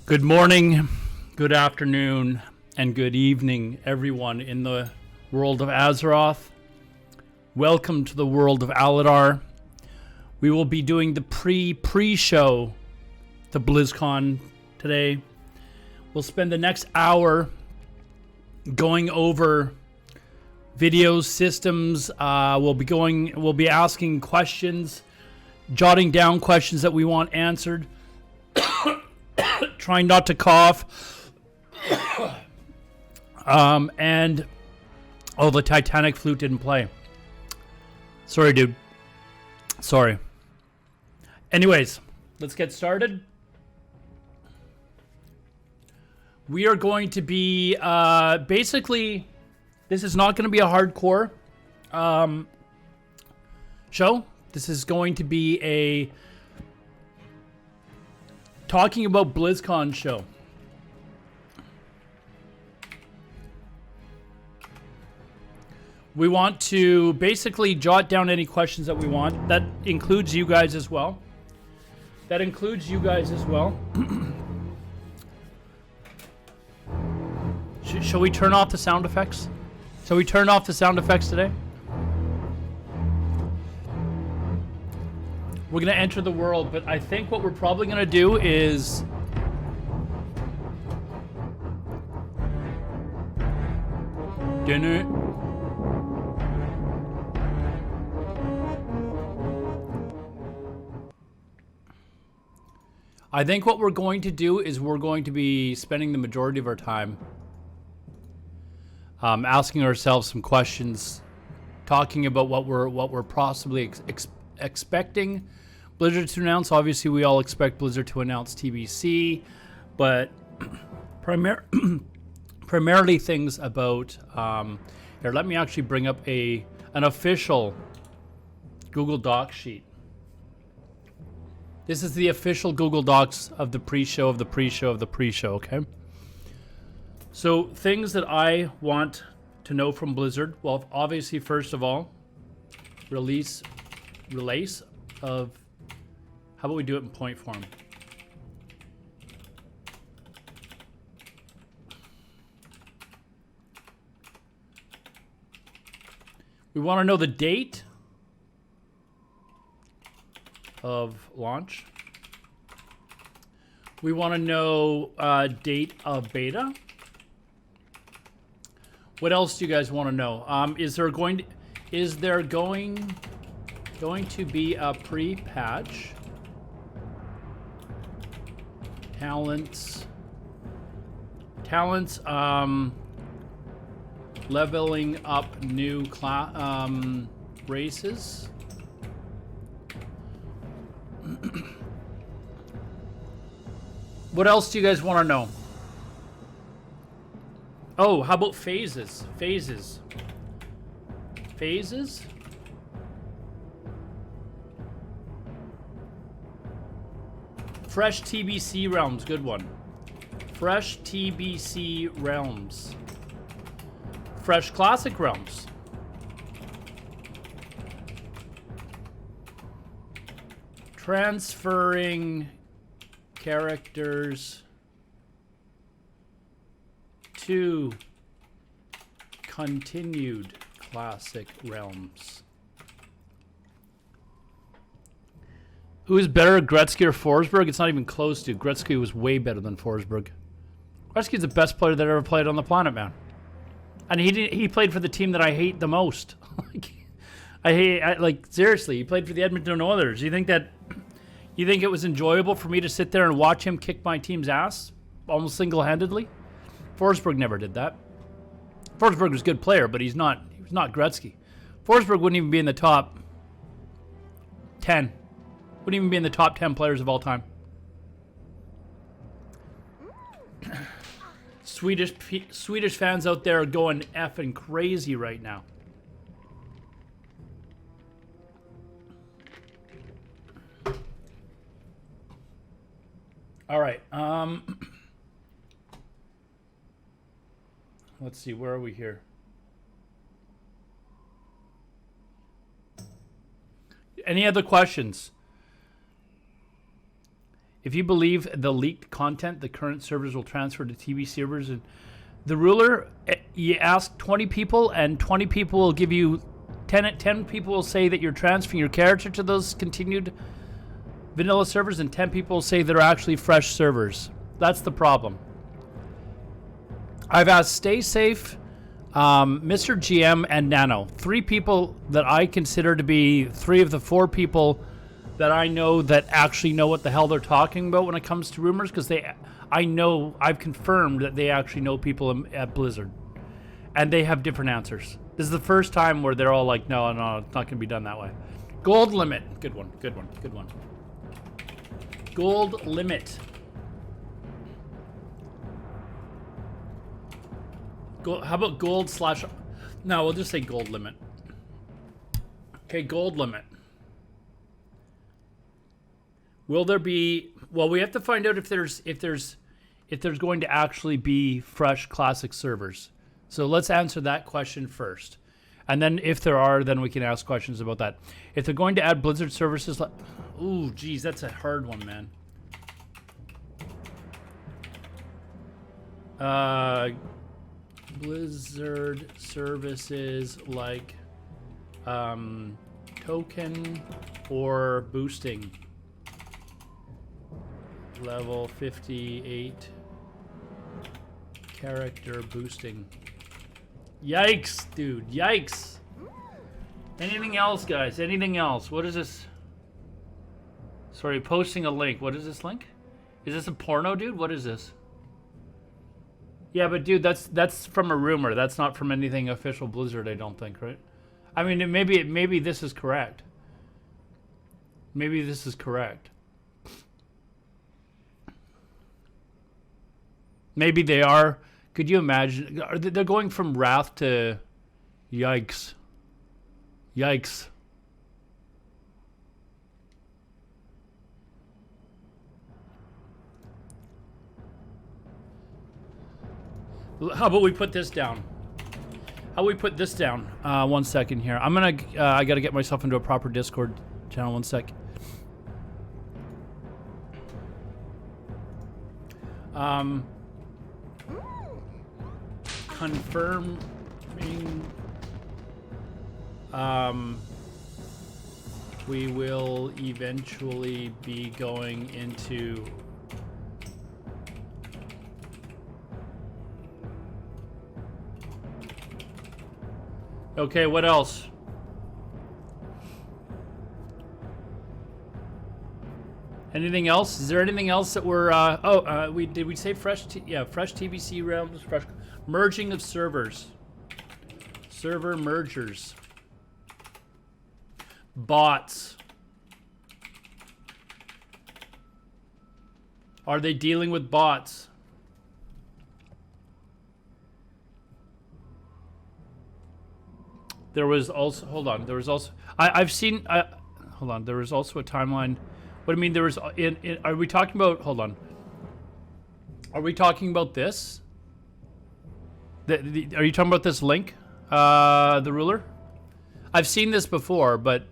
Good morning, good afternoon, and good evening, everyone in the world of Azeroth. Welcome to the world of Alodar. We will be doing the pre-show to BlizzCon today. We'll spend the next hour going over videos, systems. We'll be asking questions, jotting down questions that we want answered. Trying not to cough. And the Titanic flute didn't play. Sorry, dude. Sorry. Anyways, let's get started. We are going to be basically, this is not going to be a hardcore show. This is going to be a talking about BlizzCon show. We want to basically jot down any questions that we want. That includes you guys as well. Shall we turn off the sound effects? Shall we turn off the sound effects today? We're going to enter the world, but I think what we're probably going to do is dinner. I think what we're going to do is we're going to be spending the majority of our time asking ourselves some questions, talking about what we're possibly expecting Blizzard to announce. Obviously, we all expect Blizzard to announce TBC, but primarily things about. Here, let me actually bring up an official Google Docs sheet. This is the official Google Docs of the pre-show of the pre-show of the pre-show. Okay. So things that I want to know from Blizzard. Well, obviously, first of all, release of, how about we do it in point form? We want to know the date of launch. We want to know date of beta. What else do you guys want to know? Is there going to be a pre-patch? Talents, leveling up new races. What else do you guys want to know? Oh, how about phases? Phases. Fresh TBC realms, good one. Fresh TBC realms. Fresh classic realms. Transferring characters to continued classic realms. Who is better, Gretzky or Forsberg? It's not even close to. Gretzky was way better than Forsberg. Gretzky's the best player that ever played on the planet, man. And he played for the team that I hate the most. Seriously, he played for the Edmonton Oilers. You think it was enjoyable for me to sit there and watch him kick my team's ass almost single-handedly? Forsberg never did that. Forsberg was a good player, but he was not Gretzky. Forsberg wouldn't even be in the top 10. Wouldn't even be in the top 10 players of all time. Swedish fans out there are going effing crazy right now. All right. Let's see. Where are we here? Any other questions? If you believe the leaked content, the current servers will transfer to TV servers. And the ruler, you ask 20 people, and 20 people will give you 10 people will say that you're transferring your character to those continued vanilla servers, and 10 people will say they're actually fresh servers. That's the problem. I've asked Stay Safe, Mr. GM, and Nano. 3 people that I consider to be 3 of the 4 people that I know that actually know what the hell they're talking about when it comes to rumors, because I've confirmed that they actually know people at Blizzard, and they have different answers. This is the first time where they're all like, no, it's not going to be done that way. Gold limit. Good one. Gold limit. How about gold slash... No, we'll just say gold limit. Okay, gold limit. Will there be... Well, we have to find out if there's going to actually be fresh classic servers. So let's answer that question first. And then if there are, then we can ask questions about that. If they're going to add Blizzard services... Ooh, geez, that's a hard one, man. Blizzard services like token or boosting. Level 58 character boosting. Yikes, dude. Yikes. Anything else, guys? Anything else? What is this? Sorry, posting a link. What is this link? Is this a porno, dude? What is this? Yeah, but dude, that's from a rumor. That's not from anything official Blizzard, I don't think, right? I mean, maybe this is correct. Maybe this is correct. Maybe they are. Could you imagine? They're going from Wrath to... Yikes. Yikes. How about we put this down? How about we put this down? 1 second here. I gotta get myself into a proper Discord channel. 1 sec. Confirming we will eventually be going into okay, what else? Anything else? Is there anything else that we're did we say fresh fresh TBC realms, fresh merging of servers. Server mergers. Bots. Are they dealing with bots? There was also, hold on, there was also, I've seen, hold on, there was also a timeline. What do you mean there was, are we talking about, hold on. Are we talking about this? Are you talking about this link? The ruler? I've seen this before, but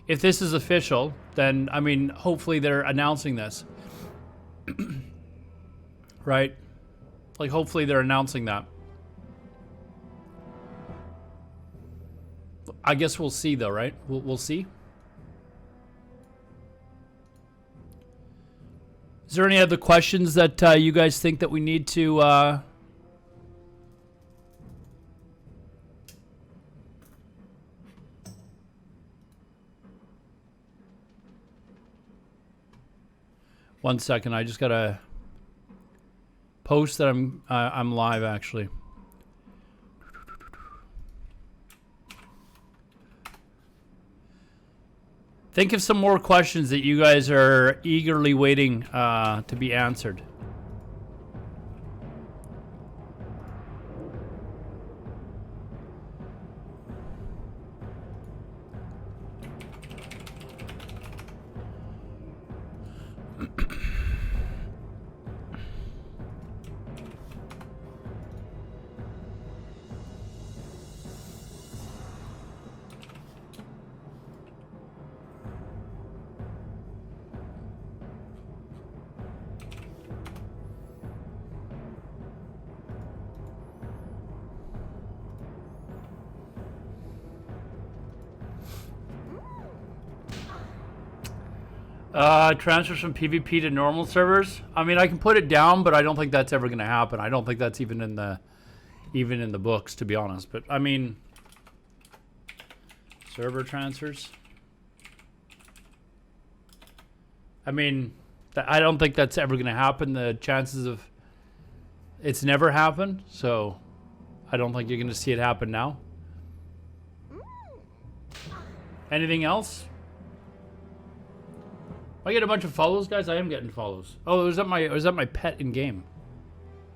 if this is official, then, I mean, hopefully they're announcing this. Right? Like, hopefully they're announcing that. I guess we'll see, though, right? We'll see. Is there any other questions that you guys think that we need to... 1 second, I just gotta post that I'm live, actually. Think of some more questions that you guys are eagerly waiting to be answered. Transfers from PvP to normal servers. I mean, I can put it down, but I don't think that's ever going to happen. I don't think that's even in the books, to be honest. But I mean, server transfers. I mean, I don't think that's ever going to happen. The chances of it's never happened, so I don't think you're going to see it happen now. Anything else? I get a bunch of follows, guys. I am getting follows. Oh, is that my pet in game?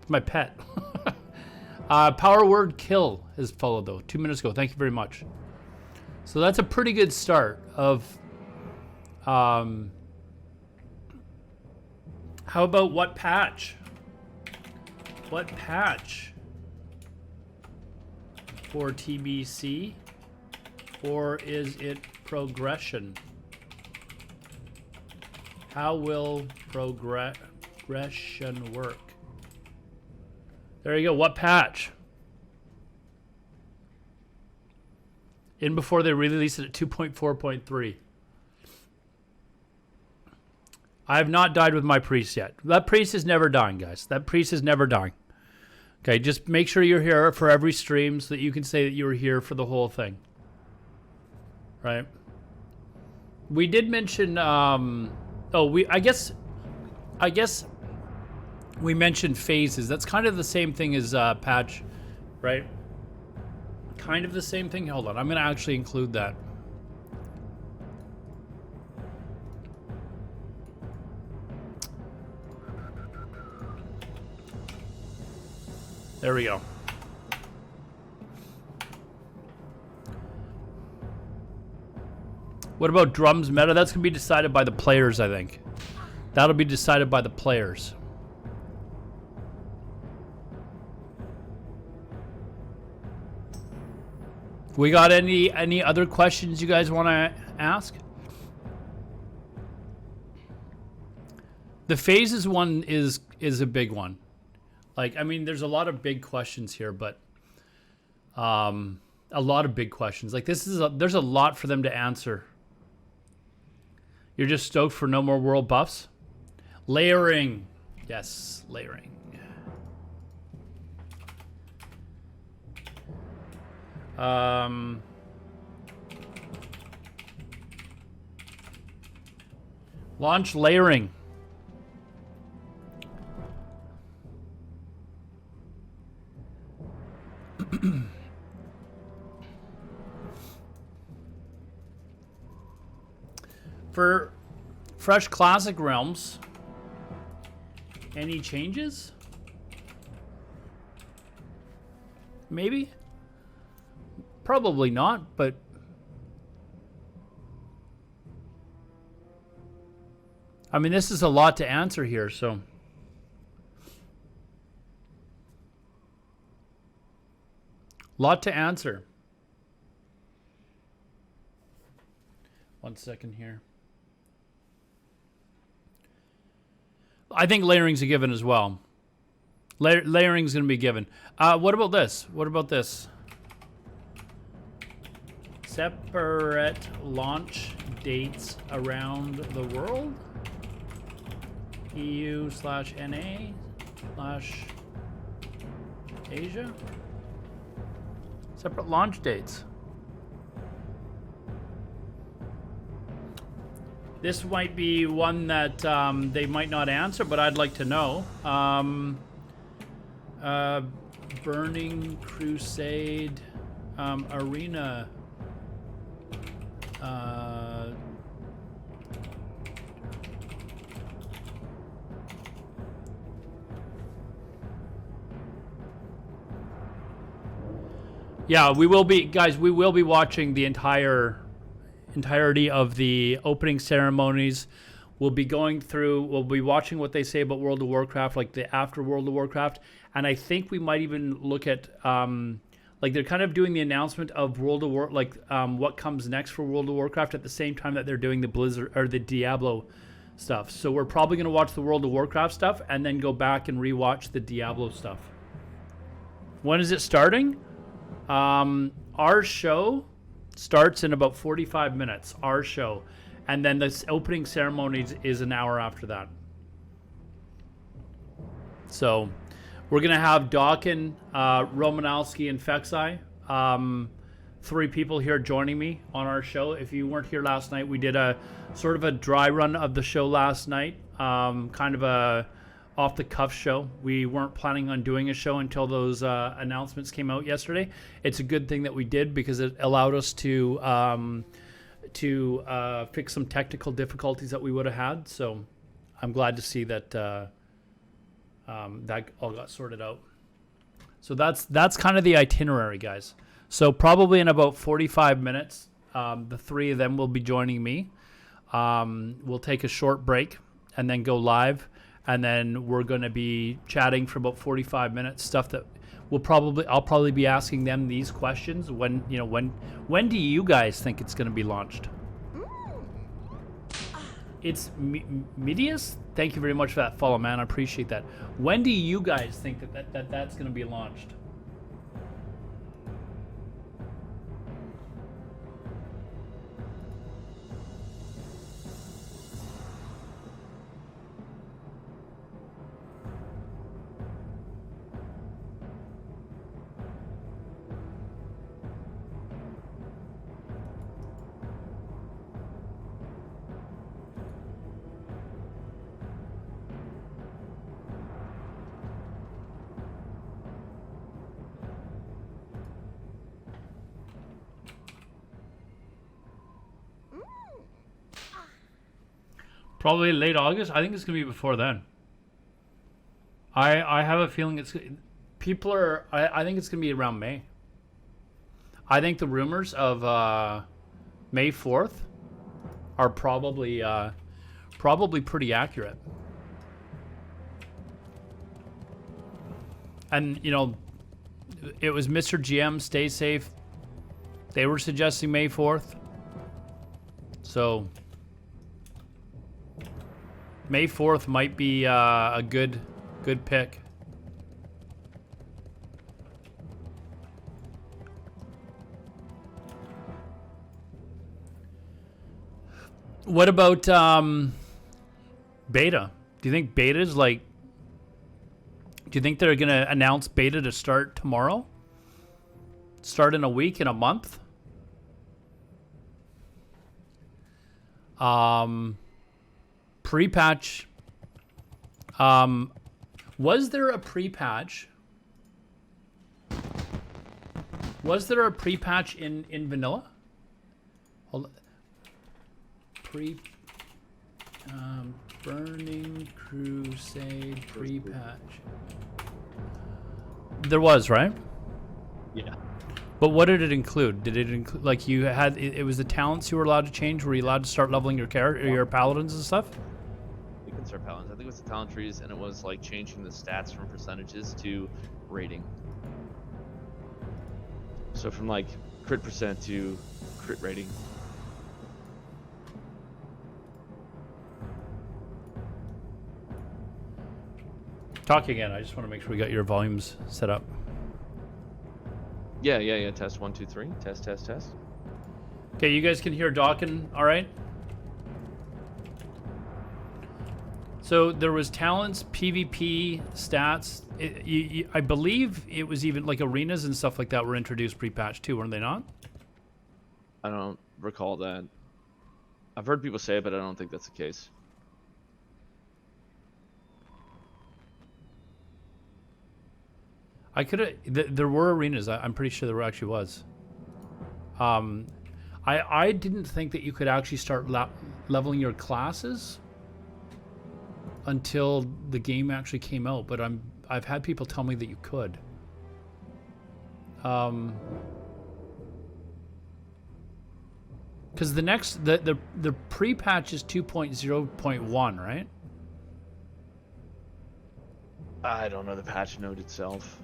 It's my pet. Power word kill is followed though 2 minutes ago. Thank you very much. So that's a pretty good start of. How about what patch? What patch for TBC, or is it progression? How will progression work? There you go. What patch? In before they release it at 2.4.3. I have not died with my priest yet. That priest is never dying, guys. That priest is never dying. Okay, just make sure you're here for every stream so that you can say that you were here for the whole thing. Right? We did mention I guess we mentioned phases. That's kind of the same thing as patch, right? Kind of the same thing. Hold on, I'm going to actually include that. There we go. What about drums meta? That's going to be decided by the players, I think. That'll be decided by the players. We got any other questions you guys want to ask? The phases one is a big one. Like, I mean, there's a lot of big questions here, but a lot of big questions. Like, there's a lot for them to answer. You're just stoked for no more world buffs? Layering. Yes, layering. Launch layering. For fresh classic realms, any changes? Maybe? Probably not, but I mean, this is a lot to answer here, so lot to answer. 1 second here. I think layering's a given as well. Layering's going to be given. What about this? What about this? Separate launch dates around the world. EU/NA/Asia. Separate launch dates. This might be one that they might not answer, but I'd like to know. Burning Crusade Arena. Yeah, we will be, guys. We will be watching the entirety of the opening ceremonies. We'll be going through. We'll be watching what they say about World of Warcraft, like the after World of Warcraft, and I think we might even look at like they're kind of doing the announcement of World of War, like what comes next for World of Warcraft at the same time that they're doing the Blizzard or the Diablo stuff. So we're probably going to watch the World of Warcraft stuff and then go back and rewatch the Diablo stuff. When is it starting? Our show starts in about 45 minutes. Our show, and then the opening ceremony is an hour after that. So we're going to have Docken, Romanowski, and Phexeye. 3 people here joining me on our show. If you weren't here last night, we did a sort of a dry run of the show last night. Kind of a off-the-cuff show. We weren't planning on doing a show until those announcements came out yesterday. It's a good thing that we did because it allowed us to fix some technical difficulties that we would have had. So I'm glad to see that that all got sorted out. So that's kind of the itinerary, guys. So probably in about 45 minutes, the 3 of them will be joining me. We'll take a short break and then go live, and then we're going to be chatting for about 45 minutes. Stuff that I'll probably be asking them these questions. When do you guys think it's going to be launched? It's Medius. Thank you very much for that follow, man. I appreciate that. When do you guys think that's going to be launched? Probably late August. I think it's gonna be before then. I have a feeling I think it's gonna be around May. I think the rumors of May 4th are probably pretty accurate. And it was Mr. GM, Stay Safe. They were suggesting May 4th. So May 4th might be a good pick. What about beta? Do you think beta's like... Do you think they're going to announce beta to start tomorrow? Start in a week, in a month? Pre-patch. Was there a pre-patch? Was there a pre-patch in vanilla? Hold on. Burning Crusade pre-patch. There was, right? Yeah. But what did it include? Did it include, like, you had, it was the talents you were allowed to change? Were you allowed to start leveling your character, your paladins and stuff? You can start paladins. I think it was the talent trees, and it was like changing the stats from percentages to rating. So from like crit percent to crit rating. Talk again. I just want to make sure we got your volumes set up. Yeah. Test 1, 2, 3. Test. Okay, you guys can hear Docken, all right? So there was talents, PvP, stats. I believe it was even like arenas and stuff like that were introduced pre-patch too, weren't they not? I don't recall that. I've heard people say it, but I don't think that's the case. I could have. There were arenas. I'm pretty sure there actually was. I didn't think that you could actually start leveling your classes until the game actually came out. But I've had people tell me that you could. Because the pre-patch is 2.0.1, right? I don't know the patch note itself.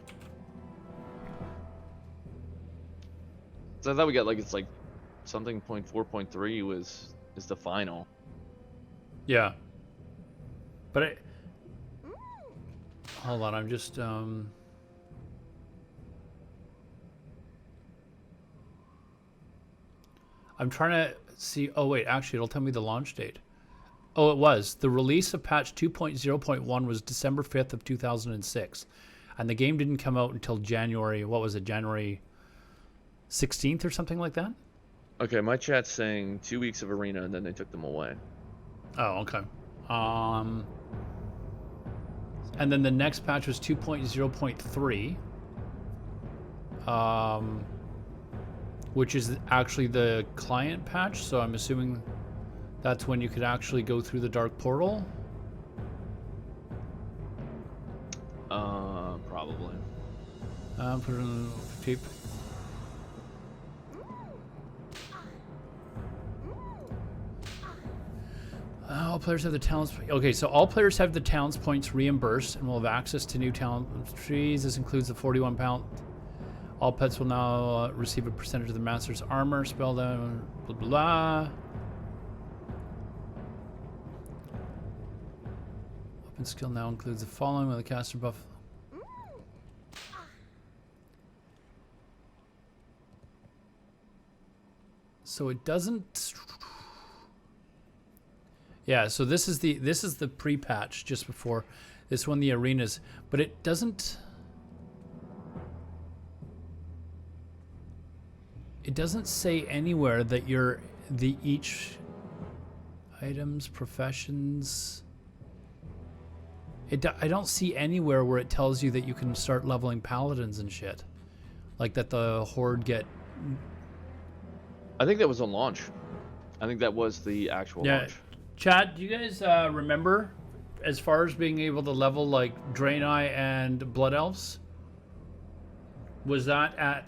So I thought we got it's like something 0.4.3 is the final. Yeah. But hold on, I'm just I'm trying to see. Oh wait, actually, it'll tell me the launch date. Oh, it was. The release of patch 2.0.1 was December 5th of 2006. And the game didn't come out until January, what was it, January 16th or something like that? Okay, my chat's saying 2 weeks of arena and then they took them away. Oh, okay. And then the next patch was 2.0.3, which is actually the client patch. So I'm assuming that's when you could actually go through the dark portal. Probably. Put it in the tape. All players have the talents. Okay, so all players have the talents points reimbursed and will have access to new talent trees. This includes the 41 pound. All pets will now receive a percentage of the master's armor. Spell down. Blah blah blah. Weapon skill now includes the following with the caster buff. So it doesn't. Yeah, so this is the pre-patch just before this one, the arenas, but it doesn't say anywhere that you're each items, professions. I don't see anywhere where it tells you that you can start leveling paladins and shit, like that the horde get. I think that was on launch. I think that was the actual launch. Chat, do you guys remember as far as being able to level like Draenei and Blood Elves? Was that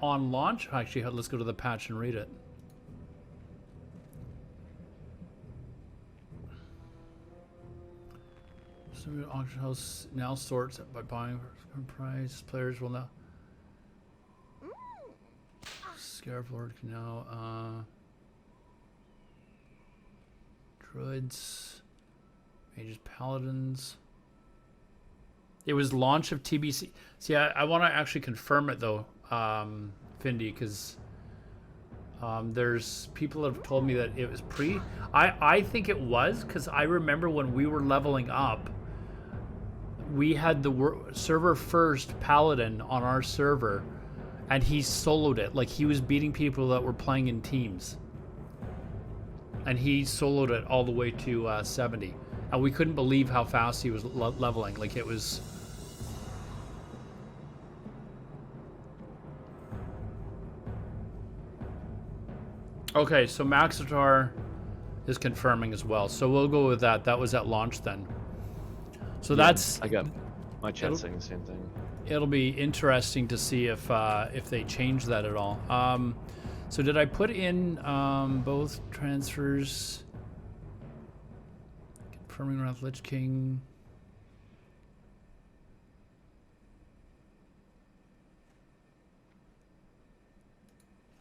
on launch? Actually, let's go to the patch and read it. So auction house now sorts by buying price. Players will now. Scarab Lord can now. Druids, mages, paladins. It was launch of TBC. See, I want to actually confirm it though, Findy, because there's people that have told me that it was pre. I think it was, because I remember when we were leveling up, we had the server first paladin on our server, and he soloed it. Like, he was beating people that were playing in teams. And he soloed it all the way to 70. And we couldn't believe how fast he was leveling. Like, it was... Okay, so Maxitar is confirming as well. So we'll go with that. That was at launch then. So yeah, that's... I got my chat saying the same thing. It'll be interesting to see if they change that at all. So did I put in both transfers? Confirming Wrath Lich King.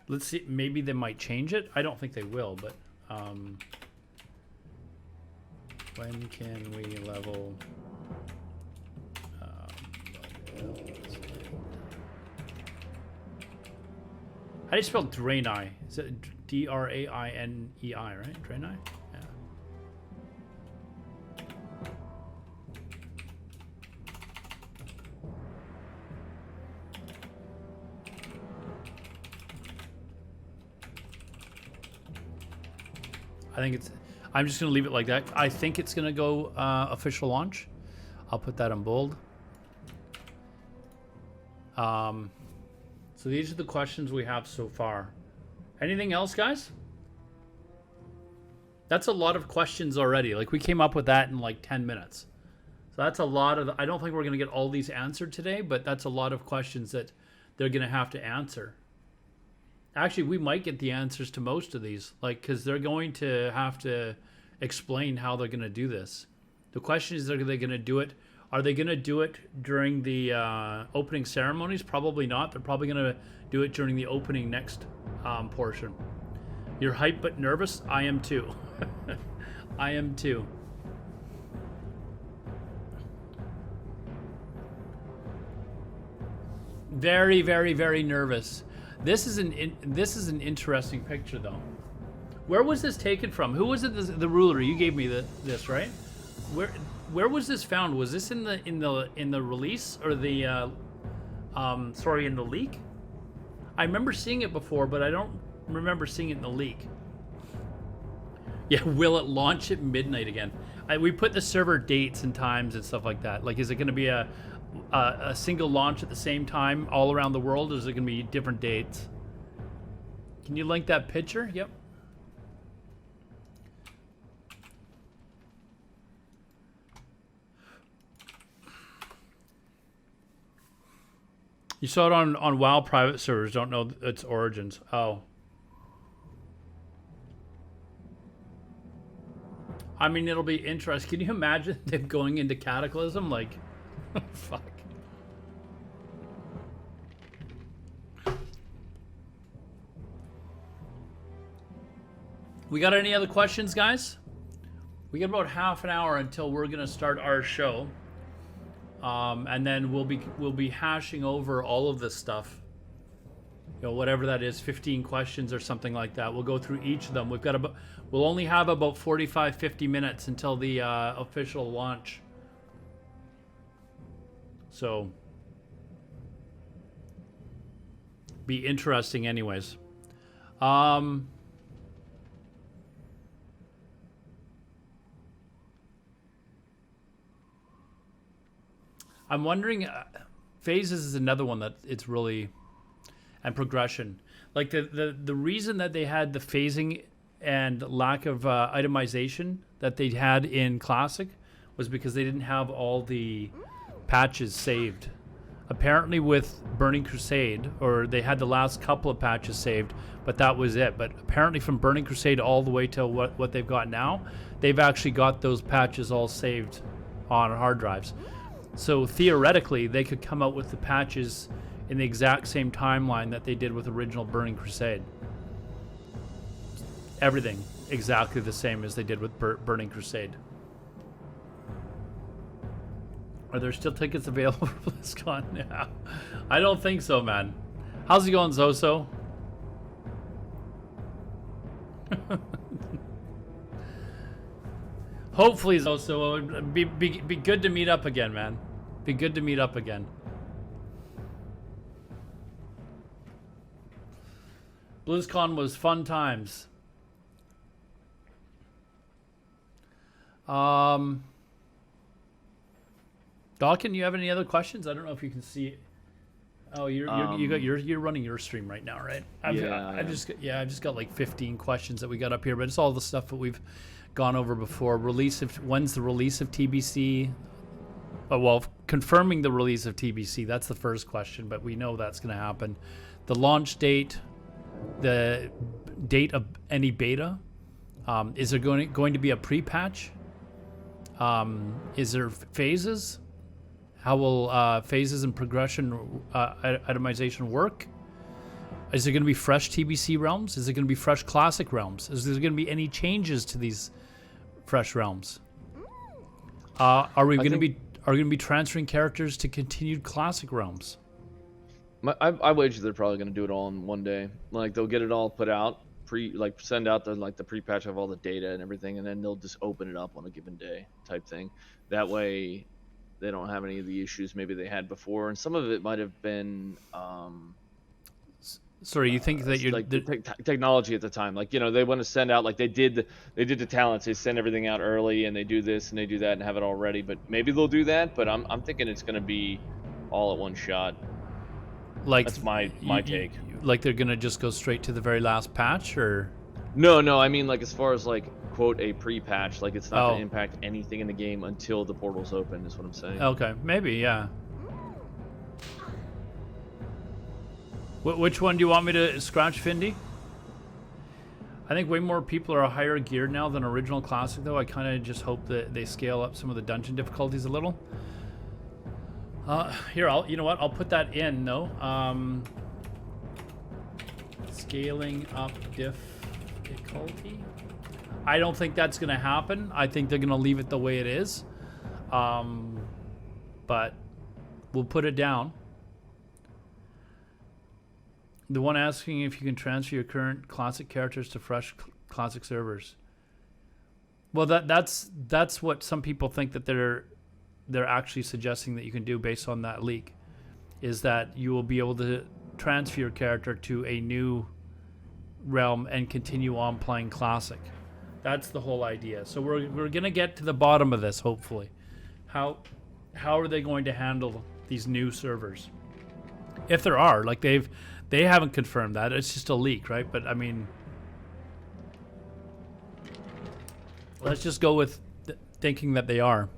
Let's see. Maybe they might change it. I don't think they will, but when can we level? How do you spell Draenei? Is it Drainei, right? Draenei? Yeah. I think it's... I'm just going to leave it like that. I think it's going to go official launch. I'll put that in bold. So these are the questions we have so far. Anything else, guys? That's a lot of questions already. Like, we came up with that in like 10 minutes. So that's a lot of... I don't think we're going to get all these answered today, but that's a lot of questions that they're going to have to answer. Actually, we might get the answers to most of these, like, because they're going to have to explain how they're going to do this. The question is, are they going to do it? Are they going to do it during the opening ceremonies? Probably not. They're probably going to do it during the opening next portion. You're hyped but nervous? I am too. I am too. Very, very, very nervous. This is an interesting picture though. Where was this taken from? Who was it? The ruler you gave me this, right? Where was this found? Was this in the release or the sorry, in the leak? I remember seeing it before, but I don't remember seeing it in the leak. Yeah, will it launch at midnight again? We put the server dates and times and stuff like that. Like, is it going to be a single launch at the same time all around the world, or is it going to be different dates? Can you link that picture? Yep. You saw it on WoW private servers, don't know its origins. Oh. I mean, it'll be interesting. Can you imagine them going into Cataclysm? Like, fuck. We got any other questions, guys? We got about half an hour until we're gonna start our show. And then we'll be hashing over all of this stuff. You know, whatever that is, 15 questions or something like that. We'll go through each of them. We'll only have about 45, 50 minutes until the official launch. So, be interesting anyways. I'm wondering, phases is another one that it's really, and progression. Like the reason that they had the phasing and lack of itemization that they had in Classic was because they didn't have all the patches saved. Apparently with Burning Crusade, or they had the last couple of patches saved, but that was it. But apparently from Burning Crusade all the way to what they've got now, they've actually got those patches all saved on hard drives. So theoretically, they could come out with the patches in the exact same timeline that they did with original Burning Crusade. Everything exactly the same as they did with Burning Crusade. Are there still tickets available for BlizzCon? Yeah. I don't think so, man. How's it going, Zoso? Hopefully, Zoso, it would be good to meet up again, man. Be good to meet up again. BlizzCon was fun times. Docken, you have any other questions? I don't know if you can see it. Oh, you're running your stream right now, right? I've just got like 15 questions that we got up here, but it's all the stuff that we've gone over before. When's the release of TBC? Oh, well, confirming the release of TBC, that's the first question, but we know that's going to happen. The launch date, the date of any beta. Is there going to be a pre-patch? Is there phases? How will phases and progression itemization work? Is there going to be fresh TBC realms? Is there going to be fresh classic realms? Is there going to be any changes to these fresh realms? Are we going to be transferring characters to continued classic realms? I wager they're probably going to do it all in one day. Like, they'll get it all put out, send out the pre-patch of all the data and everything, and then they'll just open it up on a given day type thing. That way they don't have any of the issues maybe they had before, and some of it might have been sorry, you think that you're like technology at the time, like, you know, they want to send out, like they did the talents, they send everything out early and they do this and they do that and have it all ready, but maybe they'll do that, but I'm thinking it's going to be all at one shot. Like, that's my take. Like they're going to just go straight to the very last patch, or no, I mean, like, as far as like quote a pre-patch, like it's not going to impact anything in the game until the portal's open, is what I'm saying. Okay, maybe, yeah. Which one do you want me to scratch, Findy? I think way more people are higher geared now than original Classic, though. I kind of just hope that they scale up some of the dungeon difficulties a little. Here, you know what? I'll put that in, though. Scaling up difficulty. I don't think that's going to happen. I think they're going to leave it the way it is. But we'll put it down. The one asking if you can transfer your current classic characters to fresh classic servers. Well, that's what some people think that they're actually suggesting that you can do based on that leak, is that you will be able to transfer your character to a new realm and continue on playing classic. That's the whole idea. So we're gonna get to the bottom of this, hopefully. How are they going to handle these new servers? If there are, like they haven't confirmed that. It's just a leak, right? But I mean, let's just go with thinking that they are.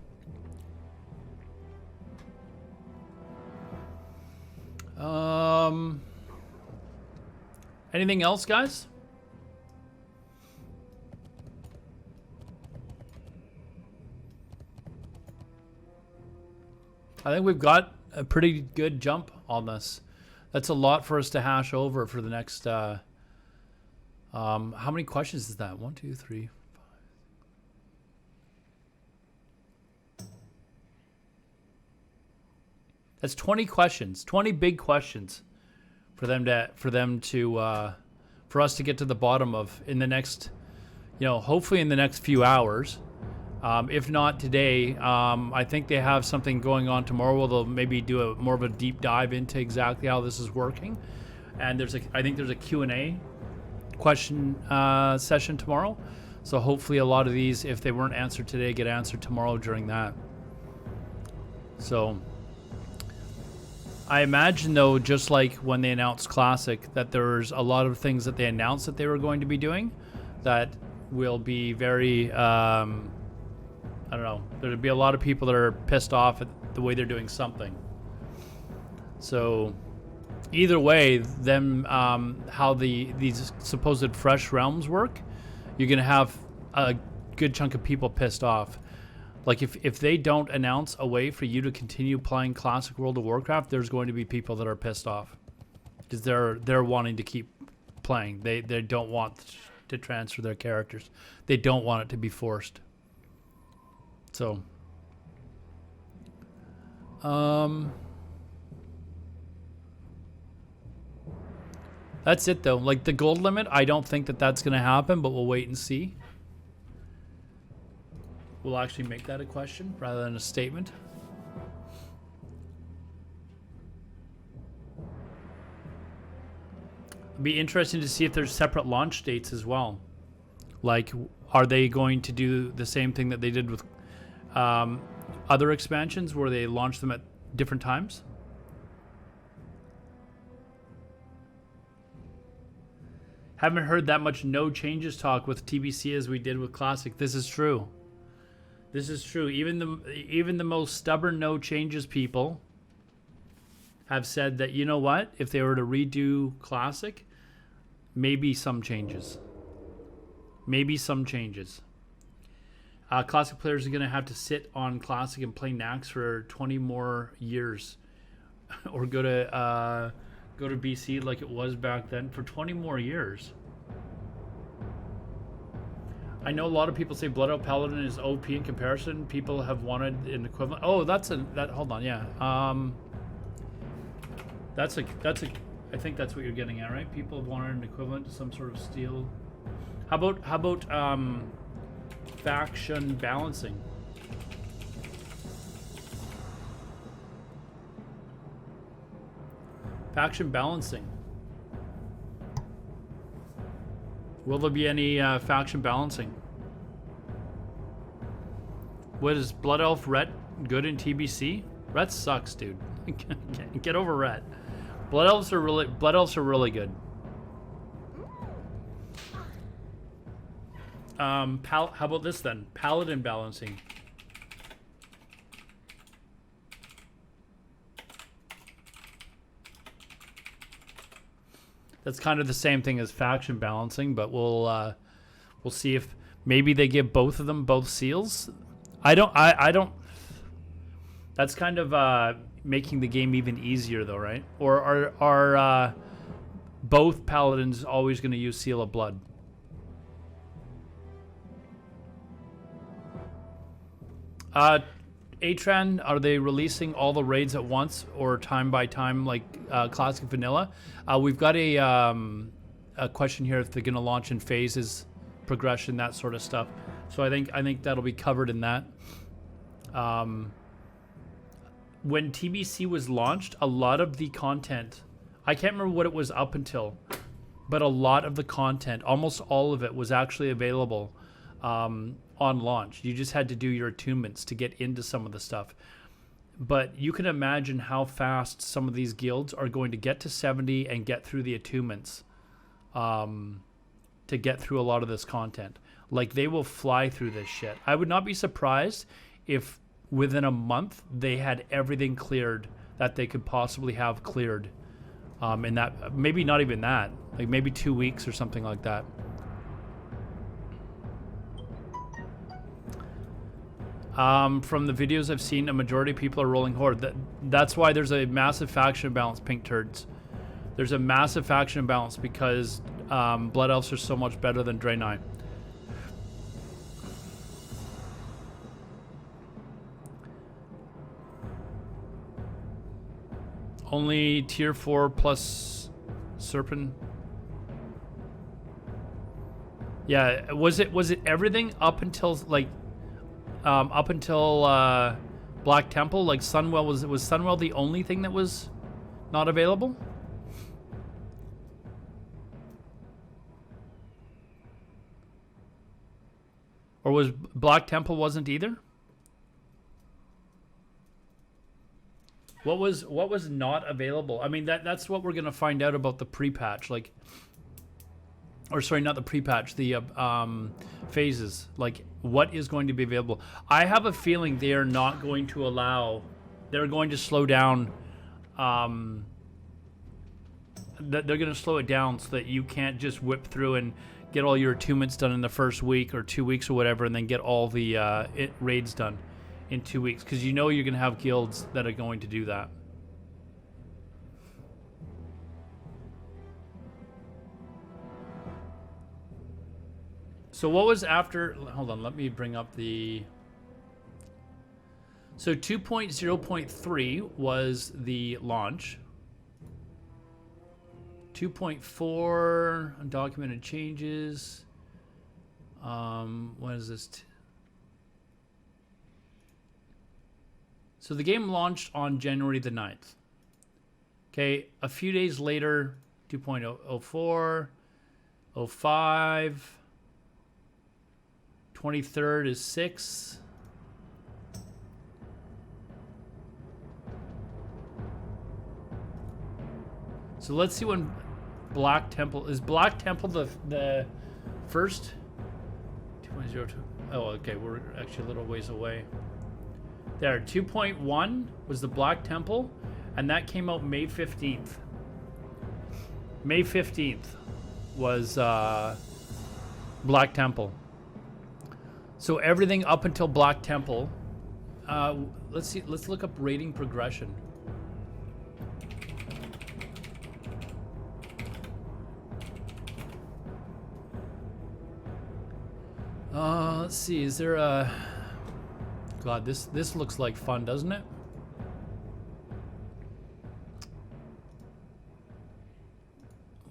Anything else, guys? I think we've got a pretty good jump on this. That's a lot for us to hash over for the next. How many questions is that? 1, 2, 3, 5. That's 20 questions. 20 big questions for us to get to the bottom of in the next, hopefully in the next few hours. If not today, I think they have something going on tomorrow where they'll maybe do more of a deep dive into exactly how this is working. And I think there's a Q&A question session tomorrow. So hopefully a lot of these, if they weren't answered today, get answered tomorrow during that. So I imagine, though, just like when they announced Classic, that there's a lot of things that they announced that they were going to be doing that will be very, I don't know, there'll be a lot of people that are pissed off at the way they're doing something. So either way, how these supposed fresh realms work, you're going to have a good chunk of people pissed off. Like if they don't announce a way for you to continue playing classic World of Warcraft, there's going to be people that are pissed off because they're wanting to keep playing. They don't want to transfer their characters. They don't want it to be forced. So that's it though. Like the gold limit, I don't think that's going to happen, but we'll wait and see. We'll actually make that a question rather than a statement. It'd be interesting to see if there's separate launch dates as well. Like, are they going to do the same thing that they did with other expansions where they launch them at different times? Haven't heard that much no changes talk with TBC as we did with Classic. This is true. This is true. Even the most stubborn no changes people have said that, you know what? If they were to redo Classic, maybe some changes. Maybe some changes. Classic players are going to have to sit on Classic and play Naxx for 20 more years. Or go to BC like it was back then for 20 more years. I know a lot of people say Blood Elf Paladin is OP in comparison. People have wanted an equivalent. Oh, hold on, yeah. I think that's what you're getting at, right? People have wanted an equivalent to some sort of steel. How about faction balancing? Faction balancing. Will there be any faction balancing? What is Blood Elf Ret good in TBC? Ret sucks, dude. Get over Ret. Blood Elves are really good. How about this then? Paladin balancing. That's kind of the same thing as faction balancing, but we'll see if maybe they give both of them both seals. I don't. That's kind of making the game even easier, though, right? Or are both paladins always going to use Seal of Blood? Atran, are they releasing all the raids at once or time by time like Classic Vanilla? We've got a question here if they're going to launch in phases progression, that sort of stuff. So I think that'll be covered in that. When TBC was launched, a lot of the content, I can't remember what it was up until, but a lot of the content, almost all of it, was actually available on launch. You just had to do your attunements to get into some of the stuff. But you can imagine how fast some of these guilds are going to get to 70 and get through the attunements to get through a lot of this content. Like, they will fly through this shit. I would not be surprised if within a month they had everything cleared that they could possibly have cleared. And that, maybe not even that, like maybe 2 weeks or something like that. From the videos I've seen, a majority of people are rolling Horde. That's why there's a massive faction imbalance, pink turds. There's a massive faction imbalance because Blood Elves are so much better than Draenei. Only tier 4 plus Serpent. Yeah, was it everything up until like Black Temple? Like Sunwell, was Sunwell the only thing that was not available? Or was Black Temple wasn't either? What was not available? I mean, that's what we're gonna find out about the pre-patch, like, or sorry, not the pre-patch, the phases. Like, what is going to be available? I have a feeling they are not going to allow. They're going to slow down. They're going to slow it down so that you can't just whip through and get all your attunements done in the first week or 2 weeks or whatever, and then get all the raids done in 2 weeks, because you know you're going to have guilds that are going to do that. So what was after? Hold on, let me bring up the. So 2.0.3 was the launch. 2.4 undocumented changes. What is this? So the game launched on January the 9th. Okay, a few days later, 2.04, 05, 23rd is 6. So let's see when Black Temple, is Black Temple the first? 2.02. Oh, okay, we're actually a little ways away. There, 2.1 was the Black Temple, and that came out May 15th. May 15th was Black Temple. So everything up until Black Temple, let's see, let's look up rating progression. Let's see, is there a... God, this looks like fun, doesn't it?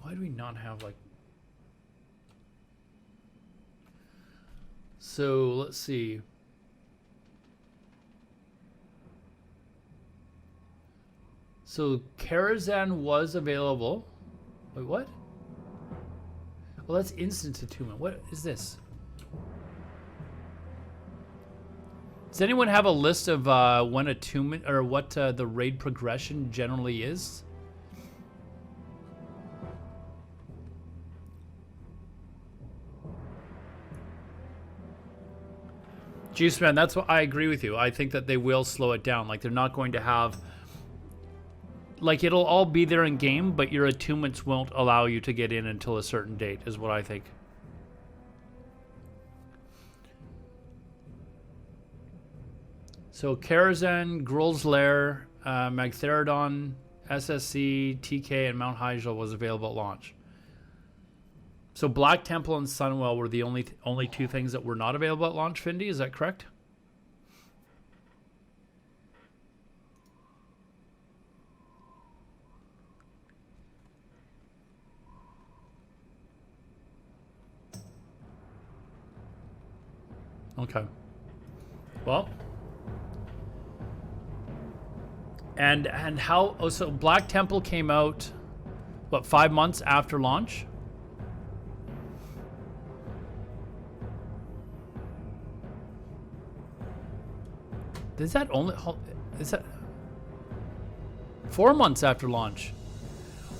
Why do we not have like... So let's see. So Karazhan was available. Wait, what? Well, that's instant attunement. What is this? Does anyone have a list of when attunement or what the raid progression generally is? Juice Man, that's what I agree with you. I think that they will slow it down. Like, they're not going to have, like, it'll all be there in game, but your attunements won't allow you to get in until a certain date, is what I think. So Karazhan, Gruul's Lair, Magtheridon, SSC, TK, and Mount Hyjal was available at launch. So Black Temple and Sunwell were the only two things that were not available at launch, Findy, is that correct? Okay. Well. And how? Oh, so Black Temple came out, what, 5 months after launch? Is that 4 months after launch?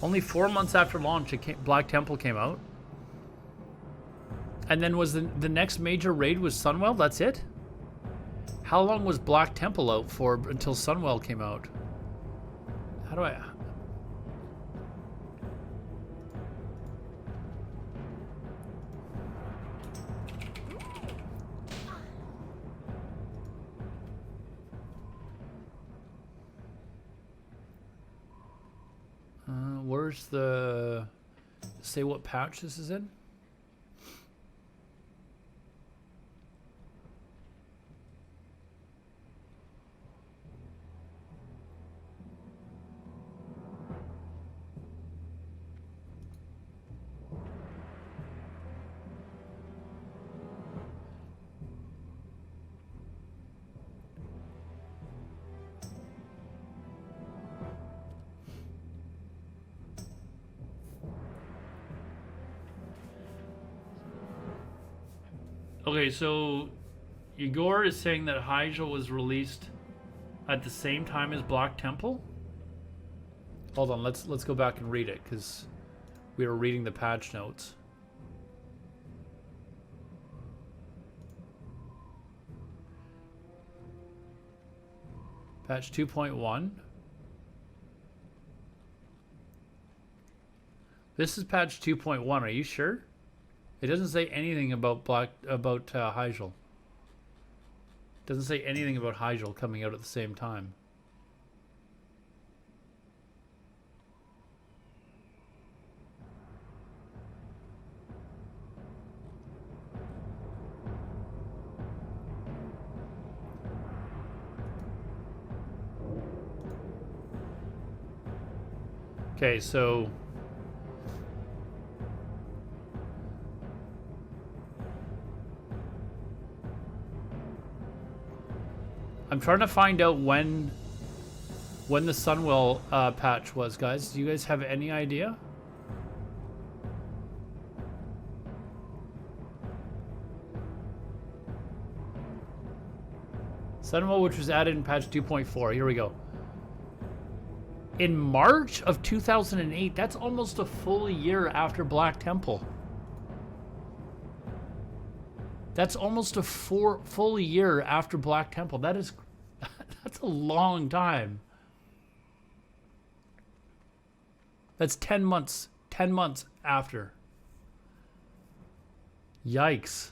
Only 4 months after launch, Black Temple came out. And then was the next major raid was Sunwell? That's it? How long was Black Temple out for until Sunwell came out? How do I... where's the... Say what patch this is in? Okay, so Igor is saying that Hyjal was released at the same time as Black Temple? Hold on, let's go back and read it, because we were reading the patch notes. Patch 2.1. This is patch 2.1, are you sure? It doesn't say anything about Hyjal. Doesn't say anything about Hyjal coming out at the same time. Okay, so I'm trying to find out when the Sunwell patch was, guys. Do you guys have any idea? Sunwell, which was added in patch 2.4. Here we go. In March of 2008, that's almost a full year after Black Temple. That's almost a full year after Black Temple. That's a long time. That's 10 months. 10 months after. Yikes.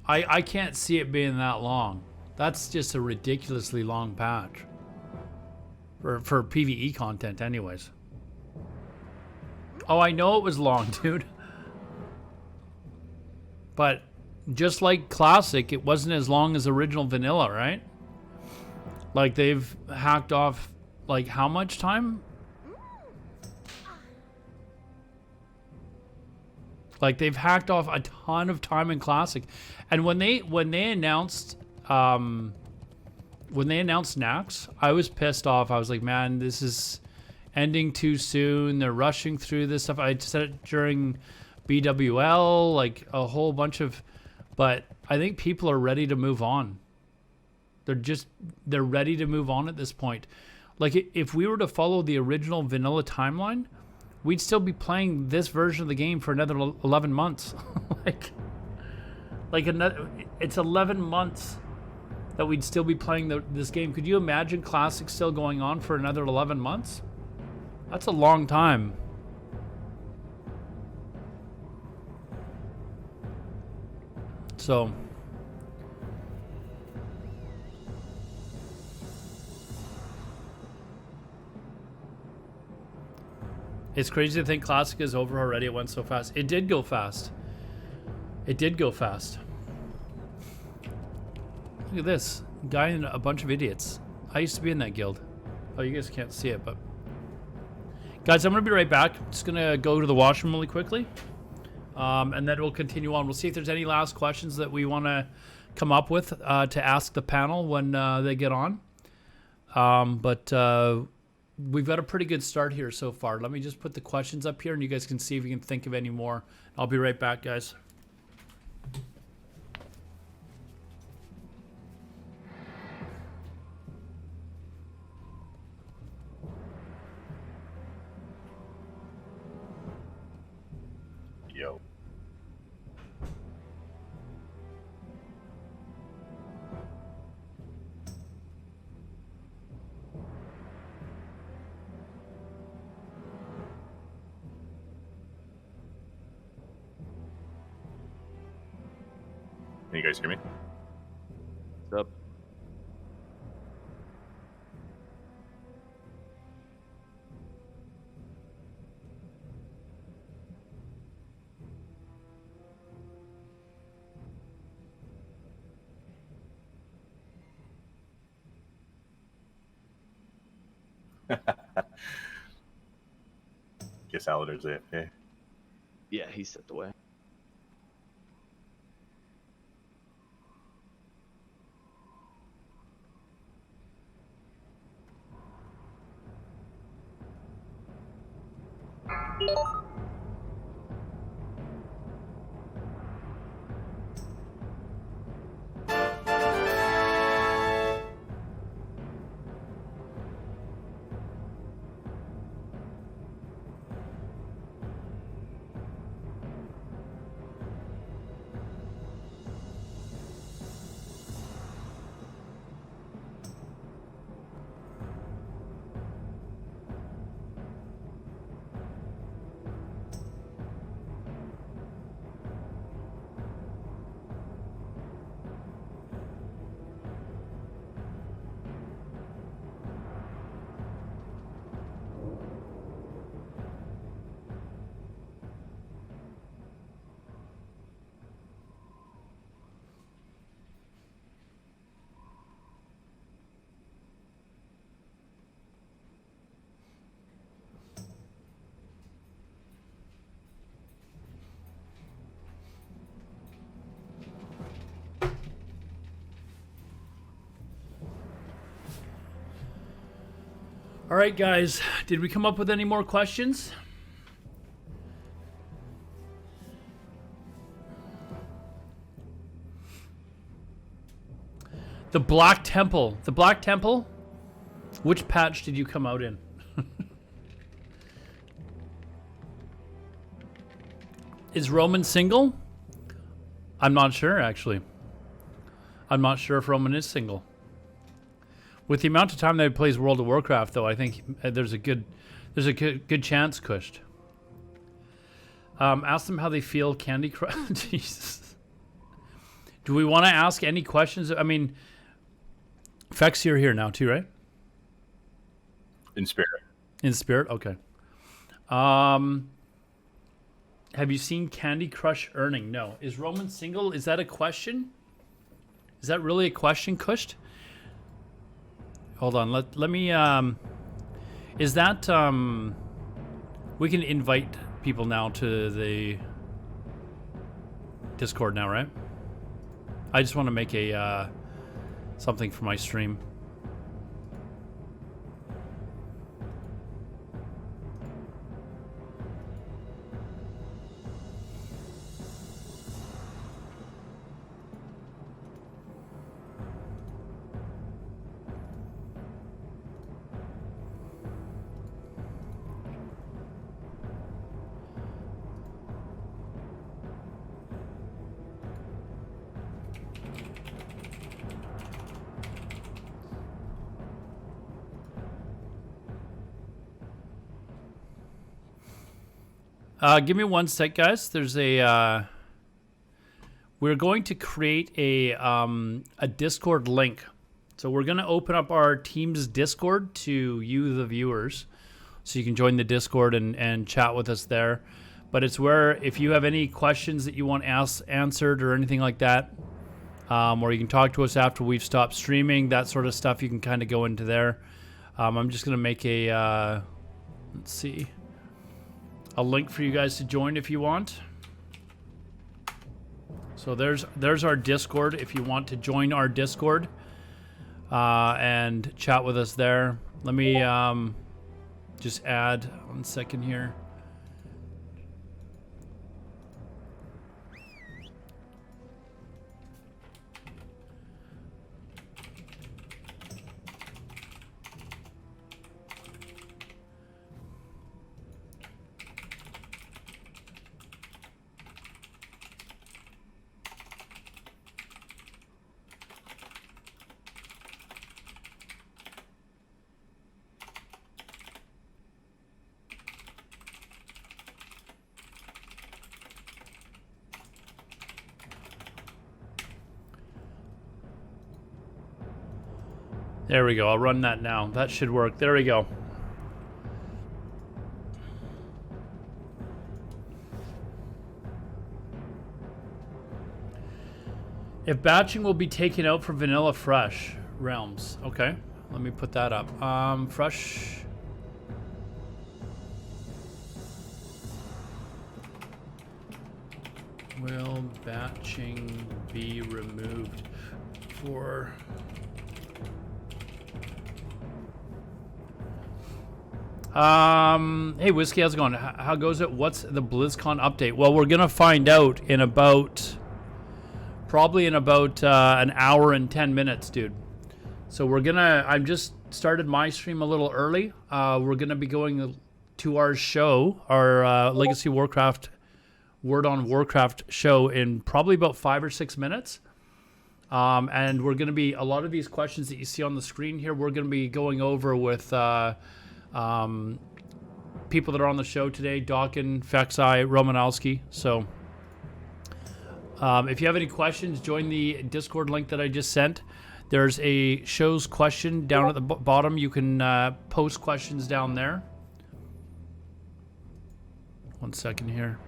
I can't see it being that long. That's just a ridiculously long patch. For PvE content anyways. Oh, I know it was long, dude. But just like Classic, it wasn't as long as original vanilla, right? Like they've hacked off like how much time? Like they've hacked off a ton of time in Classic. And when they announced Nax, I was pissed off. I was like, man, this is ending too soon. They're rushing through this stuff. I said it during BWL, like a whole bunch of, but I think people are ready to move on. They're ready to move on at this point. Like if we were to follow the original vanilla timeline, we'd still be playing this version of the game for another 11 months. It's 11 months that we'd still be playing this game. Could you imagine Classic still going on for another 11 months? That's a long time. So it's crazy to think Classic is over already. It went so fast. It did go fast. It did go fast. Look at this. Guy and a bunch of idiots. I used to be in that guild. Oh, you guys can't see it, but... Guys, I'm going to be right back. Just going to go to the washroom really quickly. And then we'll continue on. We'll see if there's any last questions that we want to come up with to ask the panel when they get on. But we've got a pretty good start here so far. Let me just put the questions up here, and you guys can see if you can think of any more. I'll be right back, guys. Yo. Can you guys hear me? What's up? Guess Alodar's AFK. Yeah, he stepped away. All right, guys. Did we come up with any more questions? The Black Temple. The Black Temple? Which patch did you come out in? Is Roman single? I'm not sure, actually. I'm not sure if Roman is single. With the amount of time that he plays World of Warcraft, though, I think there's a good chance, Kushed. Ask them how they feel Candy Crush. Jesus. Do we want to ask any questions? I mean, Fex, you're here now too, right? In spirit. In spirit? Okay. Have you seen Candy Crush earning? No. Is Roman single? Is that a question? Is that really a question, Kushed? Hold on, let me, is that, we can invite people now to the Discord now, right? I just want to make a, something for my stream. Give me one sec, guys. There's a, we're going to create a Discord link. So we're going to open up our team's Discord to you, the viewers, so you can join the Discord and chat with us there. But it's where, if you have any questions that you want answered or anything like that, or you can talk to us after we've stopped streaming. That sort of stuff, you can kind of go into there. I'm just going to make a, let's see, a link for you guys to join if you want. So there's our Discord if you want to join our Discord and chat with us there. Let me just add 1 second here. There we go. I'll run that now. That should work. There we go. If batching will be taken out for vanilla fresh realms. Okay. Let me put that up. Fresh. Will batching be removed for... Hey, Whiskey, how's it going? How goes it? What's the BlizzCon update? Well, we're gonna find out in about, probably in about an hour and 10 minutes, dude. So I've just started my stream a little early. We're gonna be going to our show, our Legacy Warcraft, Word on Warcraft show in probably about 5 or 6 minutes. And we're gonna be, a lot of these questions that you see on the screen here, we're gonna be going over with, people that are on the show today, Docken, Phexeye, Romanowski. So if you have any questions, join the Discord link that I just sent. There's a show's question down at the bottom. You can post questions down there. 1 second here.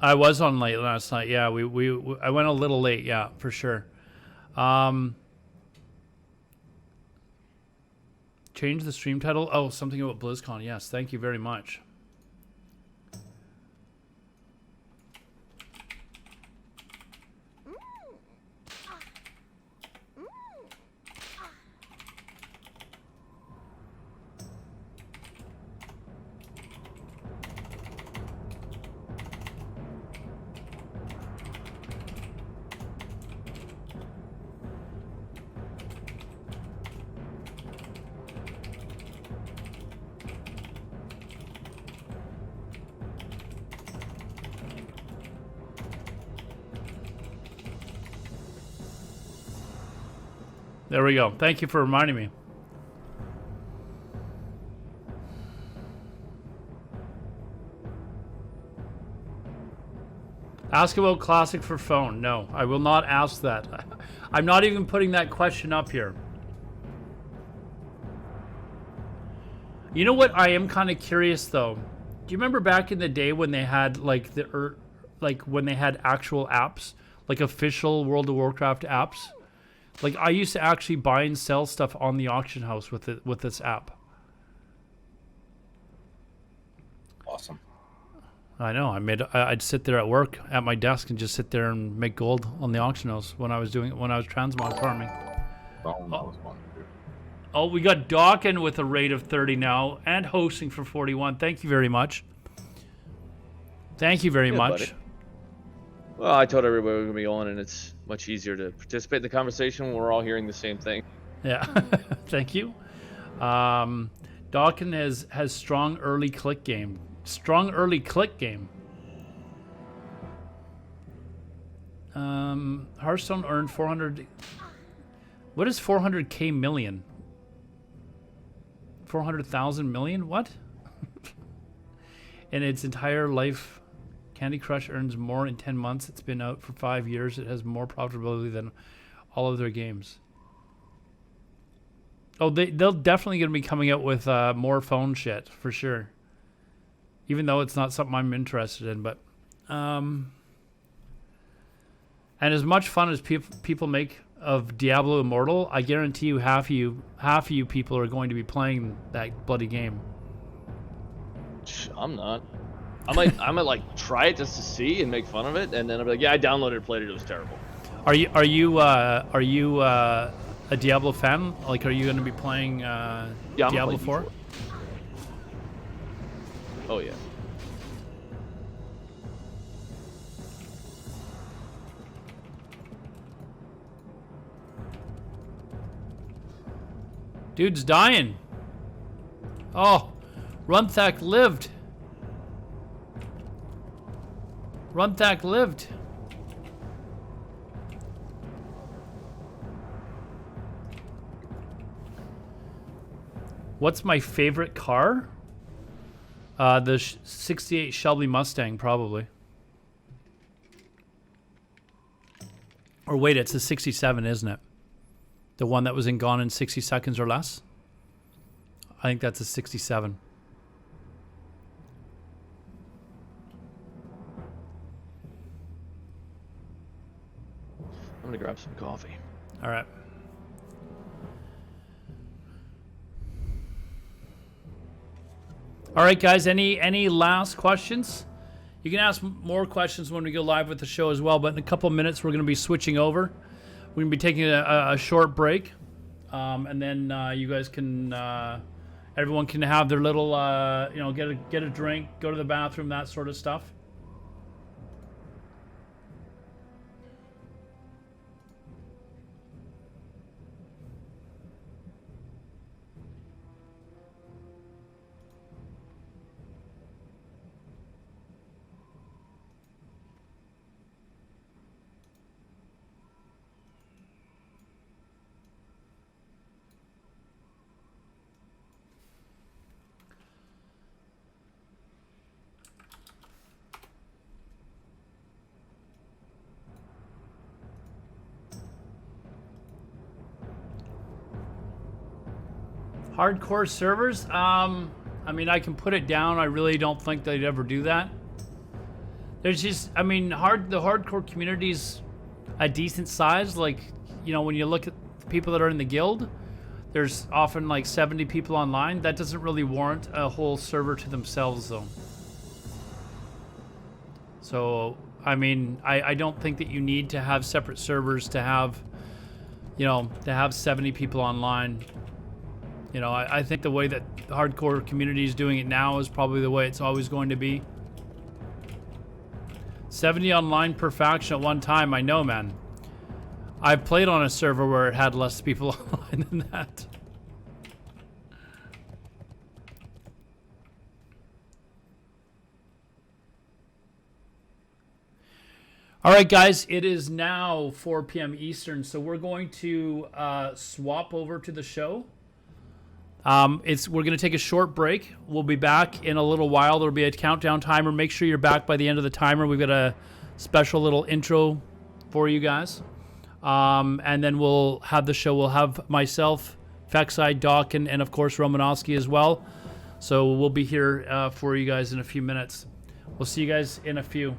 I was on late last night. Yeah, I went a little late. Yeah, for sure. Change the stream title. Oh, something about BlizzCon. Yes, thank you very much. There we go. Thank you for reminding me. Ask about Classic for phone. No, I will not ask that. I'm not even putting that question up here. You know what? I am kind of curious though. Do you remember back in the day when they had like when they had actual apps, like official World of Warcraft apps? Like I used to actually buy and sell stuff on the auction house with this app. Awesome. I know. I'd sit there at work at my desk and just sit there and make gold on the auction house when I was transmog farming. Oh, we got Docken with a rate of 30 now and hosting for 41. Thank you very much. Thank you very much. Buddy. Well, I told everybody we're going to be on, and it's much easier to participate in the conversation when we're all hearing the same thing. Yeah, thank you. Docken has strong early click game. Strong early click game. Hearthstone earned 400. What is 400k million? 400,000 million? What? in its entire life, Candy Crush earns more in 10 months. It's been out for 5 years. It has more profitability than all of their games. Oh, they'll definitely going to be coming out with more phone shit, for sure. Even though it's not something I'm interested in, but... and as much fun as people make of Diablo Immortal, I guarantee you half of you people are going to be playing that bloody game. I'm not. I might like try it just to see and make fun of it, and then I'll be like, yeah, I downloaded it, played it, it was terrible. Are you a Diablo fan? Like, are you going to be playing Diablo 4? Oh yeah. Dude's dying. Oh, Runthak lived. Runthak lived. What's my favorite car? The 68 Shelby Mustang, probably. Or wait, it's a 67, isn't it? The one that was in Gone in 60 Seconds or Less? I think that's a 67. I'm gonna grab some coffee. All right. All right, guys. Any last questions? You can ask more questions when we go live with the show as well. But in a couple of minutes, we're going to be switching over. We're going to be taking a short break, and then you guys can, everyone can have their little, get a drink, go to the bathroom, that sort of stuff. Hardcore servers? I mean, I can put it down. I really don't think they'd ever do that. There's just, I mean, the hardcore community's a decent size. Like, you know, when you look at the people that are in the guild, there's often like 70 people online. That doesn't really warrant a whole server to themselves, though. So, I mean, I don't think that you need to have separate servers to have, you know, to have 70 people online. You know, I think the way that the hardcore community is doing it now is probably the way it's always going to be. 70 online per faction at one time, I know, man. I've played on a server where it had less people online than that. All right, guys, it is now 4 p.m. Eastern, so we're going to swap over to the show. We're going to take a short break. We'll be back in a little while. There'll be a countdown timer. Make sure you're back by the end of the timer. We've got a special little intro for you guys. And then we'll have the show. We'll have myself, Phexeye, Docken, and of course Romanowski as well. So we'll be here for you guys in a few minutes. We'll see you guys in a few.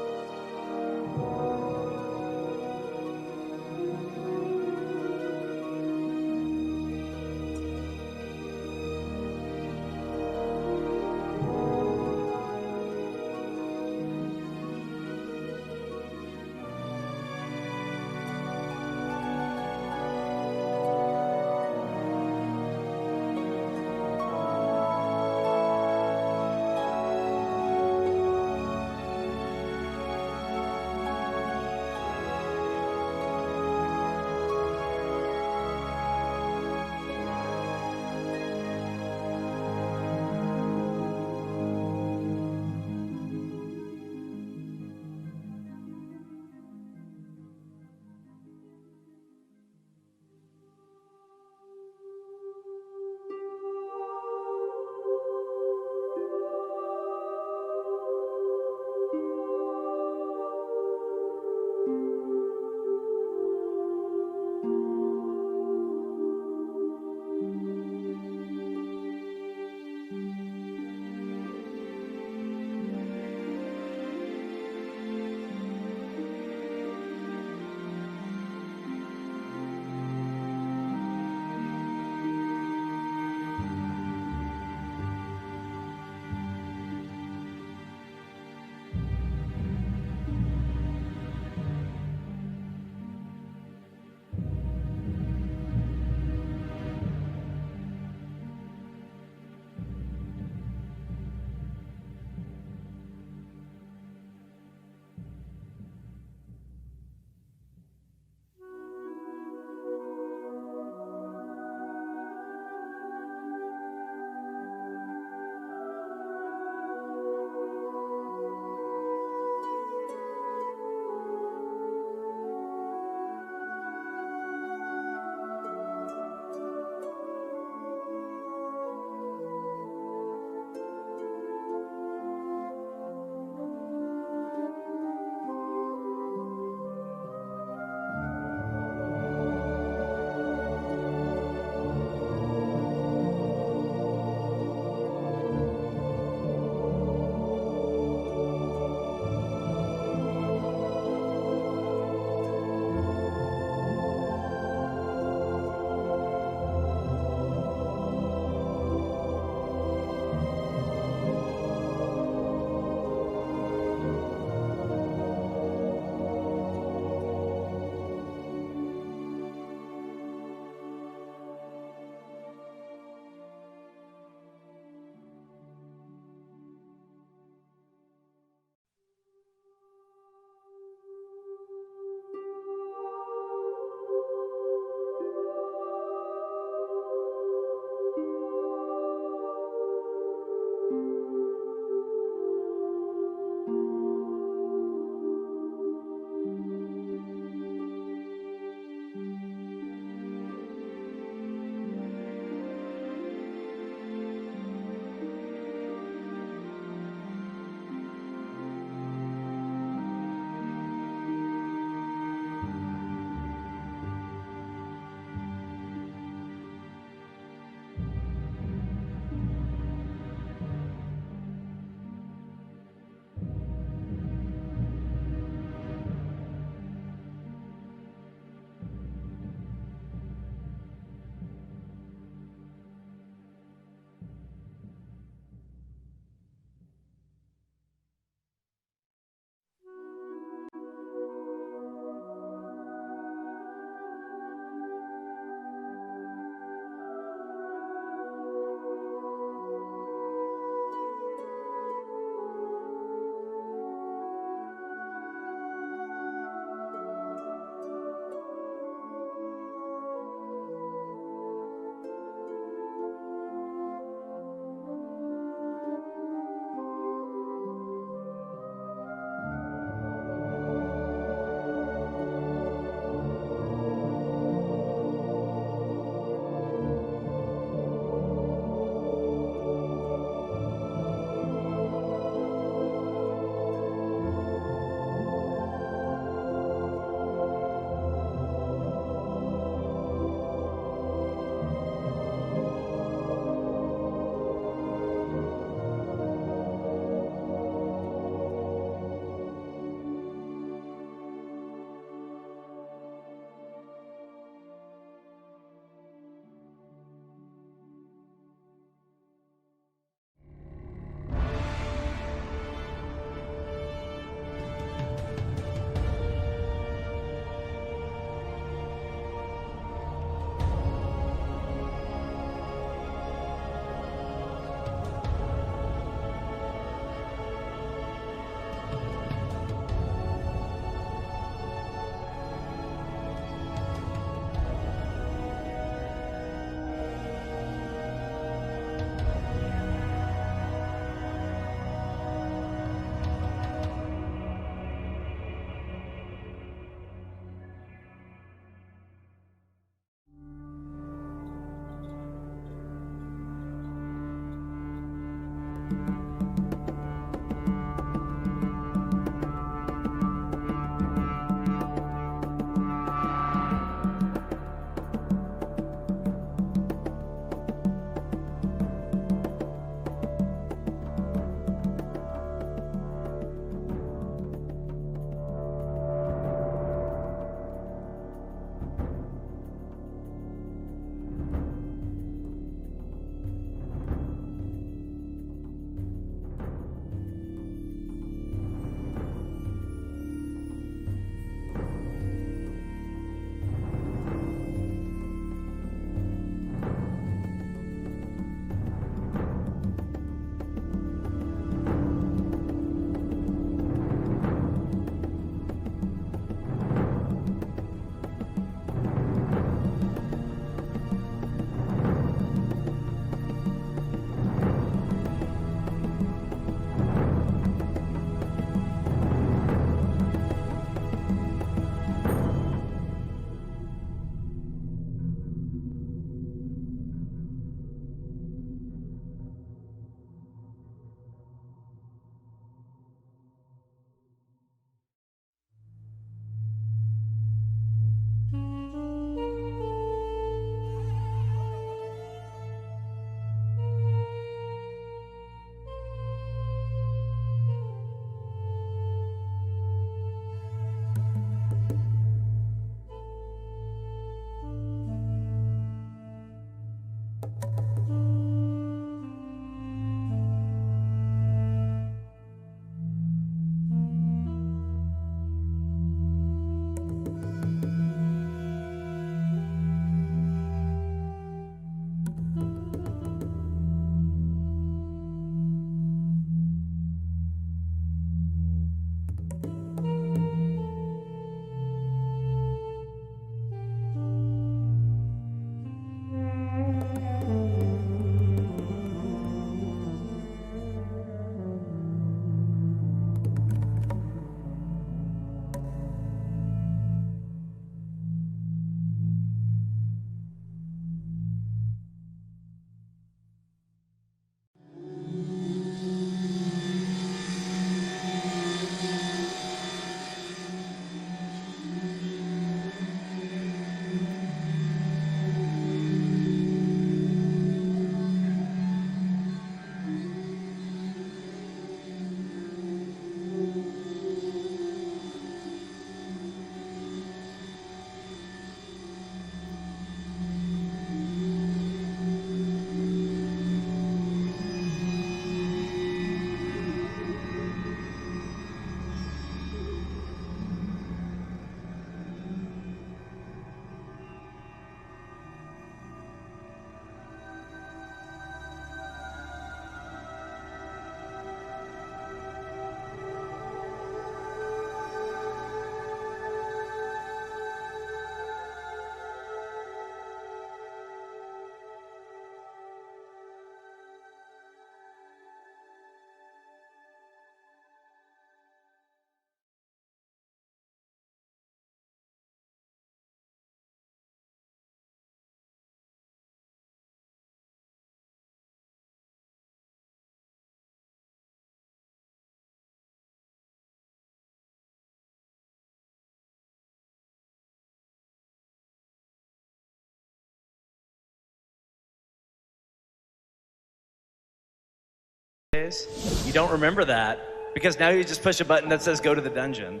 days. You don't remember that because now you just push a button that says go to the dungeon.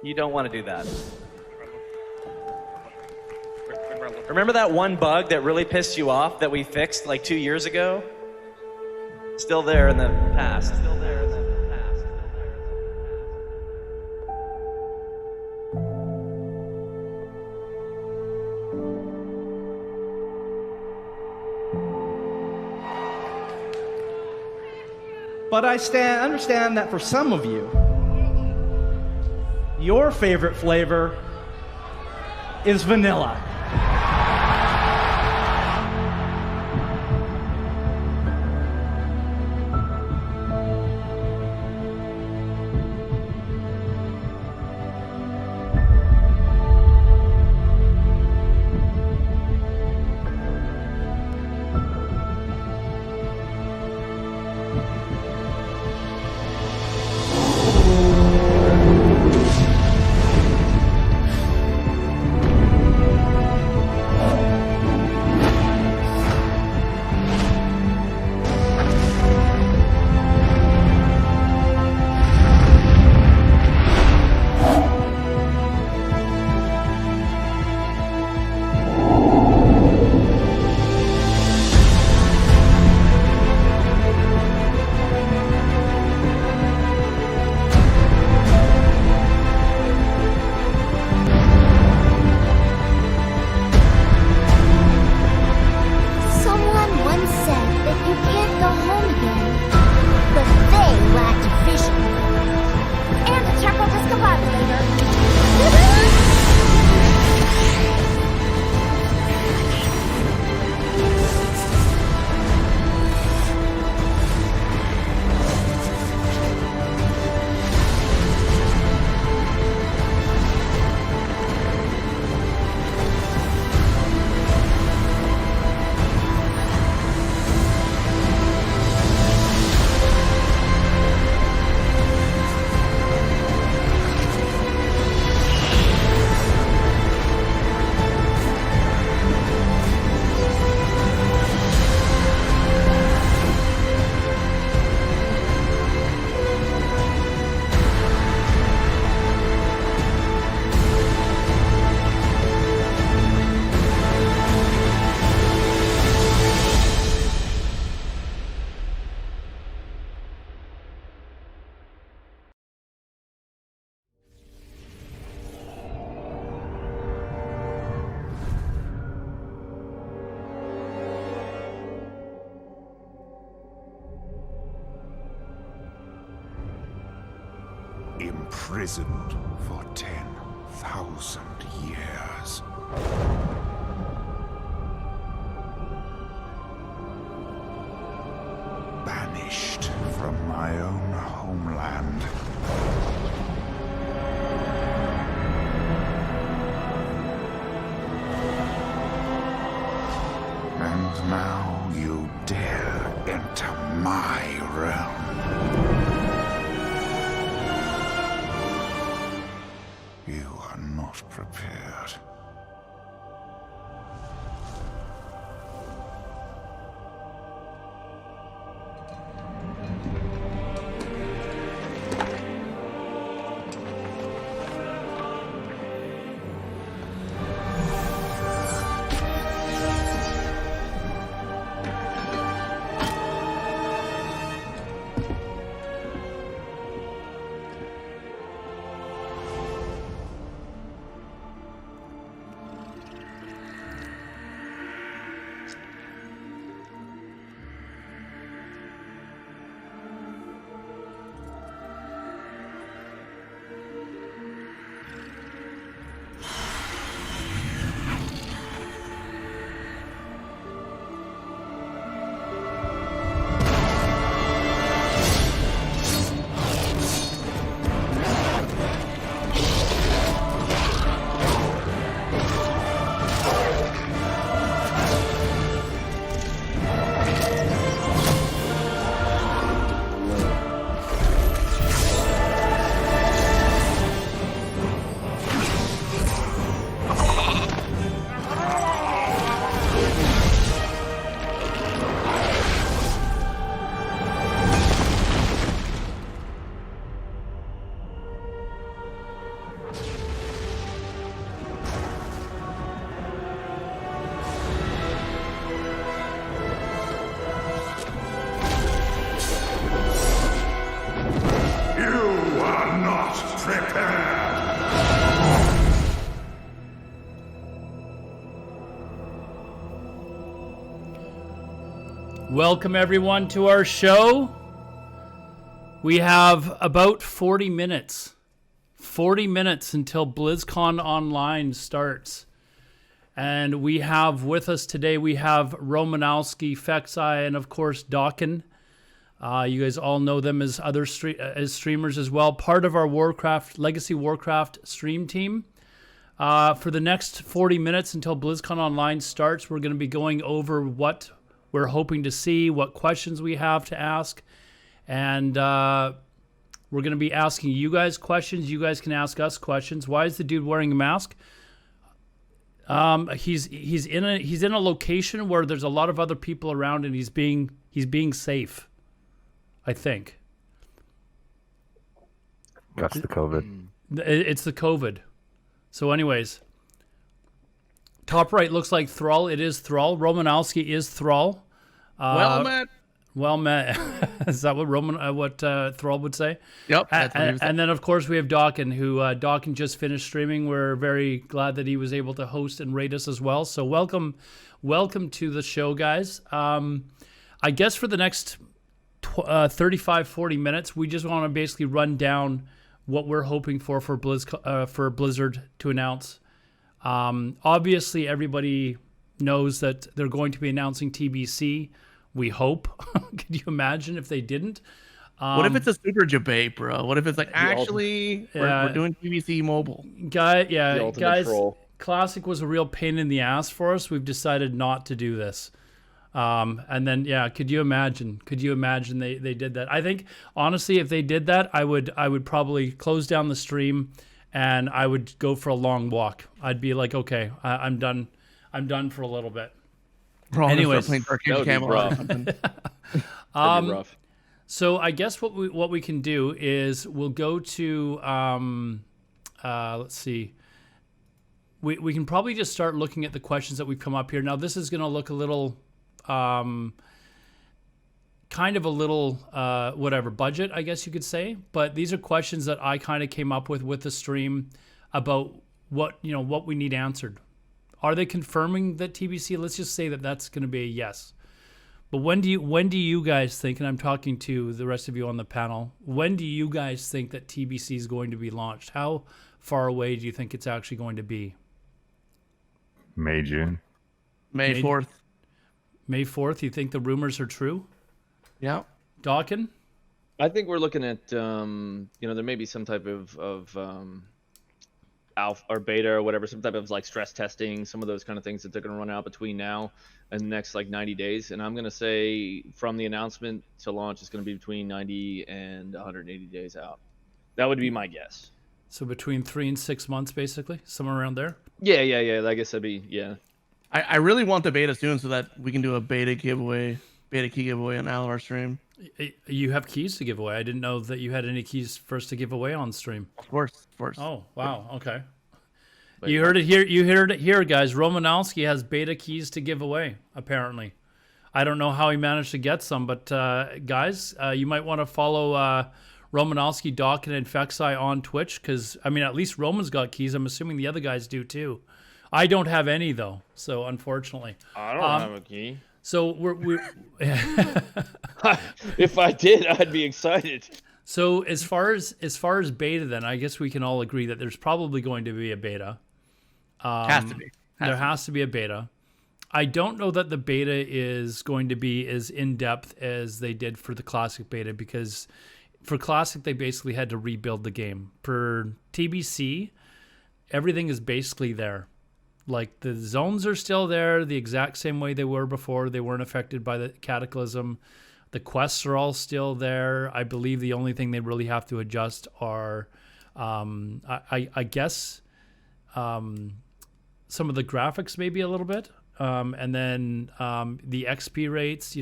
You don't want to do that. Remember that one bug that really pissed you off that we fixed like 2 years ago? Still there in the past. Still there in the past. But I understand that for some of you, your favorite flavor is vanilla. Imprisoned for 10,000 years. Banished from my own homeland. And now you dare enter my realm. You are not prepared. Welcome everyone to our show. We have about 40 minutes. 40 minutes until BlizzCon Online starts. And we have with us today, we have Romanowski, Phexeye, and of course Docken. You guys all know them as other as streamers as well. Part of our Warcraft, Legacy Warcraft stream team. For the next 40 minutes until BlizzCon Online starts, we're going to be going over what we're hoping to see, what questions we have to ask. And we're going to be asking you guys questions. You guys can ask us questions. Why is the dude wearing a mask? He's in a location where there's a lot of other people around, and he's being safe, I think. That's the COVID. It's the COVID. So anyways, top right looks like Thrall. It is Thrall. Romanowski is Thrall. Well met. Well met. Is that what Thrall would say? Yep. That's what he was saying. And then of course we have Docken, who Docken just finished streaming. We're very glad that he was able to host and rate us as well. So welcome to the show, guys. I guess for the next 35-40 minutes, we just want to basically run down what we're hoping for Blizzard to announce. Obviously, everybody knows that they're going to be announcing TBC. We hope. Could you imagine if they didn't? What if it's a super debate, bro? What if it's like, actually, we're doing TBC mobile? Guys, troll. Classic was a real pain in the ass for us. We've decided not to do this. And then, could you imagine? They did that? I think, honestly, if they did that, I would probably close down the stream and I would go for a long walk. I'd be like, okay, I'm done. I'm done for a little bit. Bro, anyways, playing Dark Age Camelot or something. That'd be rough. So I guess what we can do is we'll go to let's see. We can probably just start looking at the questions that we've come up here. Now this is going to look a little kind of a little whatever budget, I guess you could say, but these are questions that I kind of came up with the stream about what we need answered. Are they confirming that TBC? Let's just say that that's going to be a yes. But when do you guys think, and I'm talking to the rest of you on the panel, when do you guys think that TBC is going to be launched? How far away do you think it's actually going to be? June. May 4th. May 4th? You think the rumors are true? Yeah. Docken? I think we're looking at, there may be some type of alpha or beta or whatever, some type of like stress testing, some of those kind of things that they're going to run out between now and the next like 90 days. And I'm going to say from the announcement to launch, it's going to be between 90 and 180 days out. That would be my guess. So between 3 and 6 months, basically, somewhere around there? Yeah. I guess that'd be, yeah. I really want the beta soon so that we can do a beta key giveaway on Alodar stream. You have keys to give away. I didn't know that you had any keys for us to give away on stream. Of course. Oh, wow. Okay. You heard it here, guys. Romanowski has beta keys to give away, apparently. I don't know how he managed to get some, but guys, you might want to follow Romanowski, Docken, and Phexeye on Twitch, because, I mean, at least Roman's got keys. I'm assuming the other guys do, too. I don't have any, though, so unfortunately. I don't have a key. So we're If I did, I'd be excited. So as far as beta, then I guess we can all agree that there's probably going to be a beta. Has to be. There has to be a beta. I don't know that the beta is going to be as in-depth as they did for the Classic beta, because for Classic, they basically had to rebuild the game. For TBC, everything is basically there. Like, the zones are still there the exact same way they were before. They weren't affected by the Cataclysm. The quests are all still there. I believe the only thing they really have to adjust are, I guess, some of the graphics maybe a little bit. And then the XP rates,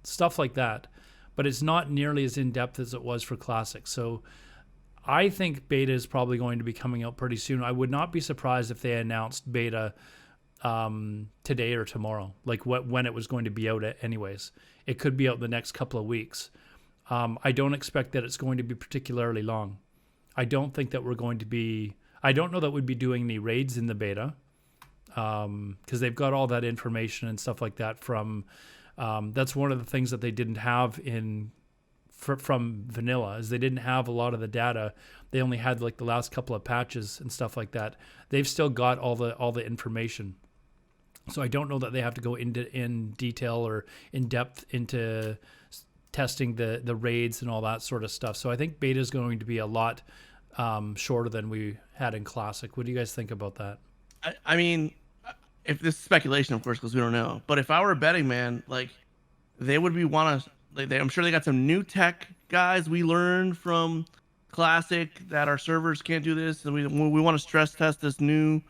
stuff like that. But it's not nearly as in-depth as it was for Classic. So I think beta is probably going to be coming out pretty soon. I would not be surprised if they announced beta today or tomorrow, like when it was going to be out anyways. It could be out the next couple of weeks. I don't expect that it's going to be particularly long. I don't think that we're going to be... I don't know that we'd be doing any raids in the beta, because they've got all that information and stuff like that from That's one of the things that they didn't have from vanilla, is they didn't have a lot of the data. They only had like the last couple of patches and stuff like that. They've still got all the information. So I don't know that they have to go in detail or in depth into testing the raids and all that sort of stuff. So I think beta is going to be a lot shorter than we had in Classic. What do you guys think about that? I mean, if this is speculation, of course, because we don't know. But if I were a betting man, like they would I'm sure they got some new tech guys we learned from Classic that our servers can't do this, and we want to stress test this new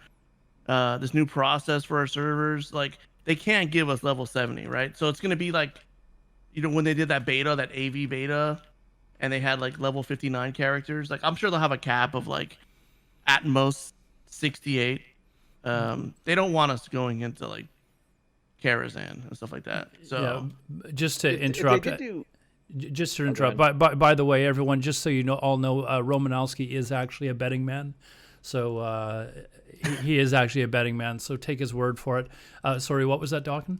process for our servers. Like they can't give us level 70, right? So it's gonna be like, when they did that AV beta, and they had like level 59 characters. Like I'm sure they'll have a cap of like at most 68. They don't want us going into like Karazhan and stuff like that. So just to interrupt. Just to interrupt, by the way, everyone, just so you all know, Romanowski is actually a betting man. So he is actually a betting man. So take his word for it. Sorry, what was that, Docken?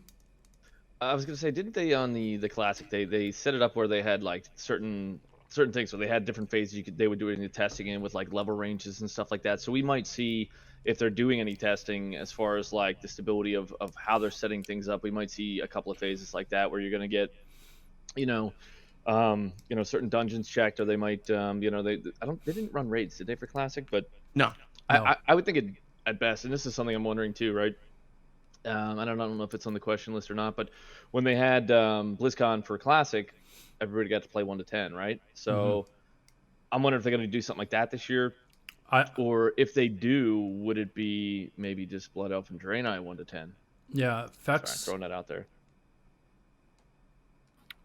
I was gonna say, didn't they on the Classic? They set it up where they had like certain things, so they had different phases. They would do any testing in with like level ranges and stuff like that. So we might see if they're doing any testing as far as like the stability of how they're setting things up. We might see a couple of phases like that where you're gonna get, certain dungeons checked, or they might, they didn't run raids, did they, for Classic? But no. I would think it at best, and this is something I'm wondering too, right? I don't know if it's on the question list or not, but when they had BlizzCon for Classic, everybody got to play 1 to 10, right? So I'm wondering if they're going to do something like that this year, or if they do, would it be maybe just Blood Elf and Draenei 1 to 10? Yeah, Fex. Throwing that out there.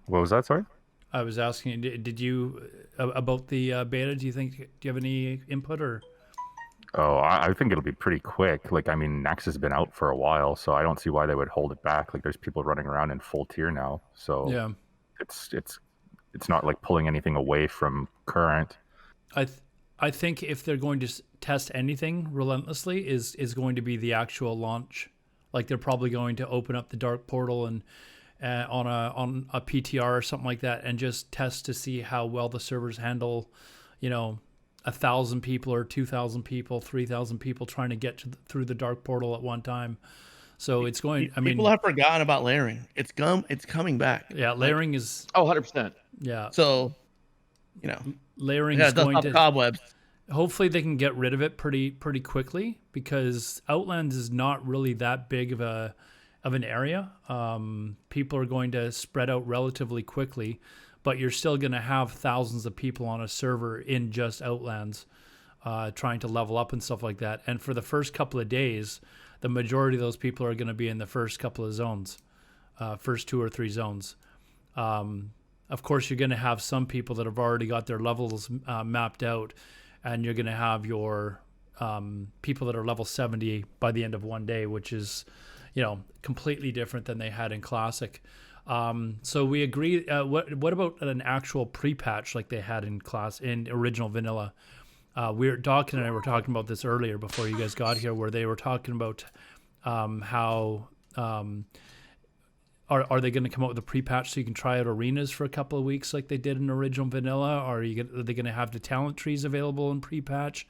What was that? Sorry. I was asking, did you about the beta? Do you have any input or? Oh, I think it'll be pretty quick. Like, I mean, Nex has been out for a while, so I don't see why they would hold it back. Like, there's people running around in full tier now, so yeah, it's not like pulling anything away from current. I think if they're going to test anything relentlessly, is going to be the actual launch. Like they're probably going to open up the dark portal and on a PTR or something like that, and just test to see how well the servers handle, 1,000 people or 2,000 people, 3,000 people trying to get through the dark portal at one time. So it's going. People have forgotten about layering. It's coming back. Yeah, layering is. 100%. Yeah. So, layering is going to. Cobwebs. Hopefully they can get rid of it pretty quickly, because Outlands is not really that big of an area. People are going to spread out relatively quickly, but you're still going to have thousands of people on a server in just Outlands trying to level up and stuff like that. And for the first couple of days, the majority of those people are going to be in the first couple of zones, first 2 or 3 zones. Of course, you're going to have some people that have already got their levels mapped out, and you're going to have your people that are level 70 by the end of one day, which is, completely different than they had in Classic. So we agree. What about an actual pre-patch like they had in original vanilla? Doc and I were talking about this earlier before you guys got here, where they were talking about how are they going to come out with a pre-patch so you can try out arenas for a couple of weeks like they did in original vanilla? Are they going to have the talent trees available in pre-patch?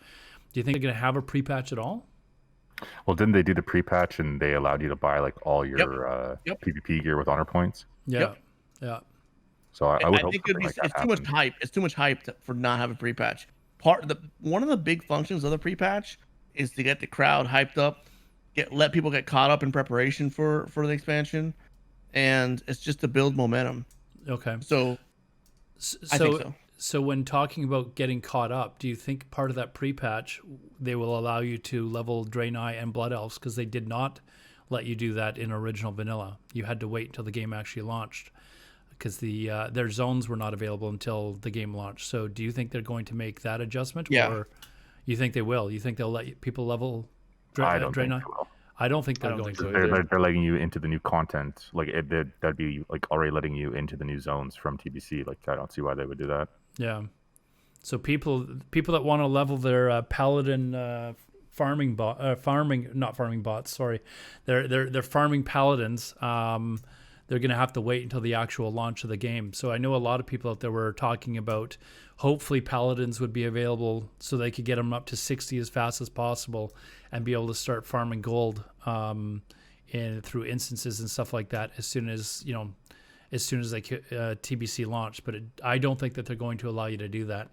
Do you think they're going to have a pre-patch at all? Well, didn't they do the pre-patch and they allowed you to buy like all your PvP gear with honor points? Yeah. So I would hope think it's too much hype. It's too much hype for not having a pre-patch. One of the big functions of the pre-patch is to get the crowd hyped up, let people get caught up in preparation for the expansion, and it's just to build momentum. Okay. So I think so. So when talking about getting caught up, do you think part of that pre-patch they will allow you to level Draenei and Blood Elves, because they did not let you do that in original vanilla? You had to wait until the game actually launched, because their zones were not available until the game launched. So do you think they're going to make that adjustment? Yeah. Or you think they will? You think they'll let people level I don't Draenei? think they will. I don't think they're going to. They're letting you into the new content. Like that'd be like already letting you into the new zones from TBC. Like I don't see why they would do that. Yeah. So people that want to level their paladin farming bots. Sorry, they're farming paladins. they're going to have to wait until the actual launch of the game. So I know a lot of people out there were talking about hopefully Paladins would be available so they could get them up to 60 as fast as possible and be able to start farming gold through instances and stuff like that as soon as they TBC launch. But I don't think that they're going to allow you to do that.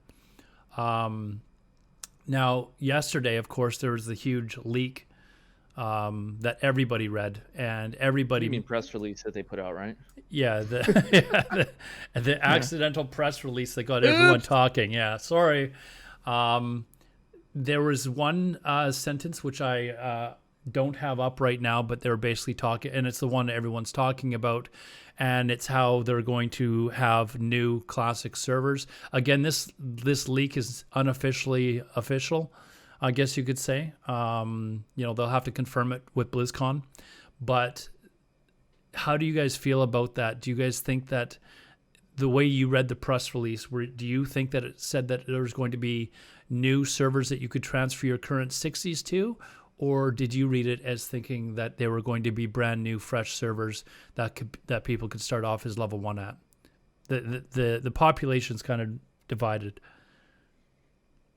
Now, yesterday, of course, there was the huge leak that everybody read, and everybody. You mean press release that they put out, right? Yeah, the accidental press release that got everyone talking. Yeah, sorry. There was one sentence which I don't have up right now, but they're basically talking, and it's the one everyone's talking about, and it's how they're going to have new classic servers. Again, this leak is unofficially official, I guess you could say. They'll have to confirm it with BlizzCon, but how do you guys feel about that? Do you guys think that the way you read the press release, do you think that it said that there was going to be new servers that you could transfer your current 60s to? Or did you read it as thinking that they were going to be brand new, fresh servers that people could start off as level 1 at? The population's kind of divided.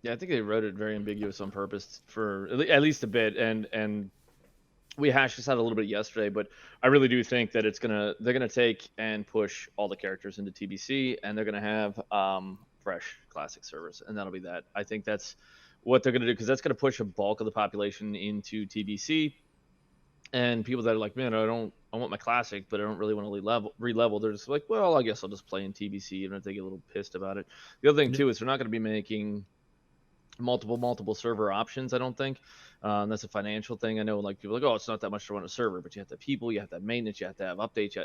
Yeah, I think they wrote it very ambiguous on purpose for at least a bit, and we hashed this out a little bit yesterday. But I really do think that they're gonna take and push all the characters into TBC, and they're gonna have fresh classic servers, and that'll be that. I think that's what they're going to do, because that's going to push a bulk of the population into TBC, and people that are like, man, I want my classic, but I don't really want to re-level. They're just like, well, I guess I'll just play in TBC, even if they get a little pissed about it. The other thing too is they're not going to be making multiple server options, I don't think. That's a financial thing. I know, like, people are like, oh, it's not that much to run a server, but you have to have people, you have to have maintenance, you have to have updates,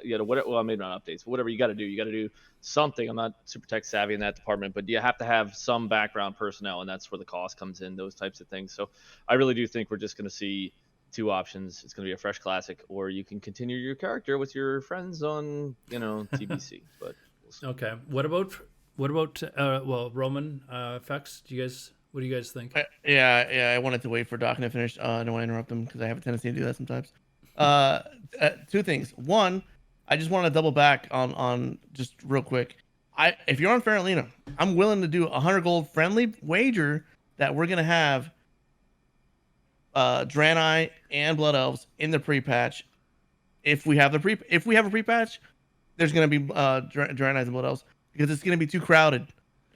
well, maybe not updates, but whatever you got to do something. I'm not super tech savvy in that department, but you have to have some background personnel, and that's where the cost comes in, those types of things. So I really do think we're just going to see two options. It's going to be a fresh classic, or you can continue your character with your friends on, TBC. But we'll see. Okay. What about Roman, Fex? What do you guys think? I wanted to wait for Docken to finish. I don't want to interrupt him because I have a tendency to do that sometimes. Two things. One, I just want to double back on just real quick. If you're on Faralina, I'm willing to do a 100 gold friendly wager that we're gonna have Draenei and Blood Elves in the pre-patch. If we have a pre-patch, there's gonna be Draenei and Blood Elves, because it's gonna be too crowded.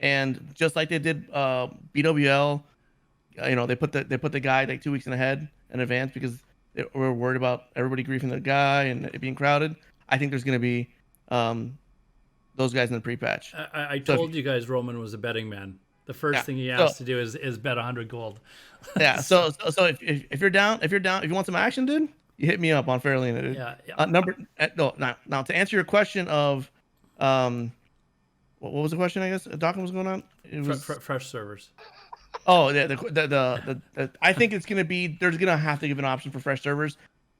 And just like they did BWL, they put the guy like 2 weeks in advance because they were worried about everybody griefing the guy and it being crowded. I think there's going to be those guys in the pre-patch. I told you guys Roman was a betting man. The first thing he has to do is bet 100 gold. Yeah. So if you're down, if you want some action, dude, you hit me up on Faralina, dude. Yeah. Now to answer your question of what was the question? I guess Docken was going on. It was fresh servers. Oh, yeah. I think it's gonna be. There's gonna have to give an option for fresh servers,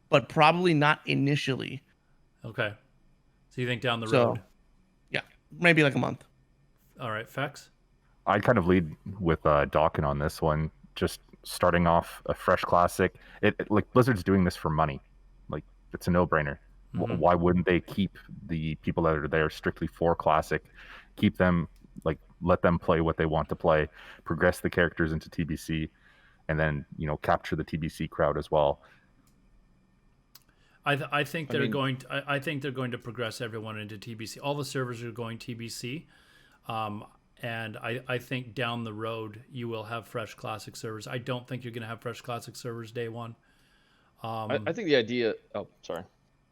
but probably not initially. Okay. So you think down the road? Yeah, maybe like a month. All right, Fex. I kind of lead with Docken on this one. Just starting off a fresh classic. Like Blizzard's doing this for money. Like, it's a no-brainer. Mm-hmm. Why wouldn't they keep the people that are there strictly for classic? Keep them, like, let them play what they want to play, progress the characters into TBC, and then capture the TBC crowd as well. I think they're going to progress everyone into TBC. All the servers are going TBC, and I think down the road you will have fresh classic servers. I don't think you're going to have fresh classic servers day one. I think the idea. Oh, sorry.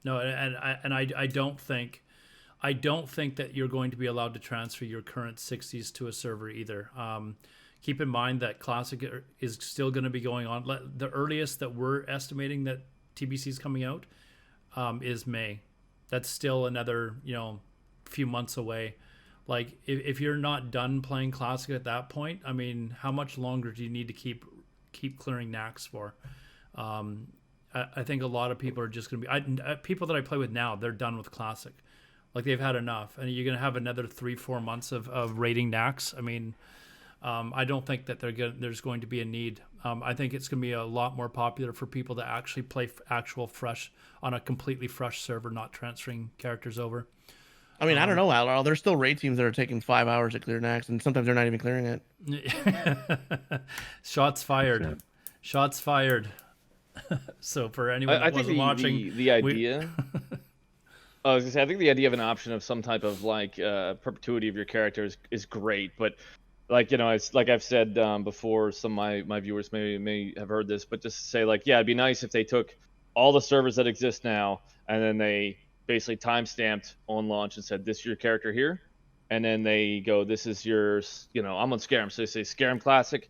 No, and I don't think that you're going to be allowed to transfer your current 60s to a server either. Keep in mind that Classic is still going to be going on. The earliest that we're estimating that TBC is coming out is May. That's still another few months away. Like, if you're not done playing Classic at that point, I mean, how much longer do you need to keep clearing knacks for? I think a lot of people are just going to be people that I play with now. They're done with Classic. Like, they've had enough, and you're going to have another 3-4 months of raiding knacks. I mean, I don't think that there's going to be a need. I think it's going to be a lot more popular for people to actually play actual fresh on a completely fresh server, not transferring characters over. I mean, I don't know, Alodar. There's still raid teams that are taking 5 hours to clear next, and sometimes they're not even clearing it. Shots fired. Shots fired. So for anyone that I think wasn't watching, the idea. I was gonna say, I think the idea of an option of some type of like perpetuity of your character is great, but like, you know, it's like I've said before. Some of my viewers may have heard this, but just to say, like, yeah, it'd be nice if they took all the servers that exist now and then they basically time-stamped on launch and said, this is your character here, and then they go, this is your, you know, I'm on Skyrim, so they say Skyrim Classic,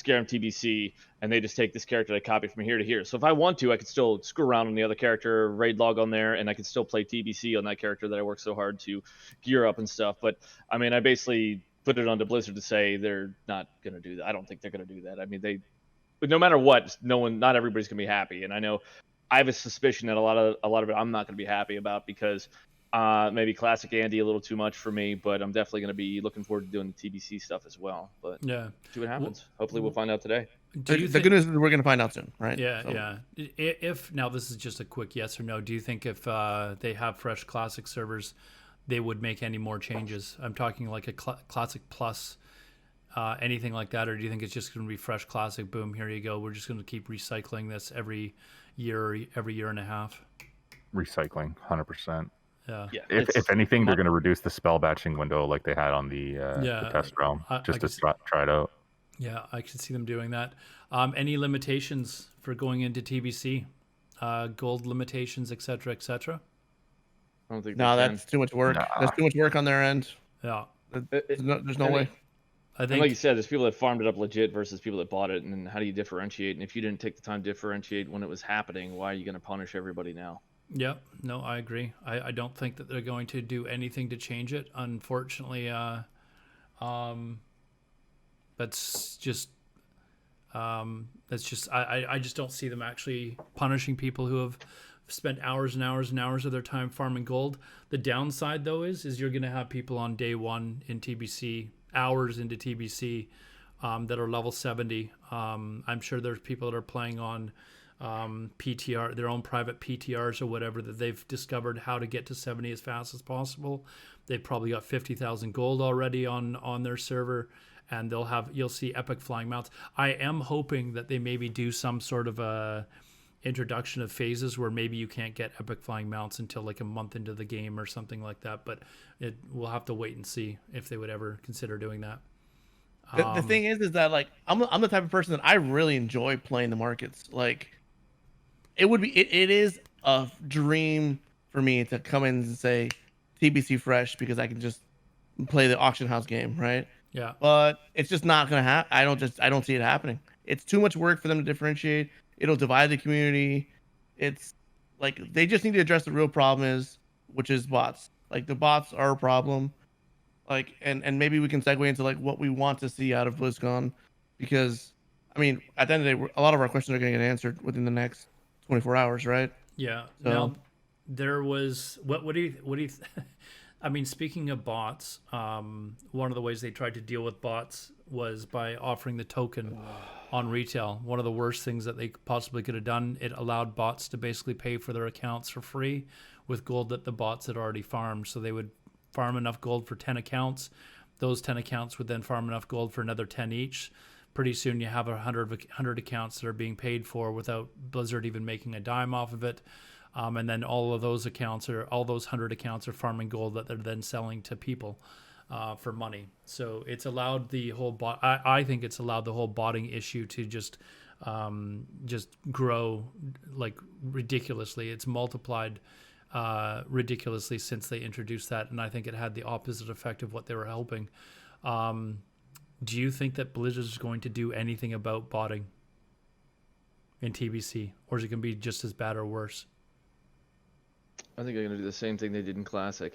Skyrim TBC, and they just take this character they copy from here to here. So if I want to, I could still screw around on the other character, raid log on there, and I could still play TBC on that character that I worked so hard to gear up and stuff. But I mean, I basically put it onto Blizzard to say they're not going to do that. I don't think they're going to do that. I mean, but no matter what, not everybody's going to be happy. And I know I have a suspicion that a lot of it I'm not going to be happy about, because maybe Classic Andy a little too much for me, but I'm definitely going to be looking forward to doing the TBC stuff as well. But yeah, see what happens. Hopefully we'll find out today. The good news is we're going to find out soon, right? Yeah, yeah. If now this is just a quick yes or no, do you think if they have fresh Classic servers, they would make any more changes? I'm talking like a Classic Plus, anything like that, or do you think it's just going to be fresh Classic? Boom, here you go. We're just going to keep recycling this every year and a half. Recycling, 100%. Yeah. If anything, they're going to reduce the spell batching window like they had on the test realm, just to try it out. Yeah, I can see them doing that. Any limitations for going into TBC? Gold limitations, etc., etc.? I don't think that's too much work. There's too much work on their end. Yeah. There's no way. I think, and like you said, there's people that farmed it up legit versus people that bought it, and then how do you differentiate? And if you didn't take the time to differentiate when it was happening, why are you going to punish everybody now? Yeah, no, I agree. I don't think that they're going to do anything to change it. Unfortunately, that's just I just don't see them actually punishing people who have spent hours and hours and hours of their time farming gold. The downside, though, is you're going to have people on day one in TBC, hours into TBC, that are level 70. I'm sure there's people that are playing on PTR, their own private PTRs or whatever, that they've discovered how to get to 70 as fast as possible. They've probably got 50,000 gold already on their server, and you'll see epic flying mounts. I am hoping that they maybe do some sort of a introduction of phases where maybe you can't get epic flying mounts until like a month into the game or something like that, but we'll have to wait and see if they would ever consider doing that. The thing is that like I'm the type of person that I really enjoy playing the markets. Like it is a dream for me to come in and say TBC fresh, because I can just play the auction house game, right? Yeah. But it's just not gonna happen. I don't see it happening. It's too much work for them to differentiate. It'll divide the community. It's like they just need to address the real problem which is bots. Like the bots are a problem. Like and maybe we can segue into like what we want to see out of BlizzCon, because I mean at the end of the day, a lot of our questions are going to get answered within the next 24 hours, right? Yeah. So, now, there was what do you I mean, speaking of bots, one of the ways they tried to deal with bots was by offering the token on retail. One of the worst things that they possibly could have done. It allowed bots to basically pay for their accounts for free with gold that the bots had already farmed. So they would farm enough gold for 10 accounts. Those 10 accounts would then farm enough gold for another 10 each. Pretty soon you have 100 accounts that are being paid for without Blizzard even making a dime off of it. And then all those 100 accounts are farming gold that they're then selling to people for money. So it's allowed the whole bot. I think it's allowed the whole botting issue to just grow like ridiculously. It's multiplied ridiculously since they introduced that, and I think it had the opposite effect of what they were hoping. Do you think that Blizzard is going to do anything about botting in TBC, or is it going to be just as bad or worse? I think they're going to do the same thing they did in Classic.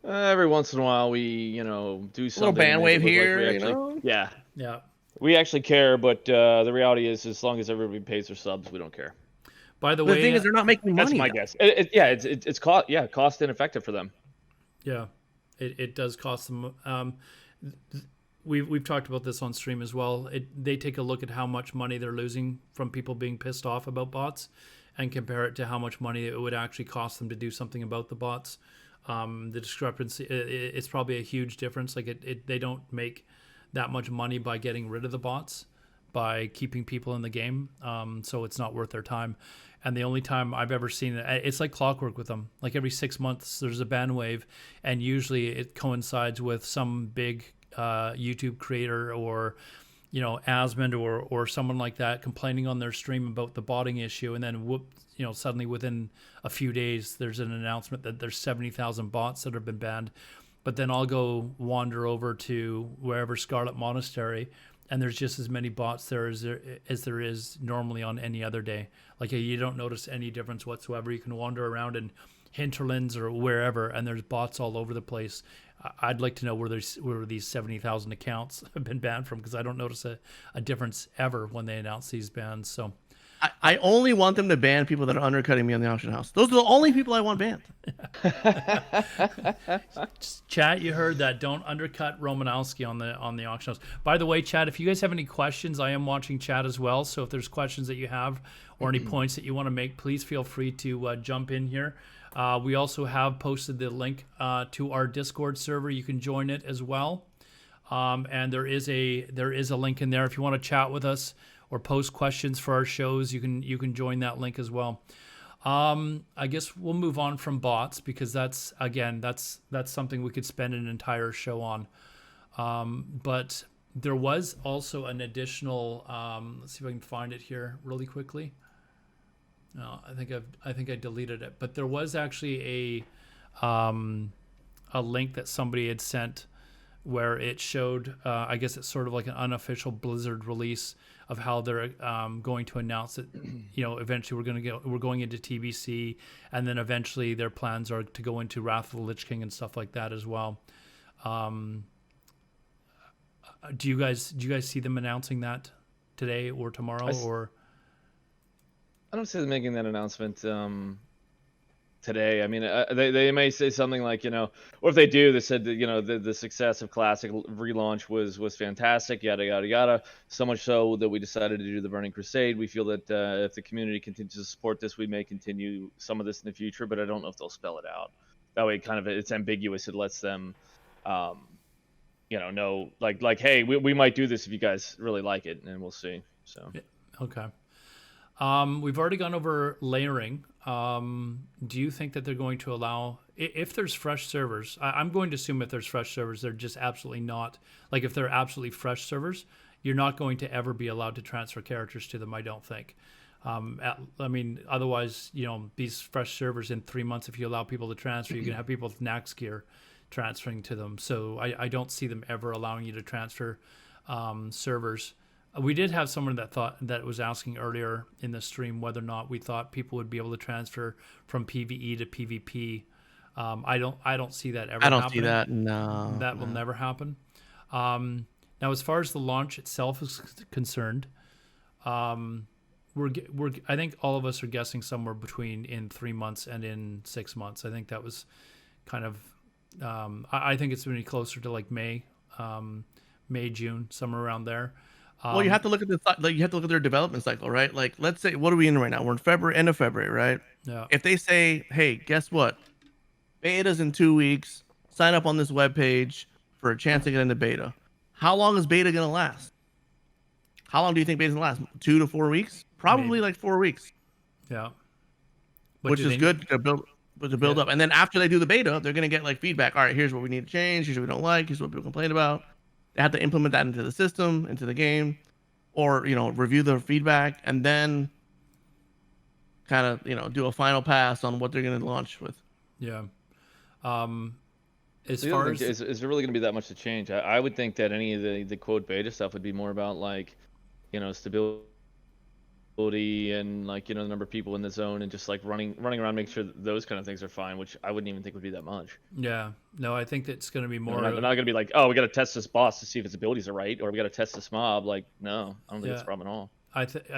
Every once in a while, we, do something. A little bandwave here, Yeah. Yeah. We actually care, but the reality is, as long as everybody pays their subs, we don't care. By the way, the thing is, they're not making money. That's my guess. It's cost ineffective for them. Yeah, it does cost them. we've talked about this on stream as well. They take a look at how much money they're losing from people being pissed off about bots, and compare it to how much money it would actually cost them to do something about the bots. The discrepancy, it's probably a huge difference. Like they don't make that much money by getting rid of the bots, by keeping people in the game. So it's not worth their time. And the only time I've ever seen it, it's like clockwork with them. Like every 6 months, there's a ban wave, and usually it coincides with some big YouTube creator or, you know, Asmund or someone like that complaining on their stream about the botting issue, and then whoop, you know, suddenly within a few days, there's an announcement that there's 70,000 bots that have been banned. But then I'll go wander over to wherever Scarlet Monastery, and there's just as many bots there as there is normally on any other day. Like you don't notice any difference whatsoever. You can wander around in hinterlands or wherever, and there's bots all over the place. I'd like to know where these 70,000 accounts have been banned from, because I don't notice a difference ever when they announce these bans. So I only want them to ban people that are undercutting me on the auction house. Those are the only people I want banned. Chat, you heard that. Don't undercut Romanowski on the auction house. By the way, chat, if you guys have any questions, I am watching chat as well. So if there's questions that you have or any points that you want to make, please feel free to jump in here. We also have posted the link to our Discord server. You can join it as well. And there is a link in there if you want to chat with us or post questions for our shows. You can join that link as well. I guess we'll move on from bots, because that's something we could spend an entire show on. But there was also an additional. Let's see if I can find it here really quickly. No, I think I deleted it. But there was actually a link that somebody had sent where it showed. I guess it's sort of like an unofficial Blizzard release of how they're going to announce that, you know, eventually we're going into TBC, and then eventually their plans are to go into Wrath of the Lich King and stuff like that as well. Do you guys see them announcing that today or tomorrow? Or I don't see them making that announcement today. I mean, they may say something like, you know, or if they do, they said that, you know, the success of Classic relaunch was fantastic, yada yada yada. So much so that we decided to do the Burning Crusade. We feel that if the community continues to support this, we may continue some of this in the future, but I don't know if they'll spell it out. That way, kind of, it's ambiguous. It lets them, you know, like, hey, we might do this if you guys really like it, and we'll see. So okay. We've already gone over layering. Do you think that they're going to allow, if there's fresh servers, I'm going to assume if there's fresh servers, they're just absolutely not, like if they're absolutely fresh servers, you're not going to ever be allowed to transfer characters to them, I don't think. I mean, otherwise, you know, these fresh servers in 3 months, if you allow people to transfer, you can have people with Nax gear transferring to them. So I don't see them ever allowing you to transfer servers. We did have someone that was asking earlier in the stream whether or not we thought people would be able to transfer from PvE to PvP. I don't see that ever. I don't happening. see that. No, that will never happen. Now, as far as the launch itself is concerned, we're I think all of us are guessing somewhere between in 3 months and in 6 months. I think that was kind of. I think it's going to be closer to like May, June, somewhere around there. Well, you have to look at you have to look at their development cycle, right? Like, let's say, what are we in right now? We're in February, end of February, right? Yeah. If they say, hey, guess what? Beta's in 2 weeks. Sign up on this webpage for a chance to get into beta. How long is beta gonna last? How long do you think beta's gonna last? 2 to 4 weeks? Probably like 4 weeks. Yeah. Which is good to build up. And then after they do the beta, they're gonna get like feedback. All right, here's what we need to change. Here's what we don't like. Here's what people complain about. They have to implement that into the system, into the game, or, you know, review the feedback, and then kind of, you know, do a final pass on what they're going to launch with. Yeah. As far as is there really going to be that much to change? I would think that any of the quote beta stuff would be more about, like, you know, stability and, like, you know, the number of people in the zone and just like running around, making sure that those kind of things are fine, which I wouldn't even think would be that much. Yeah. No, I think that's going to be more. They're not going to be like, oh, we got to test this boss to see if its abilities are right, or we got to test this mob. Like, no, I don't think that's a problem at all.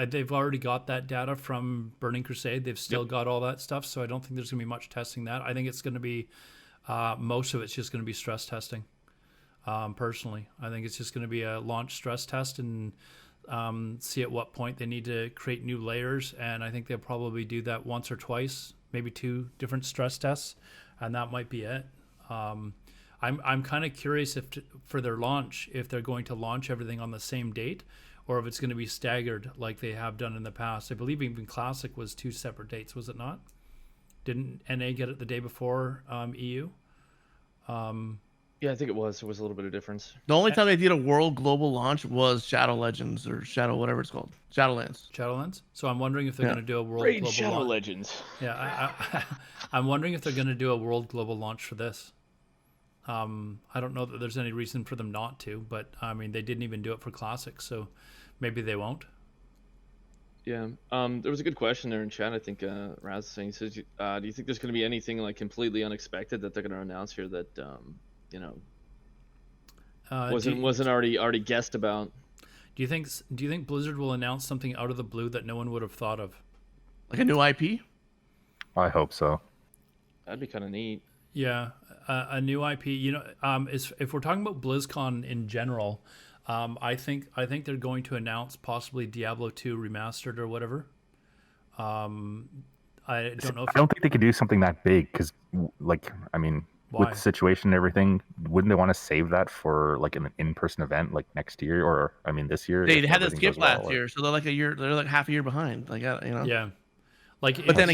They've already got that data from Burning Crusade. They've still got all that stuff, so I don't think there's going to be much testing that. I think it's going to be most of it's just going to be stress testing. Personally, I think it's just going to be a launch stress test and see at what point they need to create new layers. And I think they'll probably do that once or twice, maybe 2 different stress tests, and that might be it. I'm kind of curious for their launch, if they're going to launch everything on the same date, or if it's going to be staggered like they have done in the past. I believe even Classic was 2 separate dates, was it not? Didn't NA get it the day before EU? Yeah, I think it was. There was a little bit of difference. The only time they did a world global launch was Shadow Legends or Shadow whatever it's called, Shadowlands. Shadowlands. So I'm wondering if they're going to do a world Raid global Shadow launch. Legends. Yeah, I'm wondering if they're going to do a world global launch for this. I don't know that there's any reason for them not to, but I mean, they didn't even do it for Classic, so maybe they won't. Yeah. There was a good question there in chat. I think Raz is saying, says, do you think there's going to be anything like completely unexpected that they're going to announce here that wasn't already guessed about? Do you think Blizzard will announce something out of the blue that no one would have thought of? Like a new IP? I hope so. That'd be kind of neat. Yeah, a new IP. If we're talking about BlizzCon in general, I think they're going to announce possibly Diablo 2 remastered or whatever. I don't know. I don't think they could do something that big because, with the situation and everything, wouldn't they want to save that for like an in-person event like next year or this year? They had to skip last year, so they're like a year. They're like half a year behind. Like Yeah. But then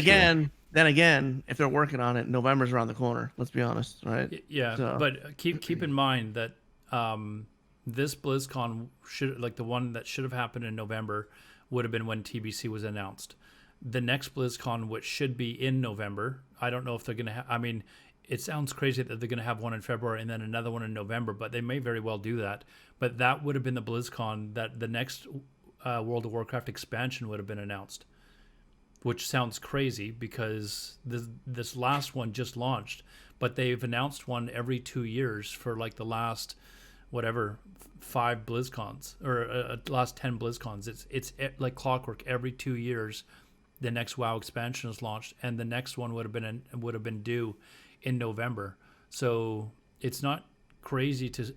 again, if they're working on it, November's around the corner. Let's be honest, right? Yeah, so. But keep in mind that this BlizzCon the one that should have happened in November would have been when TBC was announced. The next BlizzCon, which should be in November, I don't know if they're going to it sounds crazy that they're going to have one in February and then another one in November, but they may very well do that. But that would have been the BlizzCon that the next World of Warcraft expansion would have been announced. Which sounds crazy because this last one just launched, but they've announced one every 2 years for like the last, 5 BlizzCons or last 10 BlizzCons. It's like clockwork. Every 2 years, the next WoW expansion is launched, and the next one would have been due in November. So it's not crazy to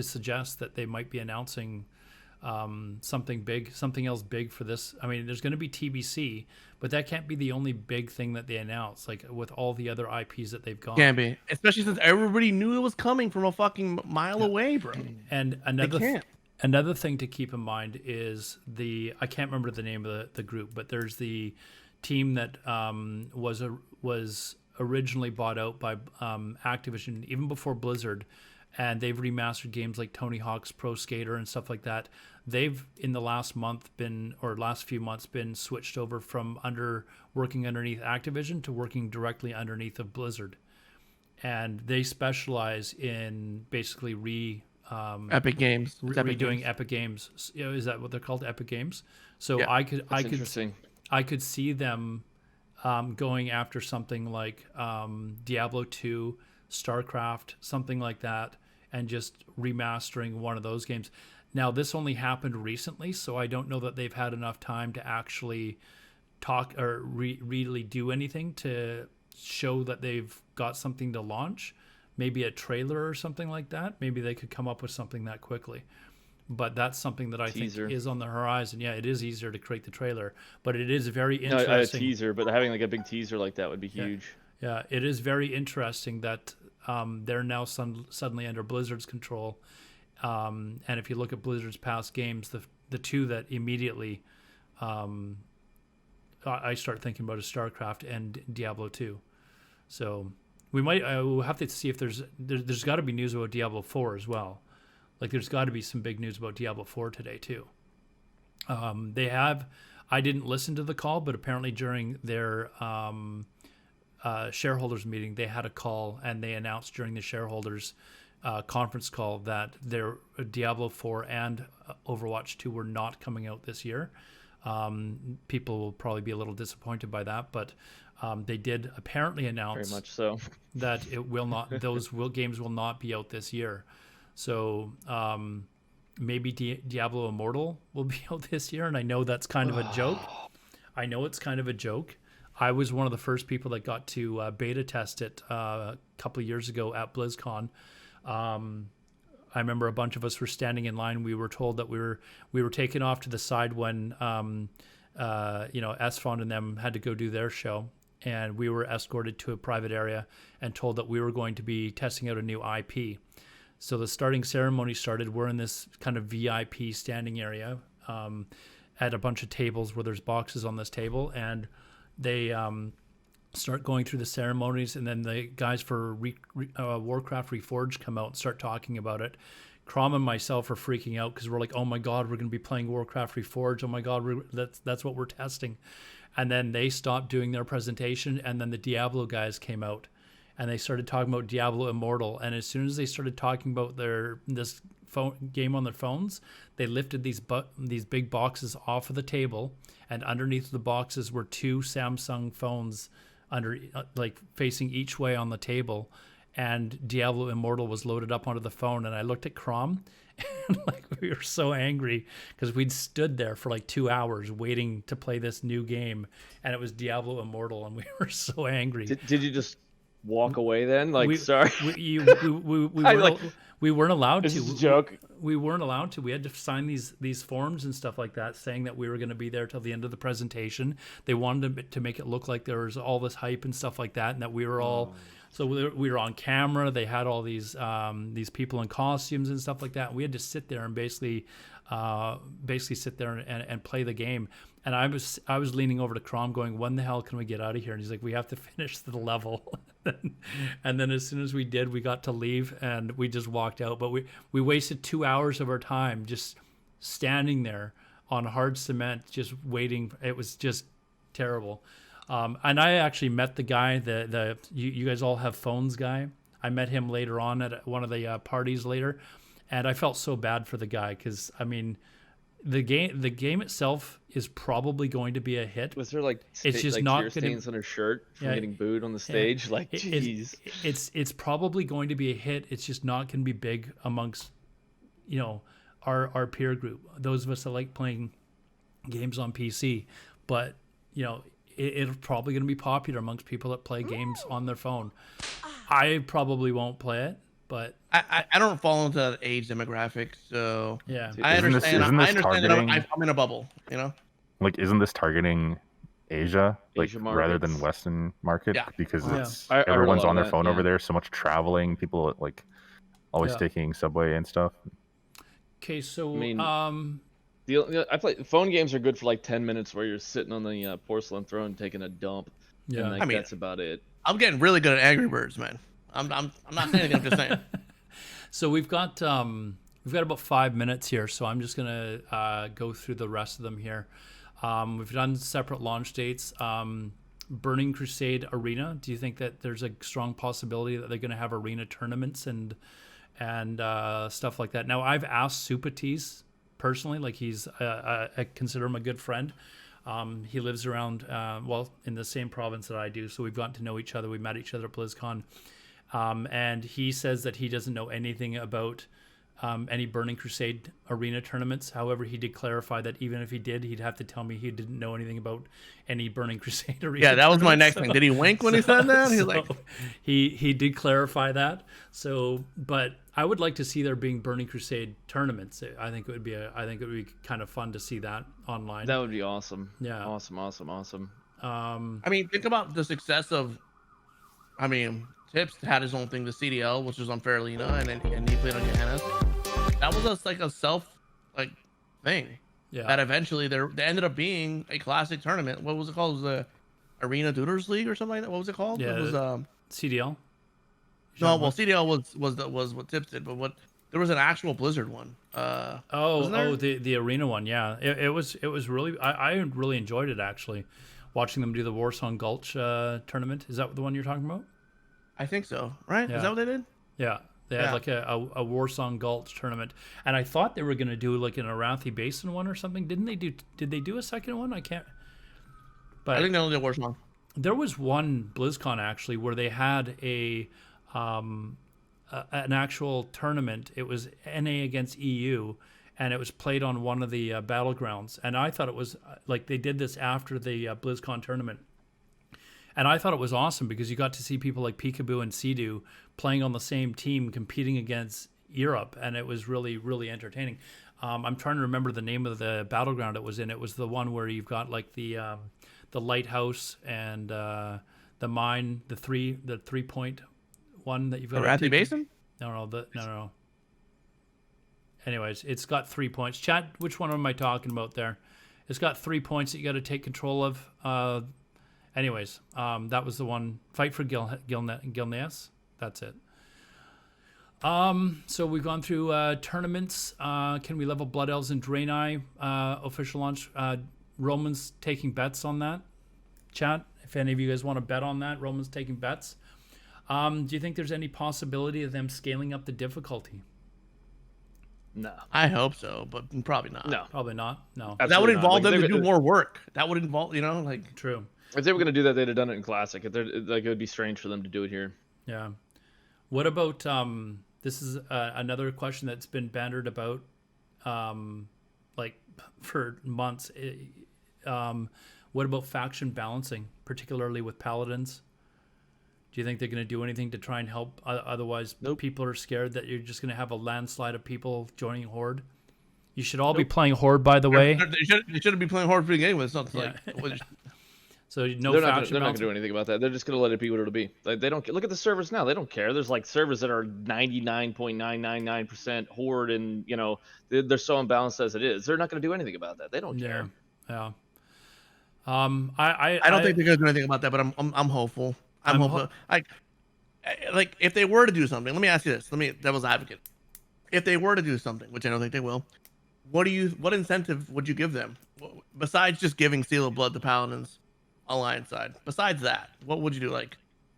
suggest that they might be announcing something else big for this. I mean, there's going to be TBC, but that can't be the only big thing that they announce, like with all the other IPs that they've got. Can't be, especially since everybody knew it was coming from a fucking mile away, bro. And another thing to keep in mind is I can't remember the name of the group, but there's the team that was originally bought out by Activision even before Blizzard. And they've remastered games like Tony Hawk's Pro Skater and stuff like that. They've, in the last few months, been switched over from working underneath Activision to working directly underneath of Blizzard. And they specialize in basically Epic Games. Redoing Epic Games. Is that what they're called? Epic Games? So yeah, I could see them going after something like Diablo 2, StarCraft, something like that, and just remastering one of those games. Now, this only happened recently, so I don't know that they've had enough time to actually talk or really do anything to show that they've got something to launch. Maybe a trailer or something like that. Maybe they could come up with something that quickly. But that's something that I think is on the horizon. Yeah, it is easier to create the trailer, but it is very interesting. A teaser, but having like a big teaser like that would be huge. Yeah, it is very interesting that they're now suddenly under Blizzard's control. And if you look at Blizzard's past games, the two that immediately I start thinking about is StarCraft and Diablo 2. So we'll have to see if there's got to be news about Diablo 4 as well. Like there's got to be some big news about Diablo 4 today too. I didn't listen to the call, but apparently during their shareholders meeting, they had a call and they announced during the shareholders conference call that their Diablo 4 and Overwatch 2 were not coming out this year. People will probably be a little disappointed by that, but they did apparently announce very much so that it will not; games will not be out this year. So maybe Diablo Immortal will be out this year, and I know that's kind of a joke. I know it's kind of a joke. I was one of the first people that got to beta test it a couple of years ago at BlizzCon, I remember a bunch of us were standing in line. We were told that we were taken off to the side when Esfond and them had to go do their show, and we were escorted to a private area and told that we were going to be testing out a new IP. So the starting ceremony started. We're in this kind of VIP standing area at a bunch of tables where there's boxes on this table, and they start going through the ceremonies, and then the guys for Warcraft Reforged come out and start talking about it. Crom and myself are freaking out because we're like, oh my God, we're going to be playing Warcraft Reforged. Oh my God, that's what we're testing. And then they stopped doing their presentation, and then the Diablo guys came out, and they started talking about Diablo Immortal. And as soon as they started talking about this phone game on their phones, they lifted these big boxes off of the table, and underneath the boxes were 2 Samsung phones facing each way on the table, and Diablo Immortal was loaded up onto the phone. And I looked at Crom, and we were so angry because we'd stood there for 2 hours waiting to play this new game, and it was Diablo Immortal, and we were so angry. Did you just walk away then? Sorry. We weren't allowed to. This is a joke. We weren't allowed to. We had to sign these forms and stuff like that, saying that we were going to be there till the end of the presentation. They wanted to make it look like there was all this hype and stuff like that, and that we were all. So we were on camera. They had all these people in costumes and stuff like that. And we had to sit there and basically sit there and play the game. And I was leaning over to Crom going, when the hell can we get out of here? And he's like, we have to finish the level. And then as soon as we did, we got to leave, and we just walked out. But we wasted 2 hours of our time just standing there on hard cement, just waiting. It was just terrible. And I actually met the guy, you guys all have phones guy. I met him later on at one of the parties later, and I felt so bad for the guy because, I mean, the game itself is probably going to be a hit. Was there it's just not tear stains on her shirt from getting booed on the stage? Jeez. It's probably going to be a hit. It's just not going to be big amongst, our peer group. Those of us that like playing games on PC, but it's probably going to be popular amongst people that play games on their phone. I probably won't play it, but I don't fall into that age demographic, so yeah. I understand. Isn't this I understand that targeting- I'm in a bubble, Isn't this targeting Asia, Asia rather than markets. Western market? Yeah. Because Yeah. it's I heard a everyone's lot on of their that, phone yeah. over there. So much traveling, people always Yeah. taking subway and stuff. Okay, so I mean, I play phone games are good for 10 minutes where you're sitting on the porcelain throne taking a dump. yeah. And I mean- that's about it. I'm getting really good at Angry Birds, man. I'm not saying anything. I'm just saying. So we've got about 5 minutes here, so I'm just gonna go through the rest of them here. We've done separate launch dates. Burning Crusade Arena. Do you think that there's a strong possibility that they're going to have arena tournaments and stuff like that? Now, I've asked Supatis personally. I consider him a good friend. He lives around, in the same province that I do, so we've gotten to know each other. We met each other at BlizzCon. And he says that he doesn't know anything about any Burning Crusade arena tournaments. However, he did clarify that even if he did, he'd have to tell me he didn't know anything about any Burning Crusade arena. Yeah, that was my tournaments. next thing. Did he wink when he said that? He's like, he did clarify that. So, but I would like to see there being Burning Crusade tournaments. I think it would be kind of fun to see that online. That would be awesome. Yeah. Awesome. I mean, think about the success of. I mean, Tips had his own thing, the CDL, which was on Faralina, and he played on Johannes. That was a self thing. Yeah. That eventually there ended up being a classic tournament. What was it called? It was the Arena Tutors League or something like that. What was it called? Yeah, It was CDL. no, well, CDL was what Tips did, but there was an actual Blizzard one. Wasn't there? The arena one. Yeah, it was really. I really enjoyed it actually, watching them do the Warsong Gulch tournament. Is that the one you're talking about? I think so. Right? Yeah. Is that what they did? Yeah, they had a Warsong Gulch tournament, and I thought they were going to do an Arathi Basin one or something. Didn't they do? Did they do a second one? I can't. But I think they only did Warsong. there was one BlizzCon actually where they had an actual tournament. It was NA against EU, and it was played on one of the battlegrounds. And I thought it was they did this after the BlizzCon tournament. And I thought it was awesome because you got to see people like Peekaboo and Sea-Doo playing on the same team, competing against Europe, and it was really, really entertaining. I'm trying to remember the name of the battleground it was in. It was the one where you've got like the lighthouse and the mine, the 3-point one that you've got. The Rathy Basin? No. Anyways, it's got 3 points. Chat, which one am I talking about there? It's got 3 points that you got to take control of. Anyways, that was the one. Fight for Gilneas. That's it. So we've gone through tournaments. Can we level Blood Elves and Draenei? Official launch. Roman's taking bets on that. Chat, if any of you guys want to bet on that, Roman's taking bets. Do you think there's any possibility of them scaling up the difficulty? No. I hope so, but probably not. No. Probably not. No. That would Absolutely not. involve Like, them to they- do more work. That would involve, like. True. If they were going to do that, they'd have done it in Classic. If they're, like, it would be strange for them to do it here. Yeah. What about this is another question that's been bantered about like for months. What about faction balancing, particularly with paladins? Do you think they're going to do anything to try and help? Otherwise, people are scared that you're just going to have a landslide of people joining Horde. You should all be playing Horde, by the way. They shouldn't be playing Horde for the game with. It's not like. So no they're faction not going to do anything about that. They're just going to let it be what it'll be. Like, they don't look at the servers now. They don't care. There's like servers that are 99.999% Horde, and they're so unbalanced as it is. They're not going to do anything about that. They don't care. Yeah. I don't think they're going to do anything about that, but I'm hopeful. I'm hopeful. Like if they were to do something, let me ask you this. Let me devil's advocate. If they were to do something, which I don't think they will, what incentive would you give them besides just giving Seal of Blood to Paladins Alliance side? Besides that, what would you do? Like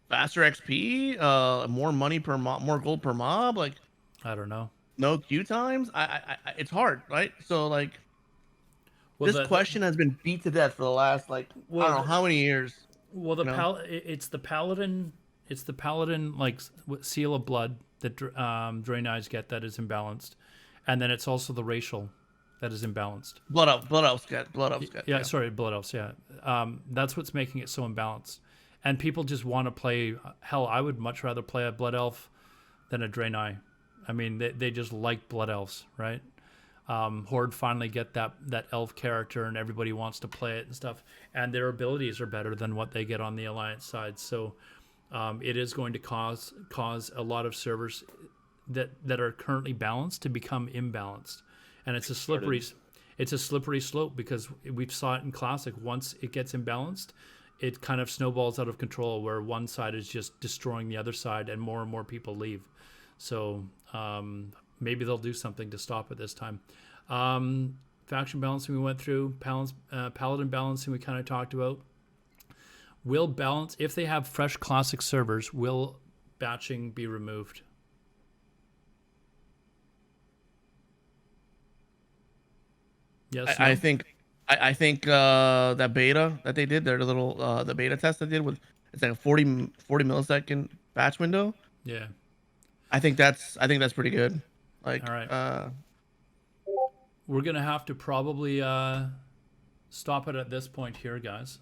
faster XP, more money per mob, more gold per mob? Like I don't know. No queue times. It's hard, right? So like, this question has been beat to death for the last I don't know how many years. Well, it's the paladin. It's the paladin like Seal of Blood that Draenei's get that is imbalanced, and then it's also the racial that is imbalanced. Blood elves get. Yeah, sorry, Blood Elves. Yeah, that's what's making it so imbalanced, and people just want to play. Hell, I would much rather play a Blood Elf than a Draenei. I mean, they just like Blood Elves, right? Horde finally get that elf character, and everybody wants to play it and stuff, and their abilities are better than what they get on the Alliance side. So it is going to cause a lot of servers that are currently balanced to become imbalanced, and it's a slippery slope because we've saw it in Classic. Once it gets imbalanced, it kind of snowballs out of control where one side is just destroying the other side, and more people leave. So maybe they'll do something to stop it this time. Faction balancing we went through. Paladin balancing we kind of talked about. Will balance, if they have fresh Classic servers, will batching be removed? Yes. I think that beta that they did, their little the beta test they did with it's like a 40 millisecond batch window. Yeah. I think that's pretty good. Like, all right. We're gonna have to probably stop it at this point here, guys.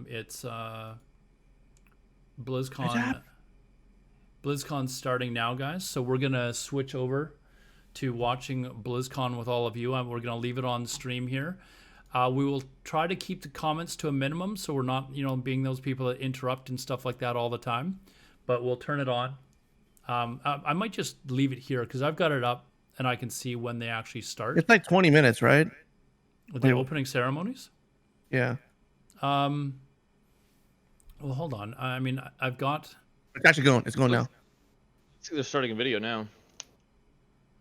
It's BlizzCon. BlizzCon's starting now, guys. So we're gonna switch over to watching BlizzCon with all of you, and we're gonna leave it on stream here. We will try to keep the comments to a minimum, so we're not, being those people that interrupt and stuff like that all the time. But we'll turn it on. I might just leave it here because I've got it up and I can see when they actually start. It's like 20 minutes, right? With the opening ceremonies? Yeah. Well, hold on. I mean, I've got... It's actually going. It's going now. See, they're starting a video now.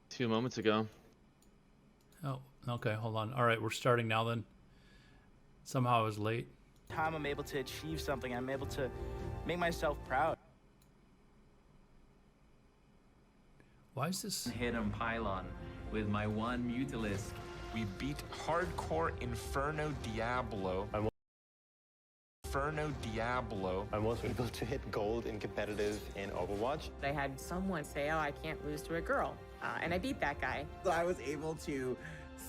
2 moments ago. Oh, okay. Hold on. All right, we're starting now then. Somehow I was late. Time I'm able to achieve something. I'm able to make myself proud. Why is this? Hidden pylon with my one Mutalisk. We beat hardcore Inferno Diablo. I'm also able to hit gold in competitive in Overwatch. I had someone say, "Oh, I can't lose to a girl," and I beat that guy. So I was able to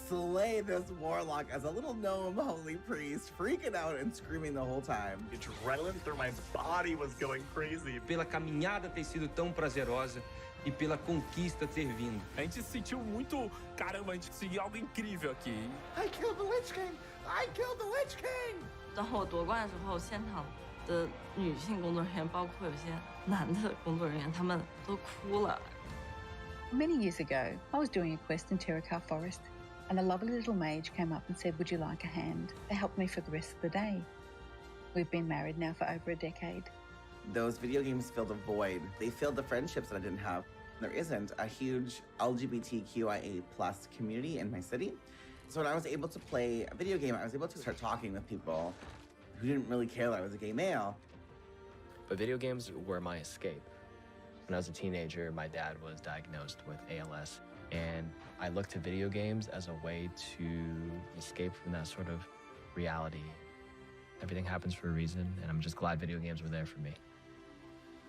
slay this warlock as a little gnome holy priest, freaking out and screaming the whole time. Adrenaline through my body was going crazy. Pela caminhada ter sido tão prazerosa e pela conquista ter vindo. A gente se sentiu muito, caramba, a gente conseguiu algo incrível aqui. I killed the Lich King! I killed the Lich King! 当我夺冠的时候，现场的女性工作人员，包括有些男的工作人员，他们都哭了。Many years ago, I was doing a quest in Terracar Forest, and a lovely little mage came up and said, "Would you like a hand?" They helped me for the rest of the day. We've been married now for over a decade. Those video games filled a void. They filled the friendships that I didn't have. There isn't a huge LGBTQIA+ community in my city. So when I was able to play a video game, I was able to start talking with people who didn't really care that I was a gay male. But video games were my escape. When I was a teenager, my dad was diagnosed with ALS, and I looked to video games as a way to escape from that sort of reality. Everything happens for a reason, and I'm just glad video games were there for me.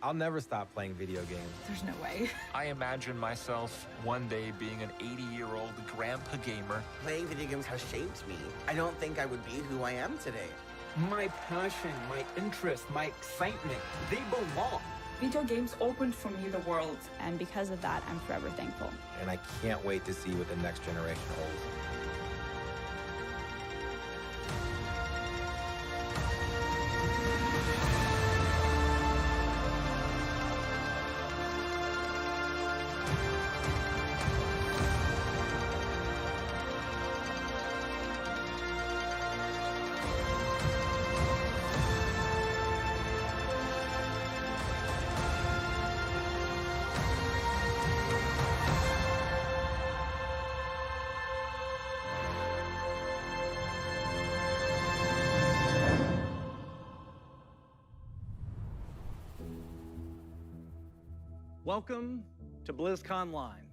I'll never stop playing video games. There's no way. I imagine myself one day being an 80-year-old grandpa gamer. Playing video games has shaped me. I don't think I would be who I am today. My passion, my interest, my excitement, they belong. Video games opened for me the world, and because of that, I'm forever thankful. And I can't wait to see what the next generation holds. Welcome to BlizzConline,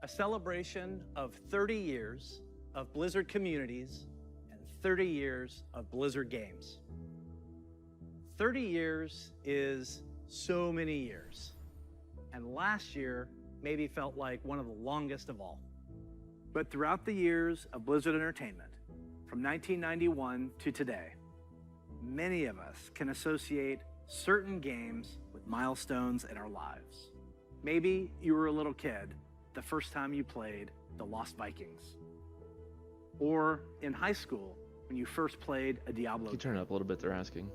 a celebration of 30 years of Blizzard communities and 30 years of Blizzard games. 30 years is so many years, and last year maybe felt like one of the longest of all. But throughout the years of Blizzard Entertainment, from 1991 to today, many of us can associate certain games with milestones in our lives. Maybe you were a little kid the first time you played The Lost Vikings. Or in high school when you first played a Diablo. Can you turn it up a little bit, they're asking.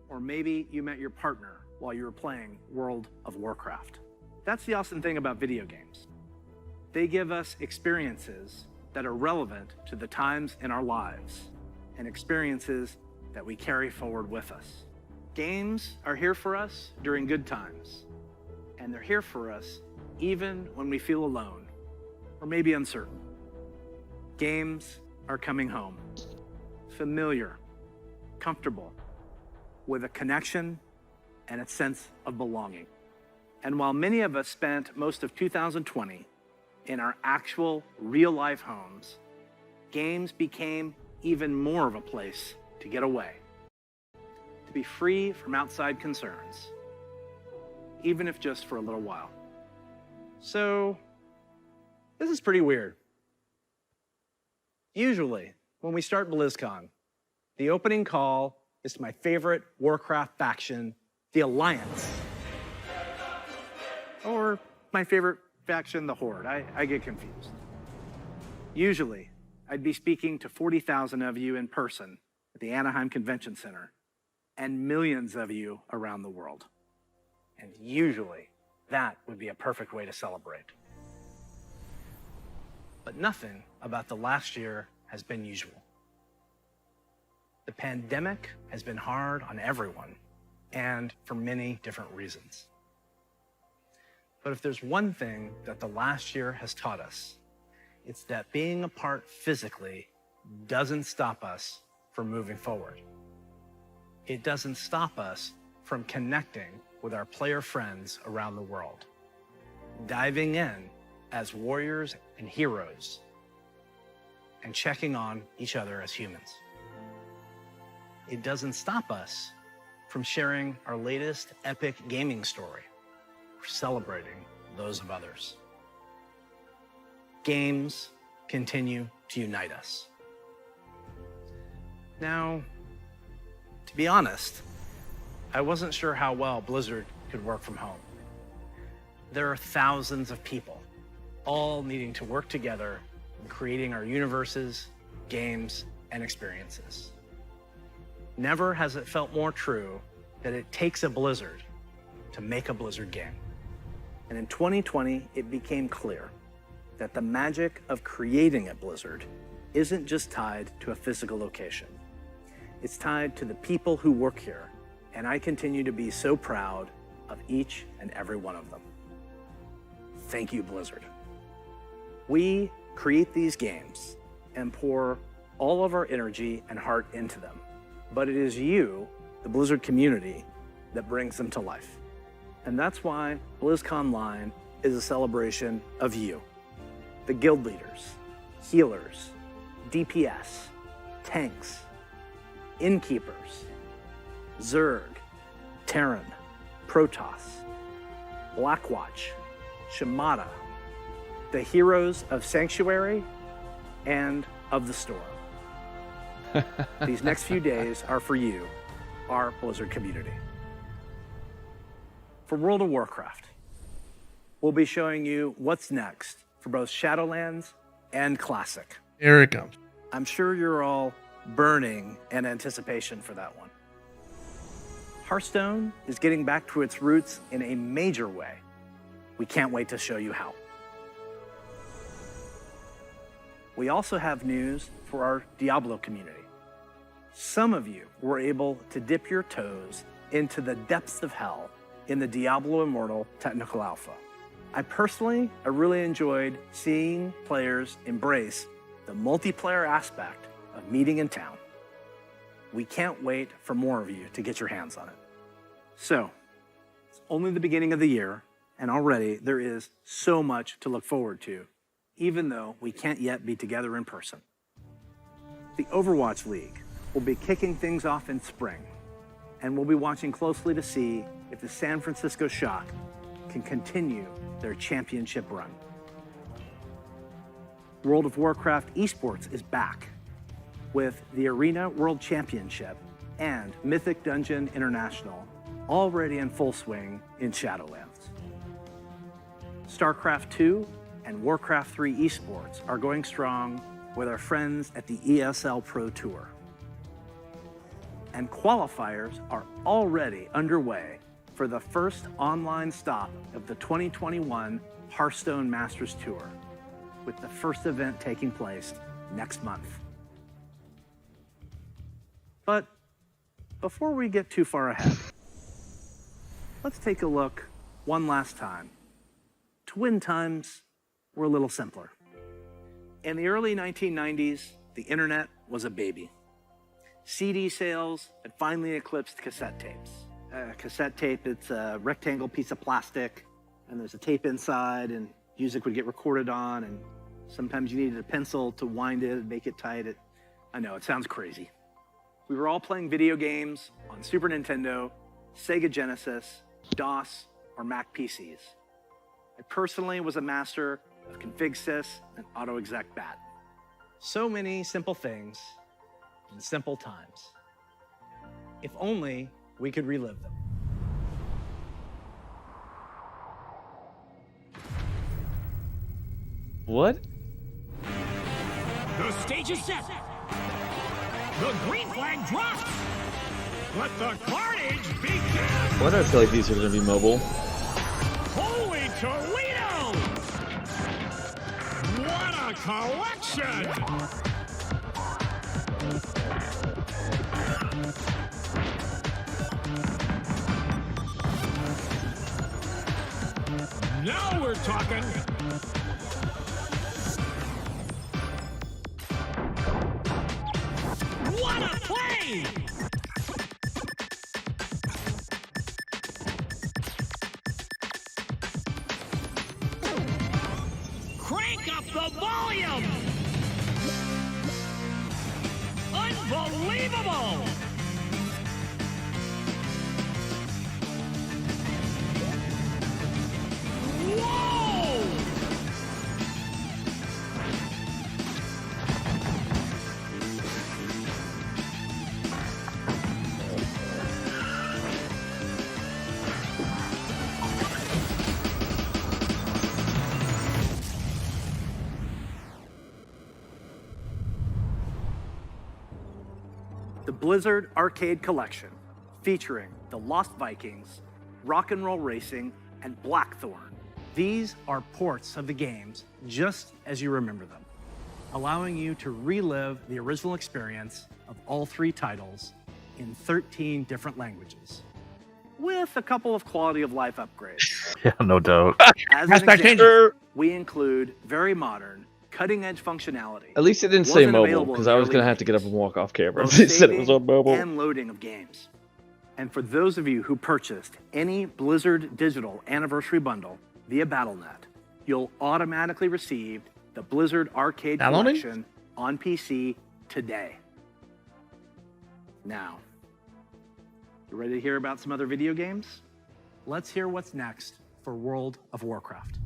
Or maybe you met your partner while you were playing World of Warcraft. That's the awesome thing about video games. They give us experiences that are relevant to the times in our lives and experiences that we carry forward with us. Games are here for us during good times, and they're here for us even when we feel alone or maybe uncertain. Games are coming home, familiar, comfortable, with a connection and a sense of belonging. And while many of us spent most of 2020 in our actual real-life homes, games became even more of a place to get away, to be free from outside concerns, even if just for a little while. So, this is pretty weird. Usually, when we start BlizzCon, the opening call is to my favorite Warcraft faction, the Alliance. Or my favorite faction, the Horde. I get confused. Usually, I'd be speaking to 40,000 of you in person at the Anaheim Convention Center and millions of you around the world. And usually, that would be a perfect way to celebrate. But nothing about the last year has been usual. The pandemic has been hard on everyone, and for many different reasons. But if there's one thing that the last year has taught us, it's that being apart physically doesn't stop us from moving forward. It doesn't stop us from connecting with our player friends around the world, diving in as warriors and heroes, and checking on each other as humans. It doesn't stop us from sharing our latest epic gaming story or celebrating those of others. Games continue to unite us. Now, to be honest, I wasn't sure how well Blizzard could work from home. There are thousands of people, all needing to work together in creating our universes, games, and experiences. Never has it felt more true that it takes a Blizzard to make a Blizzard game. And in 2020, it became clear that the magic of creating at Blizzard isn't just tied to a physical location. It's tied to the people who work here, and I continue to be so proud of each and every one of them. Thank you, Blizzard. We create these games and pour all of our energy and heart into them, but it is you, the Blizzard community, that brings them to life. And that's why BlizzConline is a celebration of you, the guild leaders, healers, DPS, tanks, innkeepers, Zerg, Terran, Protoss, Blackwatch, Shimada, the heroes of Sanctuary and of the Storm. These next few days are for you, our Blizzard community. For World of Warcraft, we'll be showing you what's next for both Shadowlands and Classic. Here it comes. I'm sure you're all burning in anticipation for that one. Hearthstone is getting back to its roots in a major way. We can't wait to show you how. We also have news for our Diablo community. Some of you were able to dip your toes into the depths of hell in the Diablo Immortal Technical Alpha. I really enjoyed seeing players embrace the multiplayer aspect of meeting in town. We can't wait for more of you to get your hands on it. So, it's only the beginning of the year, and already there is so much to look forward to, even though we can't yet be together in person. The Overwatch League will be kicking things off in spring, and we'll be watching closely to see if the San Francisco Shock can continue their championship run. World of Warcraft esports is back with the Arena World Championship and Mythic Dungeon International already in full swing in Shadowlands. StarCraft 2 and Warcraft 3 esports are going strong with our friends at the ESL Pro Tour. And qualifiers are already underway for the first online stop of the 2021 Hearthstone Masters Tour, with the first event taking place next month. But before we get too far ahead, let's take a look one last time to when times were a little simpler. In the early 1990s, the internet was a baby. CD sales had finally eclipsed cassette tapes. Cassette tape, it's a rectangle piece of plastic, and there's a tape inside, and music would get recorded on, and sometimes you needed a pencil to wind it and make it tight. I know, it sounds crazy. We were all playing video games on Super Nintendo, Sega Genesis, DOS, or Mac PCs. I personally was a master of config.sys and AutoExec.bat. So many simple things in simple times. If only we could relive them. What? The stage is set. The green flag drops. Let the carnage begin. Why do I feel like these are going to be mobile? Holy Toledo! What a collection! Now we're talking. What a play! Crank up the volume! Unbelievable! Whoa! The Blizzard Arcade Collection, featuring the Lost Vikings, Rock and Roll Racing, and Blackthorn. These are ports of the games just as you remember them, allowing you to relive the original experience of all 3 titles in 13 different languages, with a couple of quality of life upgrades. Yeah, no doubt. As an example, we include very modern, cutting-edge functionality. At least it didn't say Wasn't mobile, available because in I the was early going to have to get up and walk off camera. both They said it was saving on mobile. and loading of games. And for those of you who purchased any Blizzard Digital Anniversary Bundle via Battle.net, you'll automatically receive the Blizzard Arcade Downloading? Collection on PC today. Now, you ready to hear about some other video games? Let's hear what's next for World of Warcraft.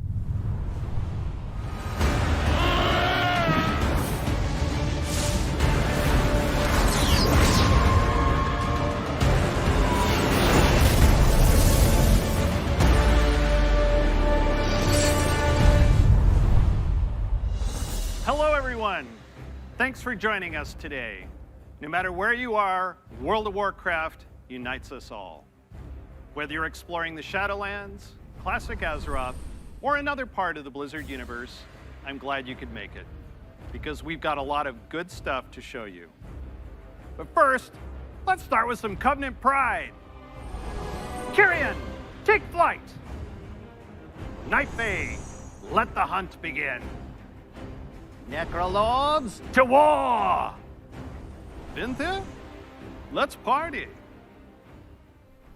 Hello, everyone. Thanks for joining us today. No matter where you are, World of Warcraft unites us all. Whether you're exploring the Shadowlands, classic Azeroth, or another part of the Blizzard universe, I'm glad you could make it, because we've got a lot of good stuff to show you. But first, let's start with some Covenant pride. Kyrian, take flight. Nightbay, let the hunt begin. Necrolords, to war! Vinthir, let's party.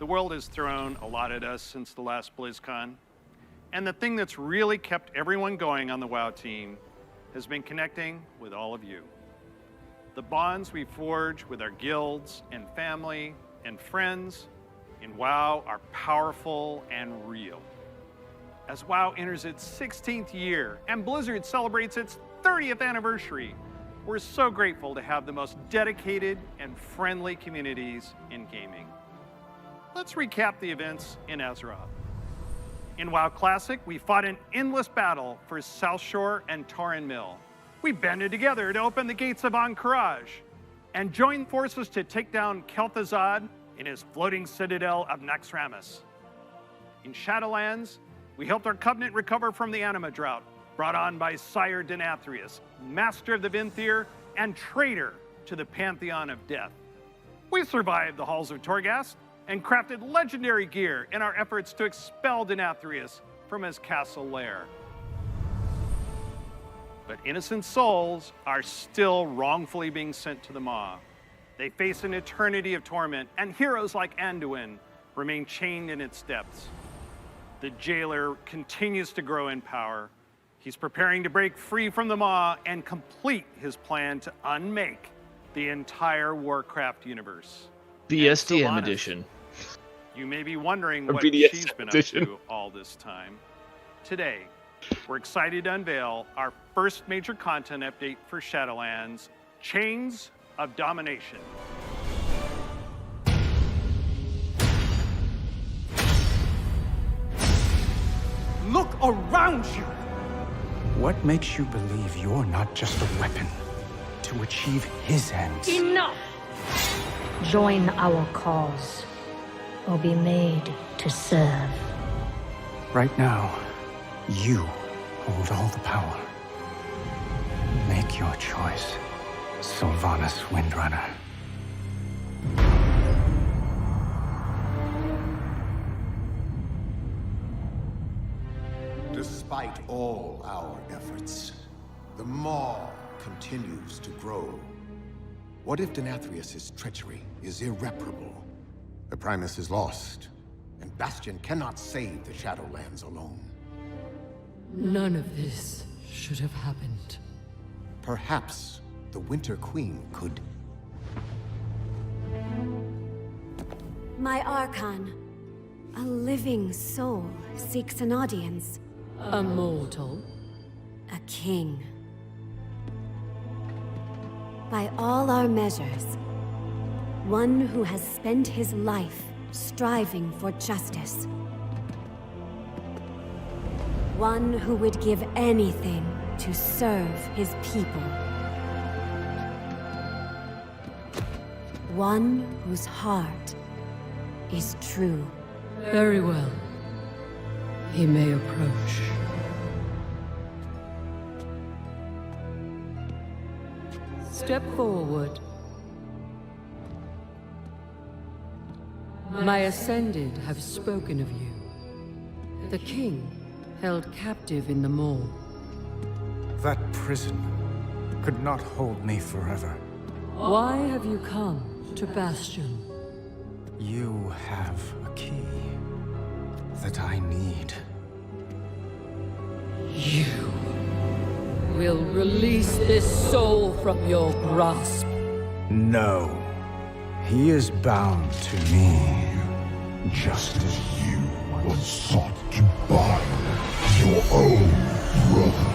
The world has thrown a lot at us since the last BlizzCon, and the thing that's really kept everyone going on the WoW team has been connecting with all of you. The bonds we forge with our guilds and family and friends in WoW are powerful and real. As WoW enters its 16th year and Blizzard celebrates its 30th anniversary, we're so grateful to have the most dedicated and friendly communities in gaming. Let's recap the events in Azeroth. In WoW Classic, we fought an endless battle for South Shore and Tauren Mill. We banded together to open the gates of Ahn'Qiraj and joined forces to take down Kel'Thuzad in his floating citadel of Naxxramas. In Shadowlands, we helped our Covenant recover from the Anima drought, brought on by Sire Denathrius, master of the Vinthir and traitor to the Pantheon of Death. We survived the halls of Torghast and crafted legendary gear in our efforts to expel Denathrius from his castle lair. But innocent souls are still wrongfully being sent to the Maw. They face an eternity of torment, and heroes like Anduin remain chained in its depths. The jailer continues to grow in power. He's preparing to break free from the Maw and complete his plan to unmake the entire Warcraft universe. BSDM edition. You may be wondering Or what BDSM she's been edition. up to all this time. Today, we're excited to unveil our first major content update for Shadowlands, Chains of Domination. Look around you! What makes you believe you're not just a weapon to achieve his ends? Enough! Join our cause, or be made to serve. Right now, you hold all the power. Make your choice, Sylvanas Windrunner. Despite all our efforts, the Maw continues to grow. What if Denathrius' treachery is irreparable? The Primus is lost, and Bastion cannot save the Shadowlands alone. None of this should have happened. Perhaps the Winter Queen could. My Archon, a living soul, seeks an audience. A mortal? A king. By all our measures, one who has spent his life striving for justice. One who would give anything to serve his people. One whose heart is true. Very well. He may approach. Step forward. My Ascended have spoken of you. The king held captive in the mall. That prison could not hold me forever. Why have you come to Bastion? You have a key that I need. You will release this soul from your grasp. No. He is bound to me, just as you once sought to bind your own brother.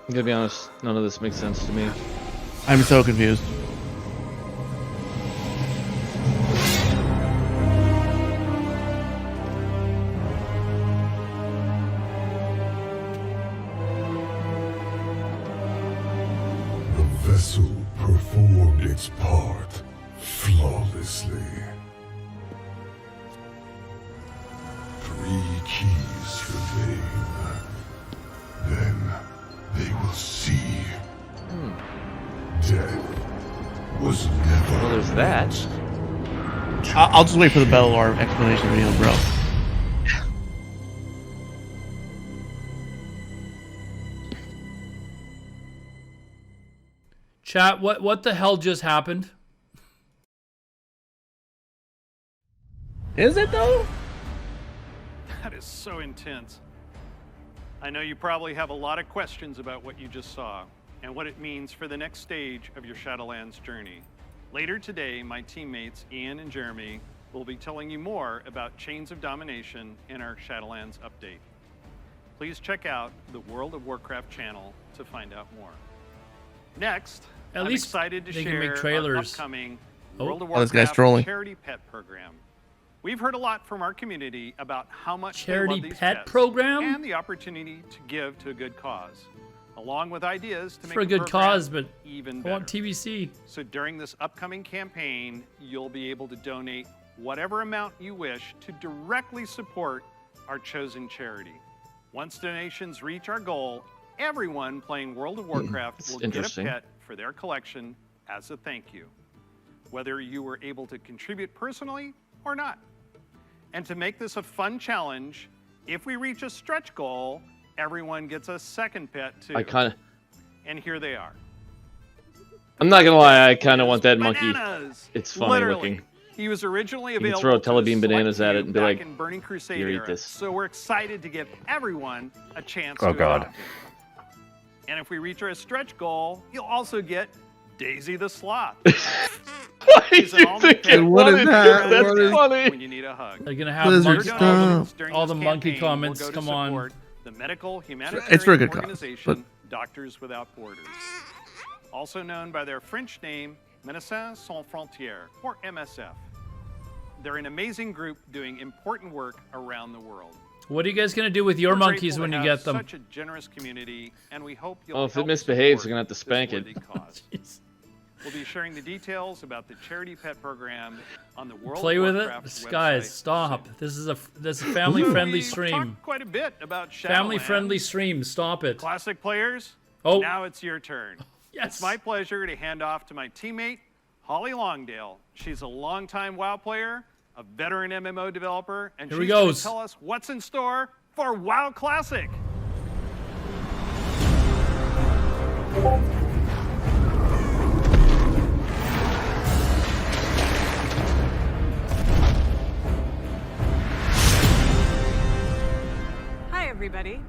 I'm gonna be honest, none of this makes sense to me. I'm so confused. The vessel performed its part flawlessly. 3 keys remain. Then they will see. Death was never. Well, there's that. I'll just wait for the Bellar explanation video, bro. Chat, what the hell just happened? Is it though? That is so intense. I know you probably have a lot of questions about what you just saw and what it means for the next stage of your Shadowlands journey. Later today, my teammates Ian and Jeremy will be telling you more about Chains of Domination in our Shadowlands update. Please check out the World of Warcraft channel to find out more. Next, At I'm least excited to they can share make our trailers. upcoming Oh. World of Oh, this guy's Warcraft trolling. charity pet program. We've heard a lot from our community about how much Charity they love these pet pets program? and the opportunity to give to a good cause, along with ideas to It's make for a the good program cause, but even I better. want TBC. So during this upcoming campaign, you'll be able to donate whatever amount you wish to directly support our chosen charity. Once donations reach our goal, everyone playing World of Warcraft It's will get a interesting. pet for their collection as a thank you, whether you were able to contribute personally or not. And to make this a fun challenge, if we reach a stretch goal, everyone gets a second pet too. I kind of. And here they are. I'm not gonna lie, I kind of want that monkey. Bananas! It's funny Literally. looking. He was originally You can available throw to Telebeam a bananas select at it few and be back like, in Burning Crusade "Here, eat era. this." So we're excited to give everyone a chance Oh, to God. adopt him. And if we reach our stretch goal, you'll also get Daisy the Sloth. She's an all-new pet What is that? That's What is- funny. when you need a hug. They're gonna have Blizzard, monkey, stop. all the monkey campaign will comments. go to Come on. support The medical humanitarian It's for a good cause, organization, Doctors Without Borders, also known by their French name, Médecins Sans Frontières, or MSF. They're an amazing group doing important work around the world. What are you guys gonna do with your We're grateful monkeys to when you have get them? Such a generous community, and we hope you'll Oh, if it help misbehaves, support you're gonna have to this spank it. worthy cause. We'll be sharing the details about the charity pet program on the World Play of with Warcraft it, guys. website Stop. This is a family-friendly We stream. talked quite a bit about Family-friendly Shadowlands. stream. Stop it. Classic players, Oh. now it's your turn. Yes. It's my pleasure to hand off to my teammate, Holly Longdale. She's a longtime WoW player, a veteran MMO developer, and Here he she's going to goes. tell us what's in store for WoW Classic. Hi, everybody.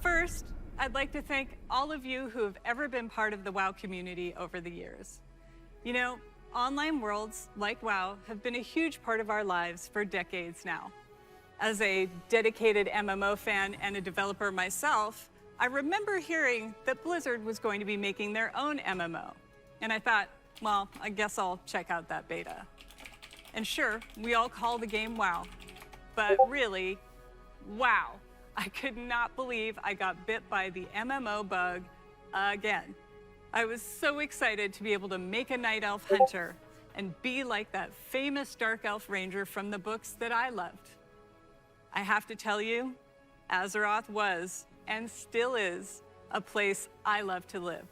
First, I'd like to thank all of you who have ever been part of the WoW community over the years. You know, online worlds like WoW have been a huge part of our lives for decades now. As a dedicated MMO fan and a developer myself, I remember hearing that Blizzard was going to be making their own MMO. And I thought, well, I guess I'll check out that beta. And sure, we all call the game WoW. But really, wow. I could not believe I got bit by the MMO bug again. I was so excited to be able to make a Night Elf Hunter and be like that famous Dark Elf Ranger from the books that I loved. I have to tell you, Azeroth was, and still is, a place I love to live.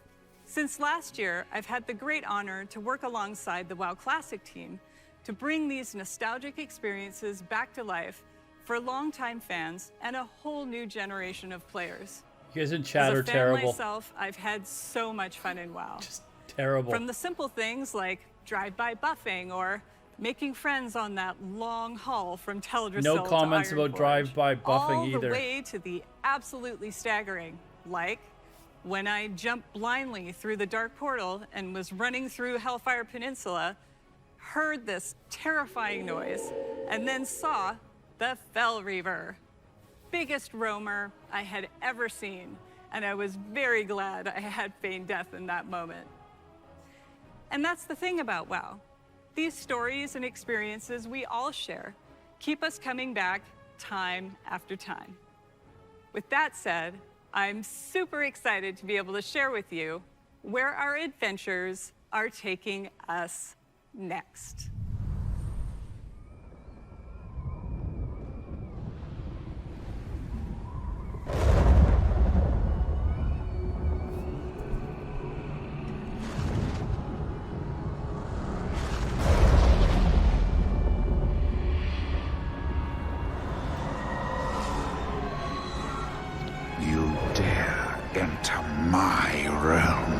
Since last year, I've had the great honor to work alongside the WoW Classic team to bring these nostalgic experiences back to life for longtime fans and a whole new generation of players. You guys in chat As are a fan terrible. myself, I've had so much fun in WoW. Just terrible. From the simple things like drive-by buffing or making friends on that long haul from Teldrassil No comments to about Ironforge, drive-by buffing all either. the way to the absolutely staggering, like when I jumped blindly through the Dark Portal and was running through Hellfire Peninsula, heard this terrifying noise, and then saw the Fell Reaver. Biggest roamer I had ever seen, and I was very glad I had feigned death in that moment. And that's the thing about WoW. These stories and experiences we all share keep us coming back time after time. With that said, I'm super excited to be able to share with you where our adventures are taking us next. You dare enter my realm.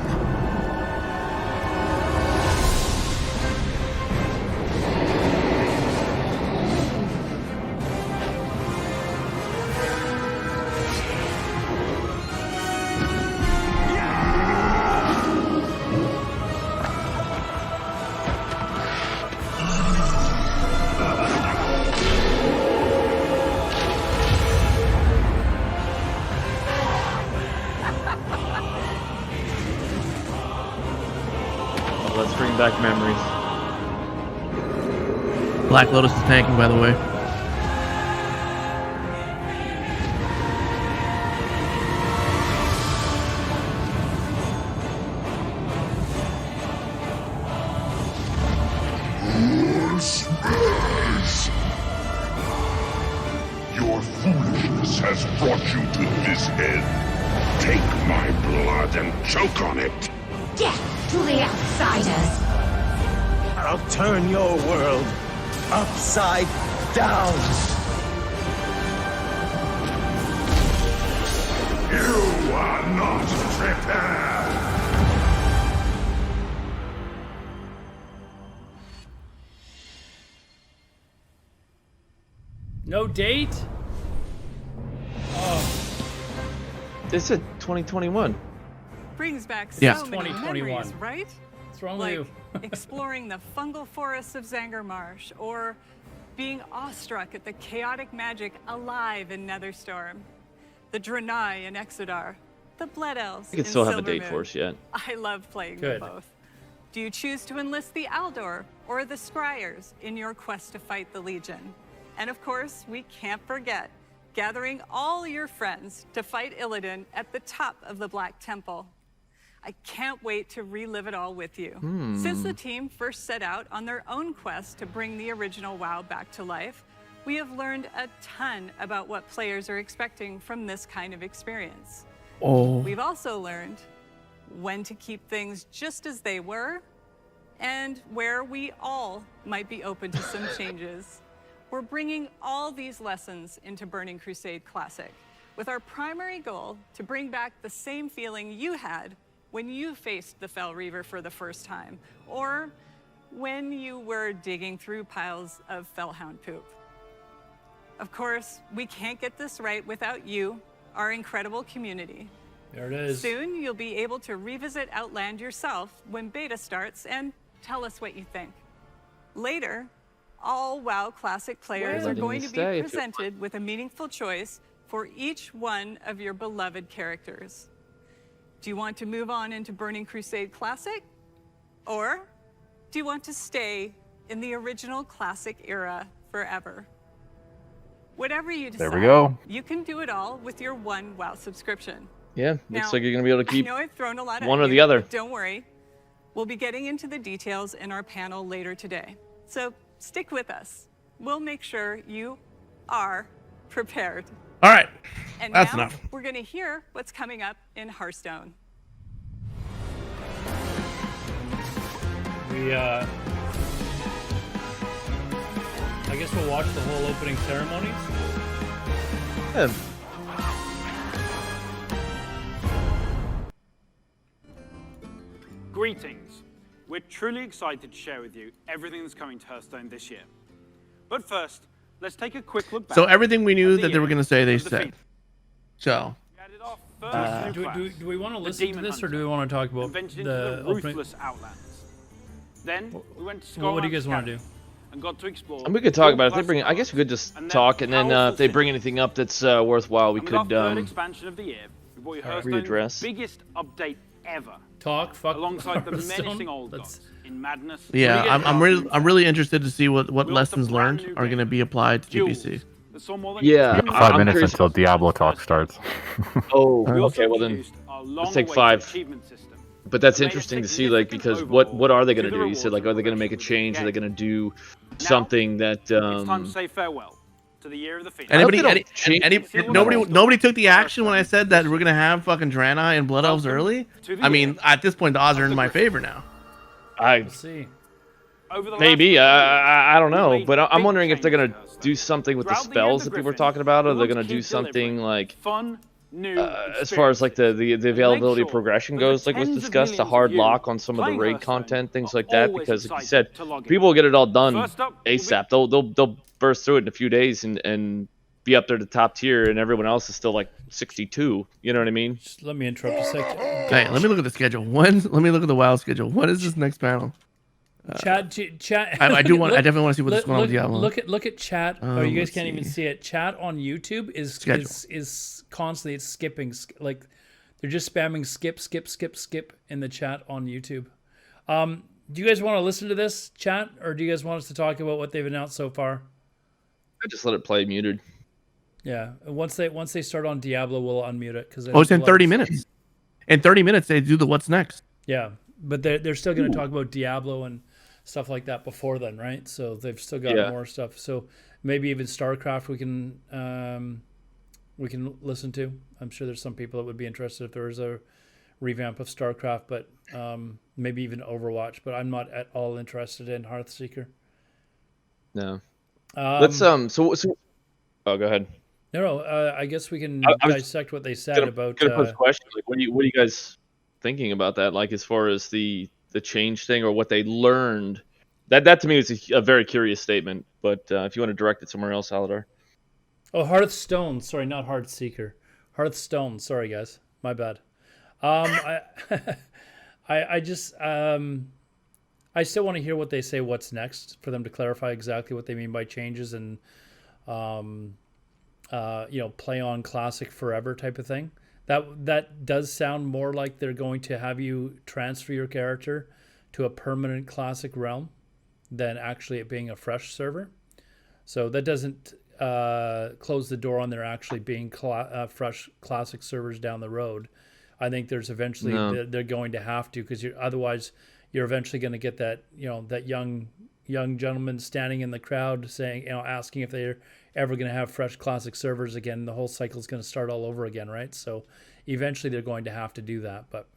Let's bring back memories. Black Lotus is tanking, by the way. Smash! Your foolishness has brought you to this end. Take my blood and choke on it. Death to the outsiders! I'll turn your world upside down. You are not prepared. No date? Oh. They said 2021. Brings back so Yeah. many 2021. memories, right? What's wrong like with you? exploring the fungal forests of Zangarmarsh, or being awestruck at the chaotic magic alive in Netherstorm, the Draenei in Exodar, the Blood Elves We could in still have a date Silvermoon. for us yet. I love playing Good. them both. Do you choose to enlist the Aldor or the Scryers in your quest to fight the Legion? And of course, we can't forget gathering all your friends to fight Illidan at the top of the Black Temple. I can't wait to relive it all with you. Since the team first set out on their own quest to bring the original WoW back to life, we have learned a ton about what players are expecting from this kind of experience. Oh. We've also learned when to keep things just as they were and where we all might be open to some changes. We're bringing all these lessons into Burning Crusade Classic, with our primary goal to bring back the same feeling you had when you faced the Fell Reaver for the first time, or when you were digging through piles of Fellhound poop. Of course, we can't get this right without you, our incredible community. There it is. Soon, you'll be able to revisit Outland yourself when beta starts and tell us what you think. Later, all WoW Classic players are Letting going you to stay be if you presented with a meaningful choice for each one of your beloved characters. Do you want to move on into Burning Crusade Classic? Or do you want to stay in the original Classic era forever? Whatever you decide, There we go. you can do it all with your one WoW subscription. Yeah, looks like you're gonna be able to keep I know I've thrown a lot one at or you, the other. but don't worry. We'll be getting into the details in our panel later today. So stick with us. We'll make sure you are prepared. All right. And That's now enough. we're going to hear what's coming up in Hearthstone. I guess we'll watch the whole opening ceremonies. Yeah. Greetings. We're truly excited to share with you everything that's coming to Hearthstone this year. But first, let's take a quick look back. So everything we knew at the that they were year going to say, they of the said. Phoenix. So. Do we want to listen to this, or do we want to talk about the opening? Ruthless Outlands. Then we went to What do you guys want to do? and got to explore. And we could talk about it. If they bring, I guess we could just talk, and then if they bring anything up that's worthwhile, we And with our could third expansion of the year, we brought you Hearthstone's readdress. biggest update ever. Talk, fuck. Alongside the Hearthstone. menacing old gods in Madness. Yeah, I'm really interested to see what lessons learned are going to be applied to GBC. Yeah, 5 minutes until Diablo talk starts. Oh, okay. Well then, let's take 5. But that's interesting to see, like, because what are they going to do? You said, like, are they going to make a change? Are they going to do something that? It's time to say farewell to the year of the Phoenix. Nobody took the action when I said that we're gonna have fucking Draenei and Blood Elves early. I mean, at this point, the odds are in my favor now. We'll see. Maybe I don't know, but I'm wondering if they're gonna do something with the spells that people are talking about, or they're gonna do something like as far as like the availability of progression goes, like was discussed, a hard lock on some of the raid content, things like that, because like you said, people will get it all done ASAP. They'll burst through it in a few days and be up there to top tier, and everyone else is still like 62. You know what I mean? Just let me interrupt a second. Hey, let me look at the schedule. Let me look at the WoW schedule. What is this next panel? Chat. I do want. I definitely want to see what's going on with Diablo. Look at chat. Oh, you guys let's can't even see. see it. Chat on YouTube is constantly it's skipping. Like they're just spamming skip in the chat on YouTube. Do you guys want to listen to this chat, or do you guys want us to talk about what they've announced so far? I just let it play muted. Yeah, once they start on Diablo, we'll unmute it because Oh, it's in 30 minutes. In 30 minutes, they do the what's next. Yeah, but they're still going to talk about Diablo and stuff like that before then, right? So they've still got more stuff. So maybe even StarCraft we can listen to. I'm sure there's some people that would be interested if there was a revamp of StarCraft, but maybe even Overwatch. But I'm not at all interested in Hearthseeker. No. Let's so. Oh, go ahead. No. I guess we can dissect what they said about. Gonna pose a question. Like, what are you guys thinking about that? Like, as far as the change thing, or what they learned? That to me is a very curious statement. But if you want to direct it somewhere else, Alodar. Oh, Hearthstone. Sorry, not Hearthseeker. Hearthstone. Sorry, guys. My bad. I just I still want to hear what they say. What's next for them to clarify exactly what they mean by changes and play on classic forever type of thing. That does sound more like they're going to have you transfer your character to a permanent classic realm than actually it being a fresh server. So that doesn't close the door on there actually being fresh classic servers down the road. I think there's eventually they're going to have to, because otherwise you're eventually going to get that that young gentleman standing in the crowd saying, asking if they're ever going to have fresh classic servers again. The whole cycle is going to start all over again, right? So eventually they're going to have to do that. But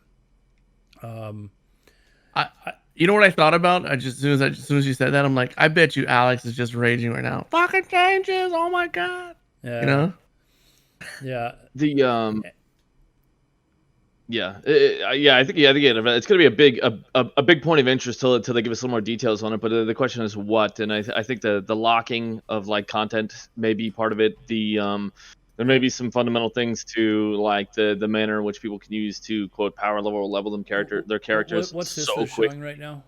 you know what I thought about? As soon as you said that, I'm like, I bet you Alex is just raging right now. Fucking changes! Oh my god! Yeah. Yeah. I think it's going to be a big point of interest till they give us a little more details on it. But the question is what, and I think the locking of like content may be part of it. There may be some fundamental things to like the manner in which people can use to quote power level them their characters. What's this so they're quick. showing right now?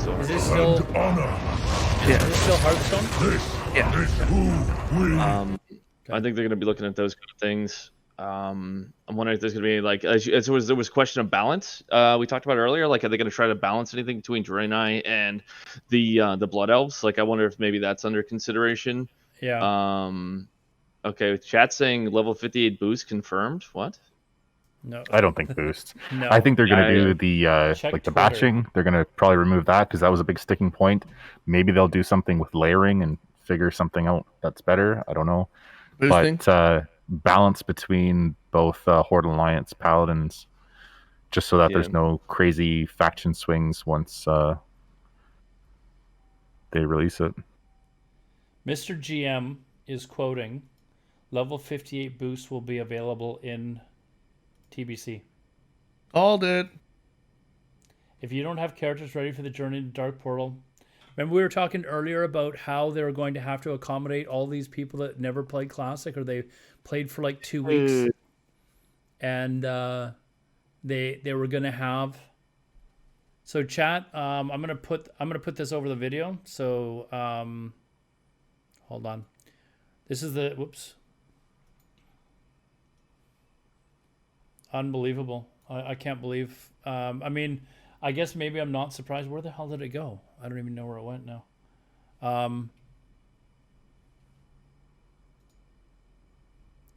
Hearthstone. Is it still? Yeah. Is it still Hearthstone? Yeah. I think they're going to be looking at those kind of things. I'm wondering if there's going to be like, there was a question of balance. We talked about earlier. Like, are they going to try to balance anything between Draenei and the Blood Elves? Like, I wonder if maybe that's under consideration. Yeah. Okay, chat saying level 58 boost confirmed. What? No. I don't think boost. No. I think they're going to do Check the Twitter. batching. They're going to probably remove that because that was a big sticking point. Maybe they'll do something with layering and figure something out that's better. I don't know. Boosting? But balance between both Horde and Alliance Paladins, just so that there's no crazy faction swings once they release it. Mr. GM is quoting, level 58 boost will be available in TBC. All did. If you don't have characters ready for the journey to Dark Portal, remember we were talking earlier about how they were going to have to accommodate all these people that never played Classic or they played for like 2 weeks, and they were going to have. So chat, I'm gonna put this over the video. So hold on. This is the whoops. Unbelievable. I can't believe. I mean, I guess maybe I'm not surprised. Where the hell did it go? I don't even know where it went now.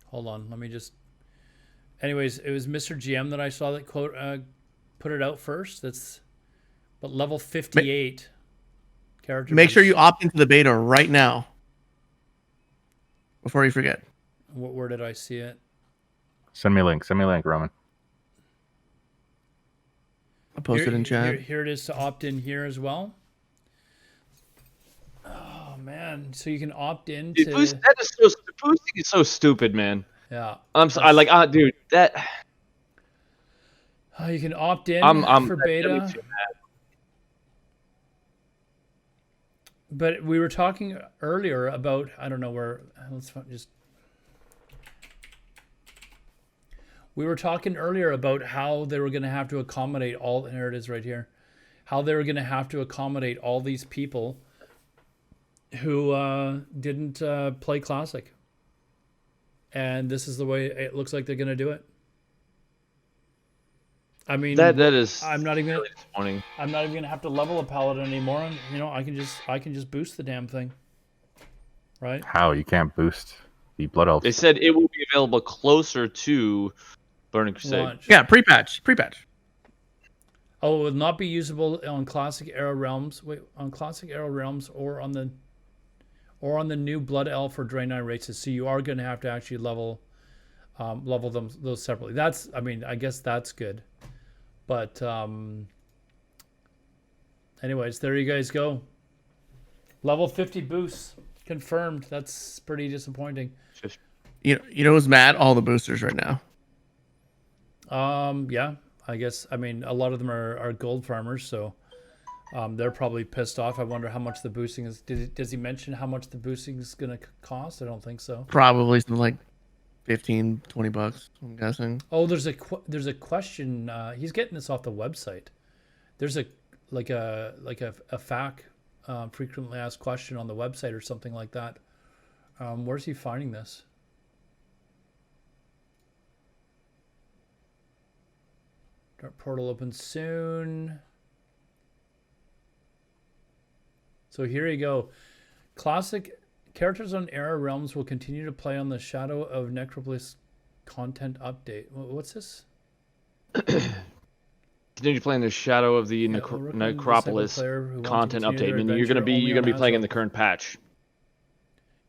Hold on. Let me just. Anyways, it was Mr. GM that I saw that quote put it out first. But level 58 character. Make sure you opt into the beta right now. Before you forget. Where did I see it? Send me a link, Roman. I'll post it in chat. Here it is to opt in here as well. Oh man, so you can opt in to. Boosting is so stupid, man. Yeah. Dude, that. You can opt in for beta. But we were talking earlier about, I don't know where, we were talking earlier about how they were going to have to accommodate here it is right here, how they were going to have to accommodate all these people who didn't play Classic. And this is the way it looks like they're going to do it. I mean, that is. I'm not even. Really disappointing. I'm not even gonna have to level a paladin anymore. And, I can just boost the damn thing. Right? How you can't boost the Blood Elves? They said it will be available closer to Burning Crusade. Launch. Yeah, pre-patch. Oh, it will not be usable on Classic Era Realms. Wait, on Classic Era Realms or on the new Blood Elf or Draenei races. So you are gonna have to actually level those separately. I guess that's good. But anyways, there you guys go. Level 50 boosts confirmed. That's pretty disappointing. You know who's mad? All the boosters right now. Yeah, I guess. I mean, a lot of them are gold farmers, so they're probably pissed off. I wonder how much the boosting is. Does he mention how much the boosting is going to cost? I don't think so. Probably something like $15-$20, I'm guessing. Oh, there's a question. He's getting this off the website. There's a FAQ, frequently asked question on the website or something like that. Where's he finding this? Dark Portal opens soon. So here you go. Classic. Characters on Era Realms will continue to play on the Shadow of Necropolis content update. What's this? Continue to play in the Shadow of the Necropolis content update. I mean, you're gonna be playing in the current patch.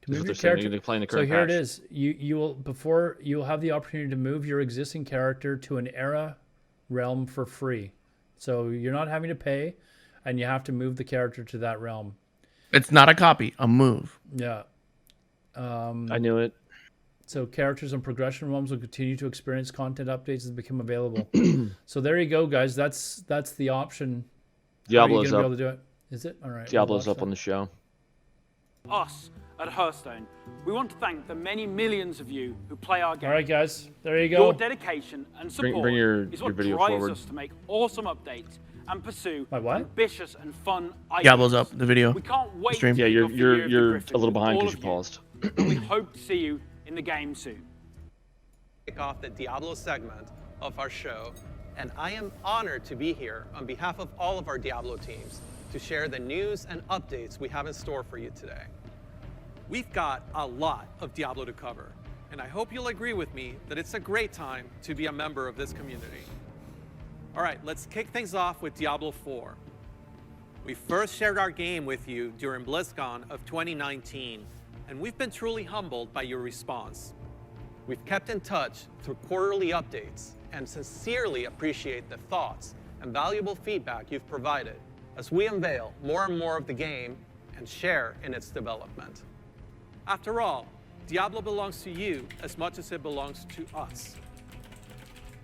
To move your character. So here it is. You'll have the opportunity to move your existing character to an Era realm for free. So you're not having to pay, and you have to move the character to that realm. It's not a copy, a move. Yeah. I knew it. So characters and progression realms will continue to experience content updates as they become available. So there you go, guys. That's the option. Diablo's How are you up. Be able to do it? Is it? All right. Diablo's up on the show. Us at Hearthstone, we want to thank the many millions of you who play our game. All right, guys. There you go. Your dedication and support Bring your is what video drives forward. us to make awesome updates and pursue My what? ambitious and fun ideas. Diablo's up, the video. We can't wait Stream. to Yeah, kick off the year of the you're Griffin a little with behind all because of you paused. and we hope to see you in the game soon. Kick off the Diablo segment of our show, and I am honored to be here on behalf of all of our Diablo teams to share the news and updates we have in store for you today. We've got a lot of Diablo to cover, and I hope you'll agree with me that it's a great time to be a member of this community. All right, let's kick things off with Diablo 4. We first shared our game with you during BlizzCon of 2019, and we've been truly humbled by your response. We've kept in touch through quarterly updates and sincerely appreciate the thoughts and valuable feedback you've provided as we unveil more and more of the game and share in its development. After all, Diablo belongs to you as much as it belongs to us.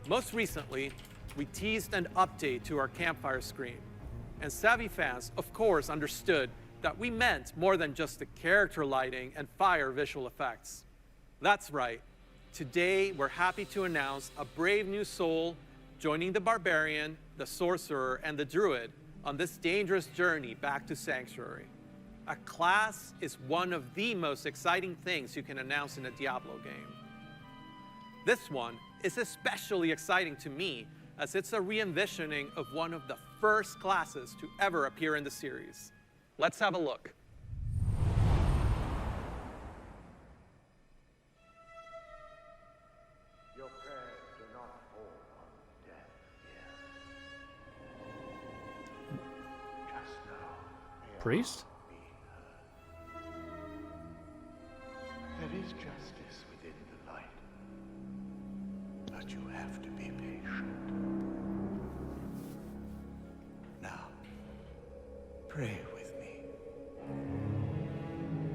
Most recently, we teased an update to our campfire screen, and savvy fans, of course, understood that we meant more than just the character lighting and fire visual effects. That's right. Today, we're happy to announce a brave new soul joining the barbarian, the sorcerer, and the druid on this dangerous journey back to Sanctuary. A class is one of the most exciting things you can announce in a Diablo game. This one is especially exciting to me as it's a re-envisioning of one of the first classes to ever appear in the series. Let's have a look. Your prayers do not fall on deaf ears. Just now. Priest? There is justice within the light. But you have to be patient. Now, pray with me.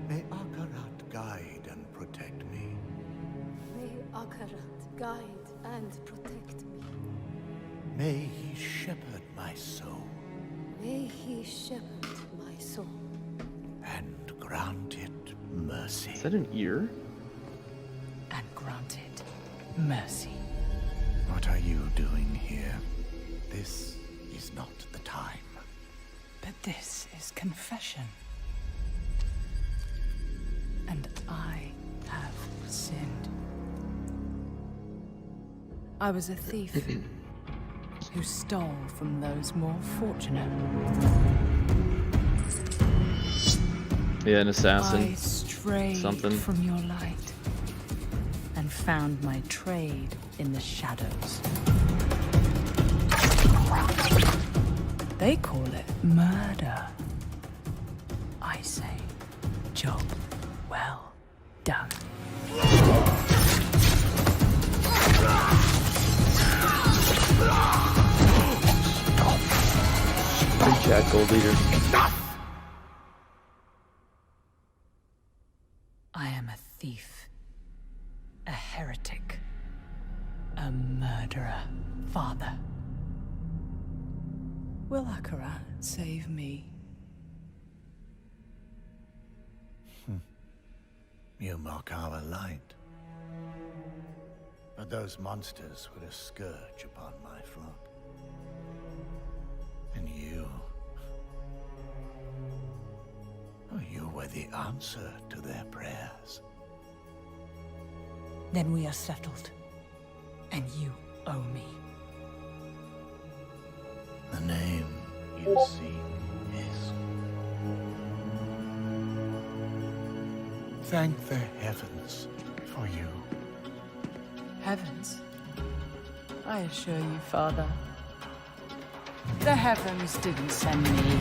May Akarat guide and protect me. May Akarat guide and protect me. May he shepherd my soul May he shepherd my soul. and grant it mercy. Is that an ear? And grant it mercy. What are you doing here? This is not the time. But this is confession. And I have sinned. I was a thief who stole from those more fortunate. Yeah, an assassin. I strayed Something. from your light and found my trade in the shadows. They call it murder. I say, job well done. Good chat, Gold Leader. I am a thief, a heretic, a murderer, Father. Will Akarat save me? You mock our light. But those monsters were a scourge upon my flock. And you were the answer to their prayers. Then we are settled, and you owe me. The name you seek is... Thank the heavens for you. Heavens? I assure you, Father, the heavens didn't send me.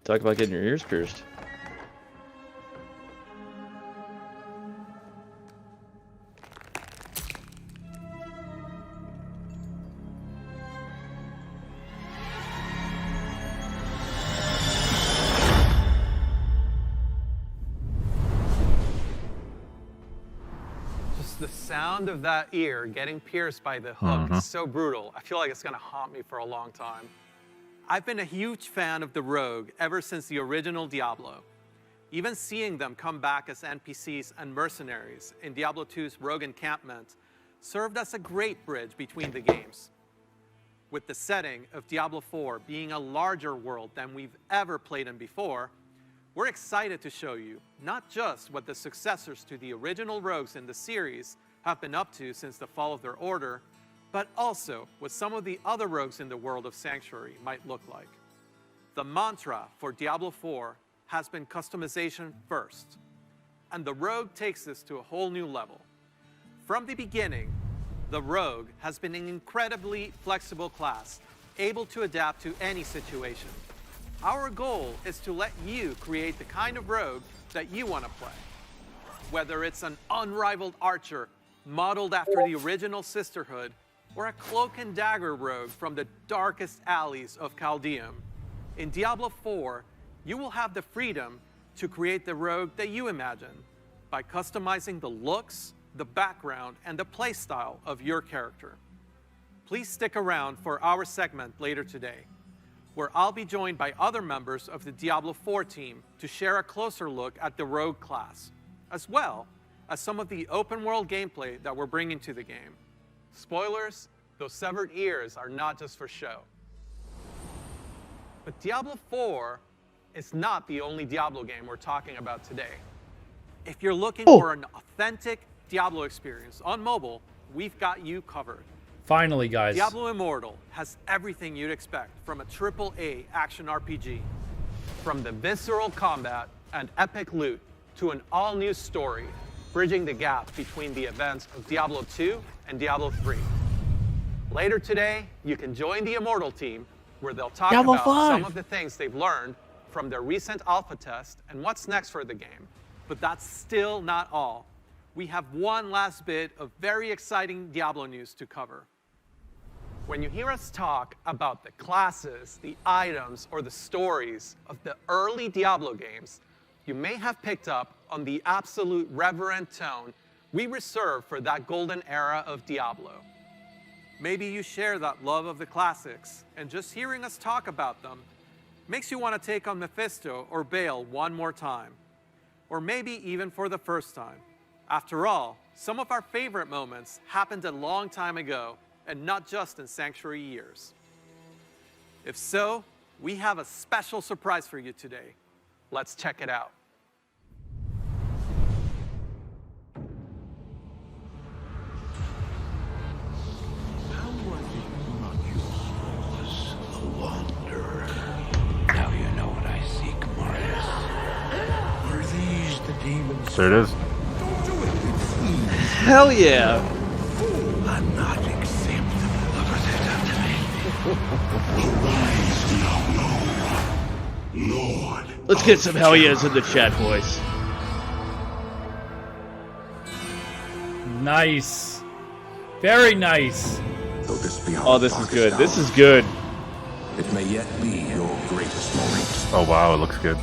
Talk about getting your ears pierced. Just the sound of that ear getting pierced by the hook is so brutal. I feel like it's gonna haunt me for a long time. I've been a huge fan of the Rogue ever since the original Diablo. Even seeing them come back as NPCs and mercenaries in Diablo 2's Rogue Encampment served as a great bridge between the games. With the setting of Diablo 4 being a larger world than we've ever played in before, we're excited to show you not just what the successors to the original Rogues in the series have been up to since the fall of their order, but also what some of the other rogues in the world of Sanctuary might look like. The mantra for Diablo 4 has been customization first, and the Rogue takes this to a whole new level. From the beginning, the Rogue has been an incredibly flexible class, able to adapt to any situation. Our goal is to let you create the kind of Rogue that you want to play. Whether it's an unrivaled archer modeled after the original Sisterhood, or a cloak and dagger rogue from the darkest alleys of Chaldeum. In Diablo 4, you will have the freedom to create the rogue that you imagine by customizing the looks, the background, and the playstyle of your character. Please stick around for our segment later today, where I'll be joined by other members of the Diablo 4 team to share a closer look at the rogue class, as well as some of the open world gameplay that we're bringing to the game. Spoilers, those severed ears are not just for show. But Diablo 4 is not the only Diablo game we're talking about today. If you're looking for an authentic Diablo experience on mobile, we've got you covered. Finally, guys. Diablo Immortal has everything you'd expect from a AAA action RPG. From the visceral combat and epic loot to an all-new story, bridging the gap between the events of Diablo 2 and Diablo 3. Later today, you can join the Immortal team, where they'll talk Diablo about 5. some of the things they've learned from their recent alpha test and what's next for the game. But that's still not all. We have one last bit of very exciting Diablo news to cover. When you hear us talk about the classes, the items, or the stories of the early Diablo games, you may have picked up on the absolute reverent tone we reserve for that golden era of Diablo. Maybe you share that love of the classics, and just hearing us talk about them makes you want to take on Mephisto or Baal one more time, or maybe even for the first time. After all, some of our favorite moments happened a long time ago, and not just in Sanctuary years. If so, we have a special surprise for you today. Let's check it out. Now you know what I seek, Marius. Were these the demons? There it is. Hell yeah! I'm not acceptable of Arise, Diablo. Lord. Let's get some hell yeahs in the chat, boys. Nice. Very nice. Oh, this is good. This is good. It may yet be your greatest moment. Oh wow, it looks good.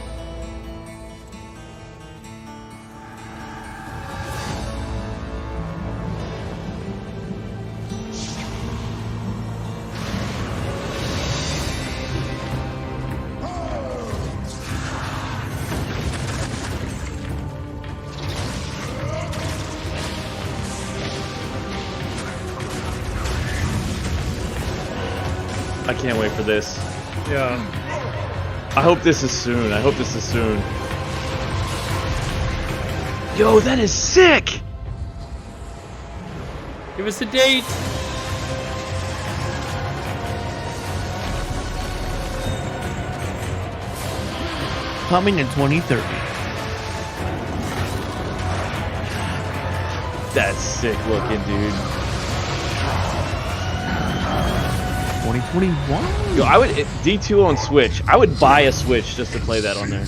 I can't wait for this. Yeah. I hope this is soon. I hope this is soon. Yo, that is sick! Give us a date. Coming in 2030. That's sick looking, dude. 2021. Yo, I would D2 on Switch. I would buy a Switch just to play that on there.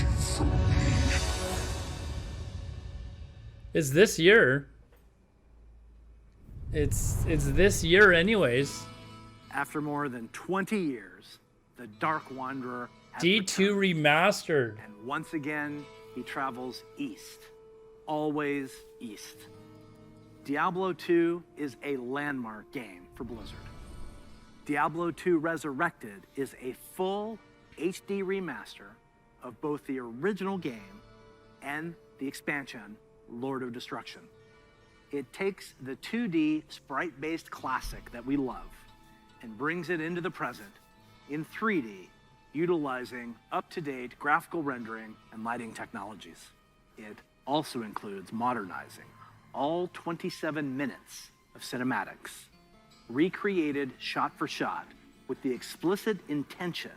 It's this year. It's this year anyways. After more than 20 years, the Dark Wanderer has D2 remastered. and once again, he travels east. Always east. Diablo 2 is a landmark game for Blizzard. Diablo 2 Resurrected is a full HD remaster of both the original game and the expansion, Lord of Destruction. It takes the 2D sprite-based classic that we love and brings it into the present in 3D, utilizing up-to-date graphical rendering and lighting technologies. It also includes modernizing all 27 minutes of cinematics, recreated shot for shot with the explicit intention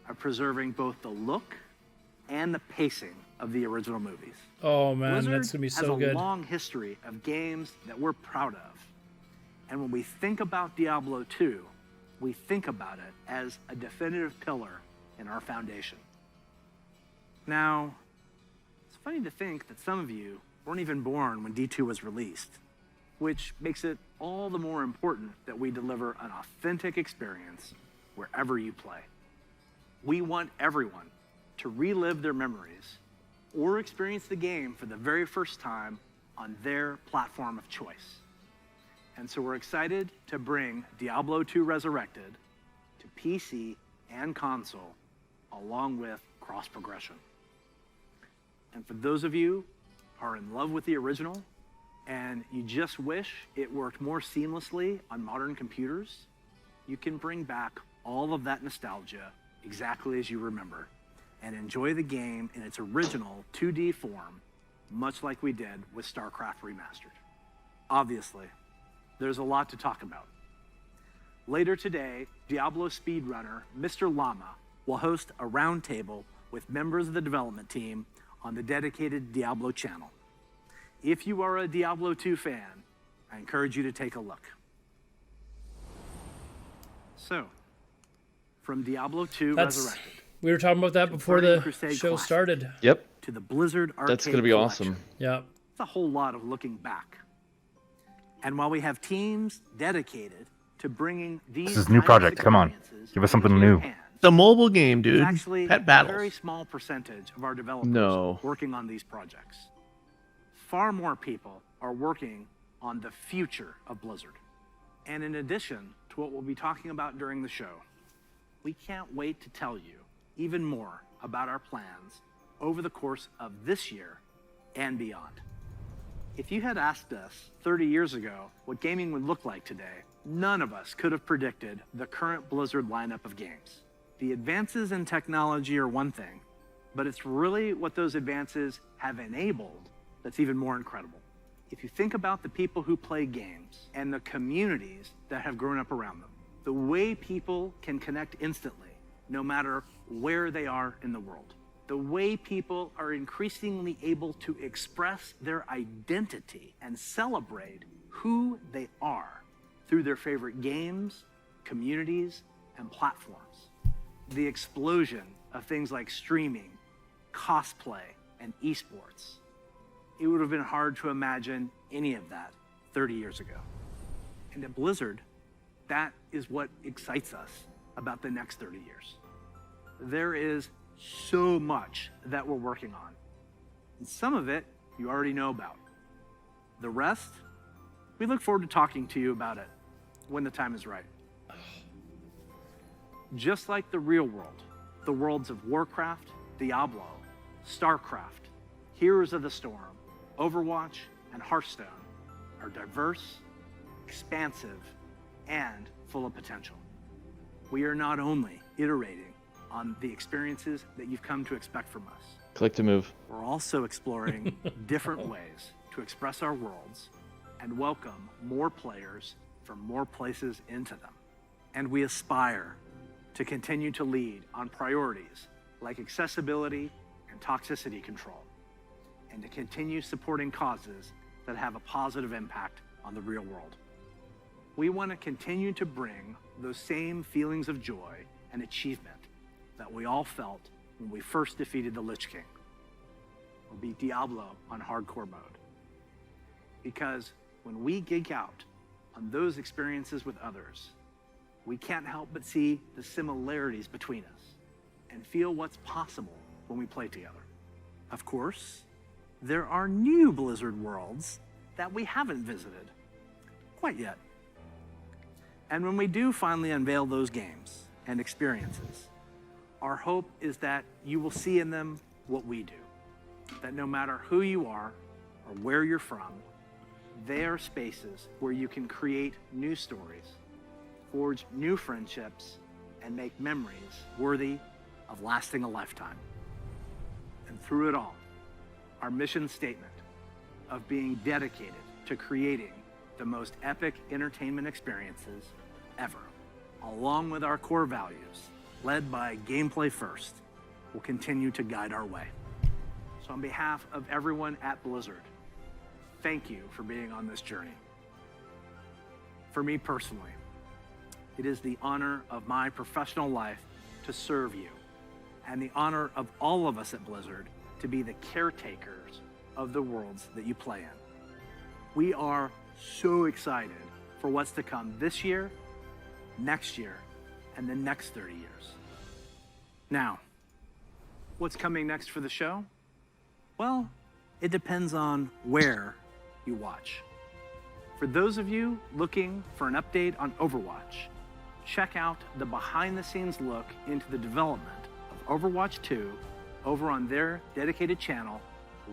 of preserving both the look and the pacing of the original movies. Oh man, Blizzard that's gonna be so has a good. long history of games that we're proud of. And when we think about Diablo 2, we think about it as a definitive pillar in our foundation. Now, it's funny to think that some of you weren't even born when D2 was released, which makes it all the more important that we deliver an authentic experience wherever you play. We want everyone to relive their memories or experience the game for the very first time on their platform of choice. And so we're excited to bring Diablo 2 Resurrected to PC and console, along with cross progression. And for those of you who are in love with the original and you just wish it worked more seamlessly on modern computers, you can bring back all of that nostalgia exactly as you remember and enjoy the game in its original 2D form, much like we did with StarCraft Remastered. Obviously, there's a lot to talk about. Later today, Diablo speedrunner Mr. Llama will host a roundtable with members of the development team on the dedicated Diablo channel. If you are a Diablo 2 fan, I encourage you to take a look. So, from Diablo 2 Resurrected. We were talking about that before Burning the Crusade show Classic, started. Yep. To the Blizzard Arcade That's gonna be Collection. awesome. Yeah. It's a whole lot of looking back. And while we have teams dedicated to bringing these This is a new project. Come on. Give us something new. The mobile game, dude. It's actually Pet a battles. very small percentage of our developers No. working on these projects. Far more people are working on the future of Blizzard. And in addition to what we'll be talking about during the show, we can't wait to tell you even more about our plans over the course of this year and beyond. If you had asked us 30 years ago what gaming would look like today, none of us could have predicted the current Blizzard lineup of games. The advances in technology are one thing, but it's really what those advances have enabled that's even more incredible. If you think about the people who play games and the communities that have grown up around them, the way people can connect instantly, no matter where they are in the world, the way people are increasingly able to express their identity and celebrate who they are through their favorite games, communities, and platforms. The explosion of things like streaming, cosplay, and esports. It would have been hard to imagine any of that 30 years ago. And at Blizzard, that is what excites us about the next 30 years. There is so much that we're working on. And some of it you already know about. The rest, we look forward to talking to you about it when the time is right. Just like the real world, the worlds of Warcraft, Diablo, StarCraft, Heroes of the Storm, Overwatch, and Hearthstone are diverse, expansive, and full of potential. We are not only iterating on the experiences that you've come to expect from us, Click to move. we're also exploring different ways to express our worlds and welcome more players from more places into them. And we aspire to continue to lead on priorities like accessibility and toxicity control, and to continue supporting causes that have a positive impact on the real world. we want to continue to bring those same feelings of joy and achievement that we all felt when we first defeated the Lich King, or beat Diablo on hardcore mode. Because when we geek out on those experiences with others, we can't help but see the similarities between us and feel what's possible when we play together. Of course, there are new Blizzard worlds that we haven't visited quite yet. And when we do finally unveil those games and experiences, our hope is that you will see in them what we do. That no matter who you are or where you're from, they are spaces where you can create new stories, forge new friendships, and make memories worthy of lasting a lifetime. And through it all, our mission statement of being dedicated to creating the most epic entertainment experiences ever, along with our core values, led by gameplay first, will continue to guide our way. So on behalf of everyone at Blizzard, thank you for being on this journey. For me personally, it is the honor of my professional life to serve you, and the honor of all of us at Blizzard to be the caretakers of the worlds that you play in. We are so excited for what's to come this year, next year, and the next 30 years. Now, what's coming next for the show? Well, it depends on where you watch. For those of you looking for an update on Overwatch, check out the behind-the-scenes look into the development of Overwatch 2 over on their dedicated channel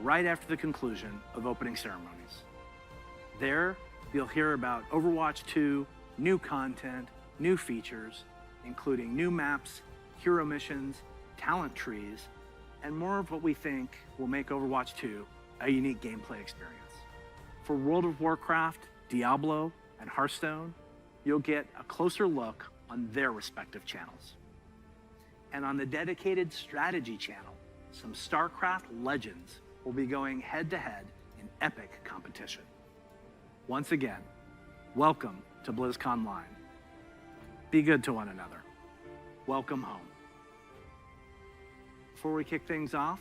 right after the conclusion of opening ceremonies. There, you'll hear about Overwatch 2, new content, new features, including new maps, hero missions, talent trees, and more of what we think will make Overwatch 2 a unique gameplay experience. For World of Warcraft, Diablo, and Hearthstone, you'll get a closer look on their respective channels. And on the dedicated strategy channel, some StarCraft legends will be going head-to-head in epic competition. Once again, welcome to BlizzConline. Be good to one another. Welcome home. Before we kick things off,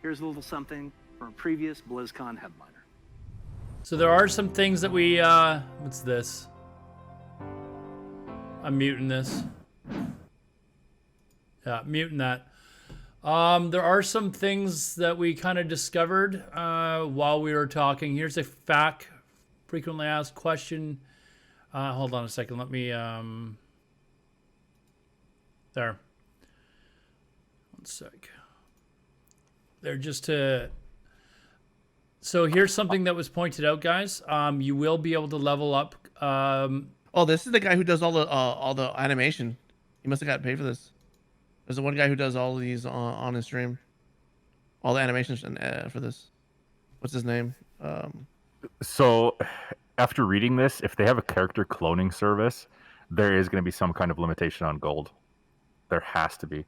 here's a little something from a previous BlizzCon headliner. So there are some things that we, what's this? I'm muting this. Yeah, muting that. There are some things that we kind of discovered while we were talking. Here's a frequently asked question. Hold on a second. Let me, there. One sec. There, just to... So here's something that was pointed out, guys. You will be able to level up. Oh, this is the guy who does all the animation. He must have got paid for this. There's the one guy who does all of these on his stream. All the animations for this. What's his name? So, after reading this, if they have a character cloning service, there is going to be some kind of limitation on gold. There has to be.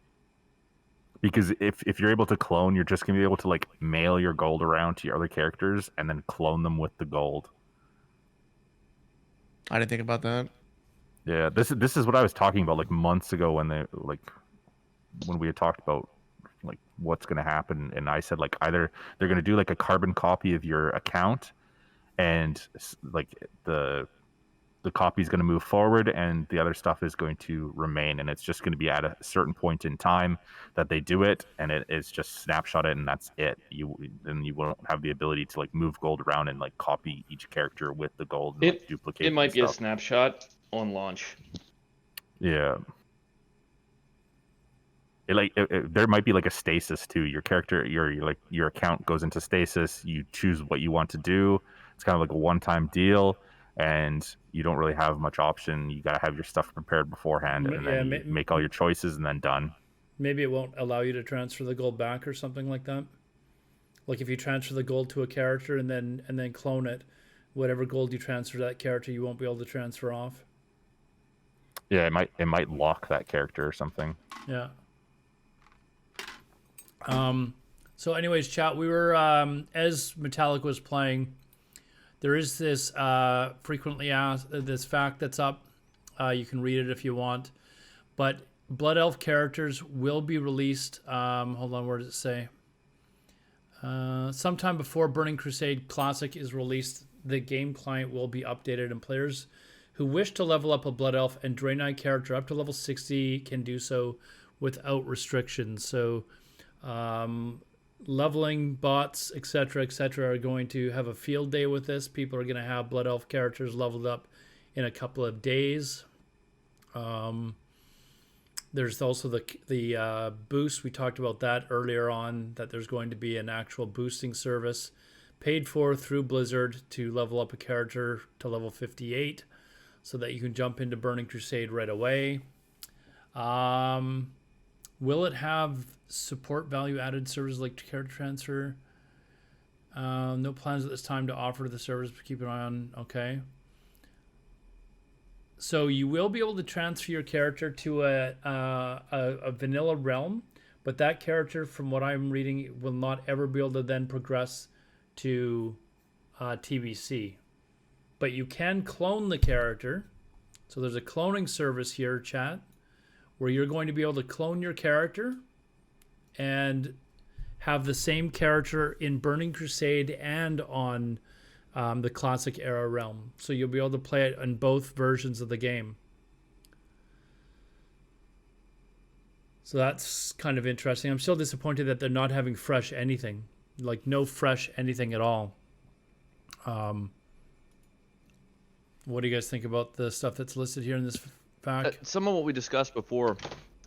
Because if you're able to clone, you're just going to be able to like mail your gold around to your other characters and then clone them with the gold. I didn't think about that. Yeah, this is what I was talking about like months ago when we had talked about like what's going to happen, and I said like either they're going to do like a carbon copy of your account, and like the copy is going to move forward and the other stuff is going to remain, and it's just going to be at a certain point in time that they do it, and it's just snapshot it and that's it. You won't have the ability to like move gold around and like copy each character with the gold and like, duplicate it might be stuff. a snapshot on launch. Yeah. There might be like a stasis too. Your character, your account goes into stasis. You choose what you want to do. It's kind of like a one-time deal, and you don't really have much option. You got to have your stuff prepared beforehand, and then you make all your choices, and then done. Maybe it won't allow you to transfer the gold back or something like that. Like if you transfer the gold to a character and then clone it, whatever gold you transfer to that character, you won't be able to transfer off. Yeah, it might lock that character or something. Yeah. So anyways, chat, we were as Metallic was playing, There is this frequently asked this fact that's up. You can read it if you want, but Blood Elf characters will be released. Hold on, where does it say? Sometime before Burning Crusade Classic is released, the game client will be updated, and players who wish to level up a Blood Elf and Draenei character up to level 60 can do so without restrictions. So leveling bots, etc., are going to have a field day with this. People are going to have Blood Elf characters leveled up in a couple of days. There's also the boost. We talked about that earlier on, that there's going to be an actual boosting service paid for through Blizzard to level up a character to level 58 so that you can jump into Burning Crusade right away. Will it have support value added services like character transfer? No plans at this time to offer the service, but keep an eye on. Okay. So you will be able to transfer your character to a vanilla realm, but that character, from what I'm reading, will not ever be able to then progress to TBC. But you can clone the character. So there's a cloning service here, chat, where you're going to be able to clone your character and have the same character in Burning Crusade and on the Classic Era realm. So you'll be able to play it in both versions of the game. So that's kind of interesting. I'm still disappointed that they're not having fresh anything. Like no fresh anything at all. What do you guys think about the stuff that's listed here in this fact? Some of what we discussed before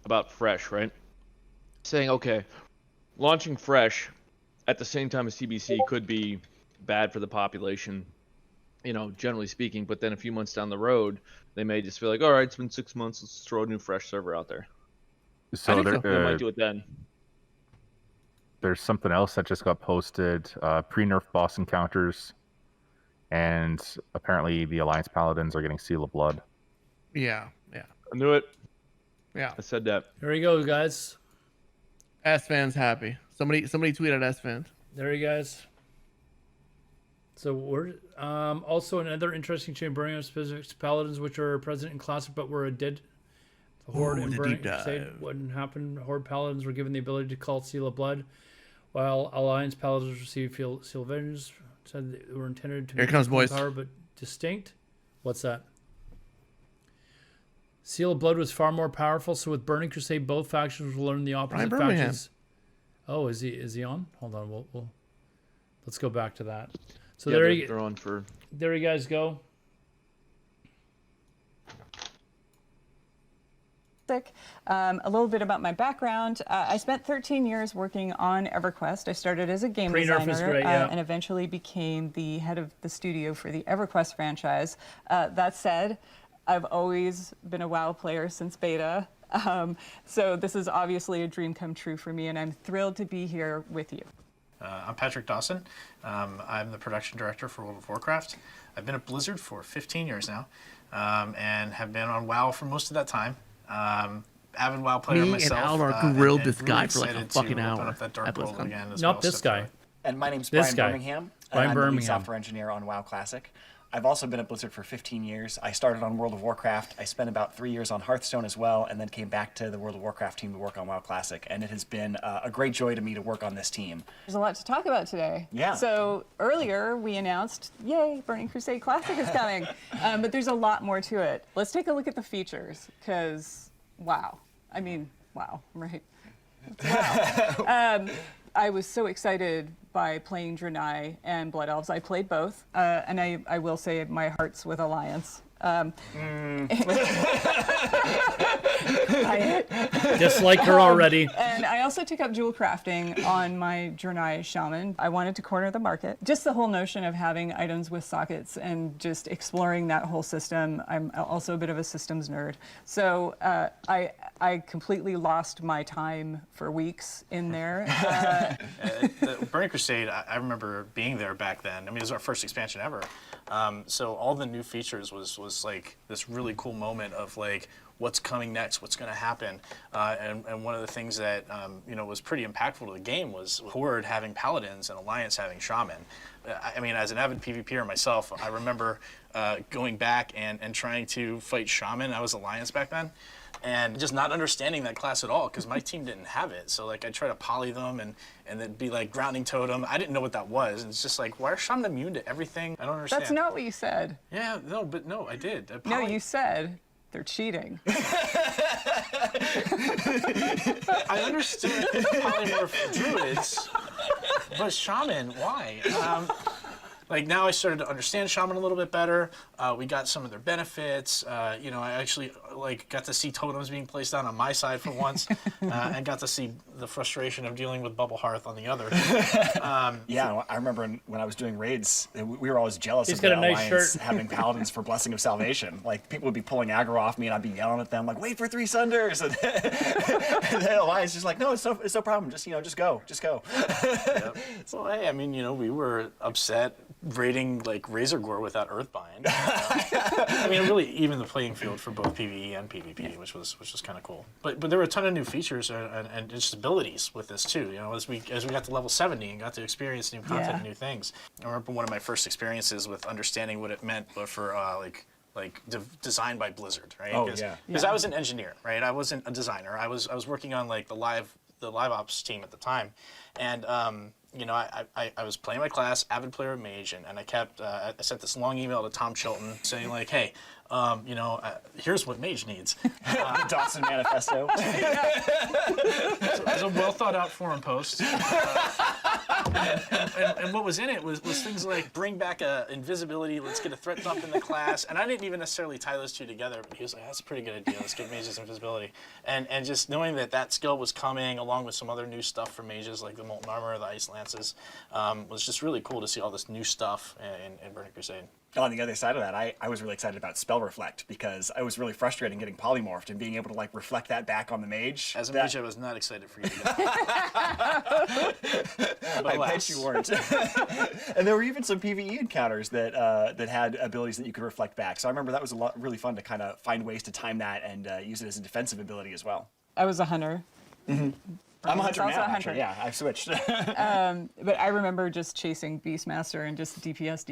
about fresh, right? Saying, okay, launching fresh at the same time as TBC could be bad for the population, you know, generally speaking, but then a few months down the road, they may just feel like, all right, it's been 6 months, let's throw a new fresh server out there. So they might do it then. There's something else that just got posted, pre-nerf boss encounters, and apparently the Alliance Paladins are getting Seal of Blood. Yeah. I knew it. Yeah. I said that. There you go, guys. S-Fan's happy. Somebody tweeted S-Fan. There you guys. So we're also another interesting change, Burning specific Paladins, which are present in Classic but were dead. The Horde and Burning Crusade wouldn't happen. Horde Paladins were given the ability to call Seal of Blood, while Alliance Paladins received Seal of Vengeance. Said they were intended to Here comes, boys. Power but distinct. What's that? Seal of Blood was far more powerful, so with Burning Crusade, both factions will learn the opposite factions. Oh, is he on? Hold on, we'll let's go back to that. So yeah, there they're on for. There you guys go. A little bit about my background. I spent 13 years working on EverQuest. I started as a game designer and eventually became the head of the studio for the EverQuest franchise. That said, I've always been a WoW player since beta. So this is obviously a dream come true for me, and I'm thrilled to be here with you. I'm Patrick Dawson. I'm the production director for World of Warcraft. I've been at Blizzard for 15 years now, and have been on WoW for most of that time. Avid WoW player myself. Me and Alodar grilled this really guy for like a fucking hour. Up that dark world again as Not well, this guy. And my name's This Brian guy. Birmingham. Brian and I'm the lead Birmingham. software engineer on WoW Classic. I've also been at Blizzard for 15 years. I started on World of Warcraft. I spent about 3 years on Hearthstone as well, and then came back to the World of Warcraft team to work on WoW Classic. And it has been a great joy to me to work on this team. There's a lot to talk about today. Yeah. So earlier we announced, yay, Burning Crusade Classic is coming. But there's a lot more to it. Let's take a look at the features, because wow. I mean, wow, right? Wow. I was so excited by playing Draenei and Blood Elves. I played both, and I will say my heart's with Alliance. Just like her already. And I also took up jewel crafting on my Draenei Shaman. I wanted to corner the market. Just the whole notion of having items with sockets and just exploring that whole system. I'm also a bit of a systems nerd. So I completely lost my time for weeks in there. The Burning Crusade, I remember being there back then. I mean, it was our first expansion ever. So all the new features was like this really cool moment of like, what's coming next, what's going to happen. And one of the things that was pretty impactful to the game was Horde having Paladins and Alliance having Shaman. I mean, as an avid PvPer myself, I remember going back and trying to fight Shaman. I was Alliance back then. And just not understanding that class at all, because my team didn't have it. So like I try to poly them and it'd be like grounding totem. I didn't know what that was. And it's just like, why are Shaman immune to everything? I don't understand. That's not what you said. Yeah, no, I did. No, you said they're cheating. I understood polymorph druids, but Shaman, why? Like now I started to understand Shaman a little bit better. We got some of their benefits. I actually got to see totems being placed down on my side for once, and got to see the frustration of dealing with Bubble Hearth on the other. Yeah, I remember when I was doing raids, we were always jealous He's of got the a nice Alliance shirt. having Paladins for Blessing of Salvation. Like people would be pulling aggro off me, and I'd be yelling at them like, "Wait for 3 Sunders!" And the Alliance is just like, "No, it's no problem. Just go." Yep. So hey, I mean, we were upset raiding like Razor Gore without Earthbind. I mean, really even the playing field for both PvE and PvP, which was kind of cool. But there were a ton of new features and just abilities with this too. As we got to level 70 and got to experience new content and new things. I remember one of my first experiences with understanding what it meant for designed by Blizzard, right? Oh, yeah. Because I was an engineer, right? I wasn't a designer. I was working on like the live ops team at the time, and I was playing my class, avid player of Mage, and I sent this long email to Tom Chilton saying like, hey, here's what Mage needs. Dawson Manifesto. It was a well thought out forum post. And what was in it was things like bring back invisibility, let's get a threat dump in the class. And I didn't even necessarily tie those two together, but he was like, that's a pretty good idea, let's give mages invisibility. And just knowing that skill was coming along with some other new stuff for mages like the Molten Armor, the Ice Lances, was just really cool to see all this new stuff in Burning Crusade. On the other side of that, I was really excited about Spell Reflect because I was really frustrated getting polymorphed and being able to like reflect that back on the mage. As a mage, I was not excited for you to get I bet you weren't. And there were even some PvE encounters that had abilities that you could reflect back. So I remember that was really fun to kind of find ways to time that and use it as a defensive ability as well. I was a hunter. Mm-hmm. I'm a hunter also now, a hunter. actually. Yeah, I've switched. But I remember just chasing Beastmaster and just DPS.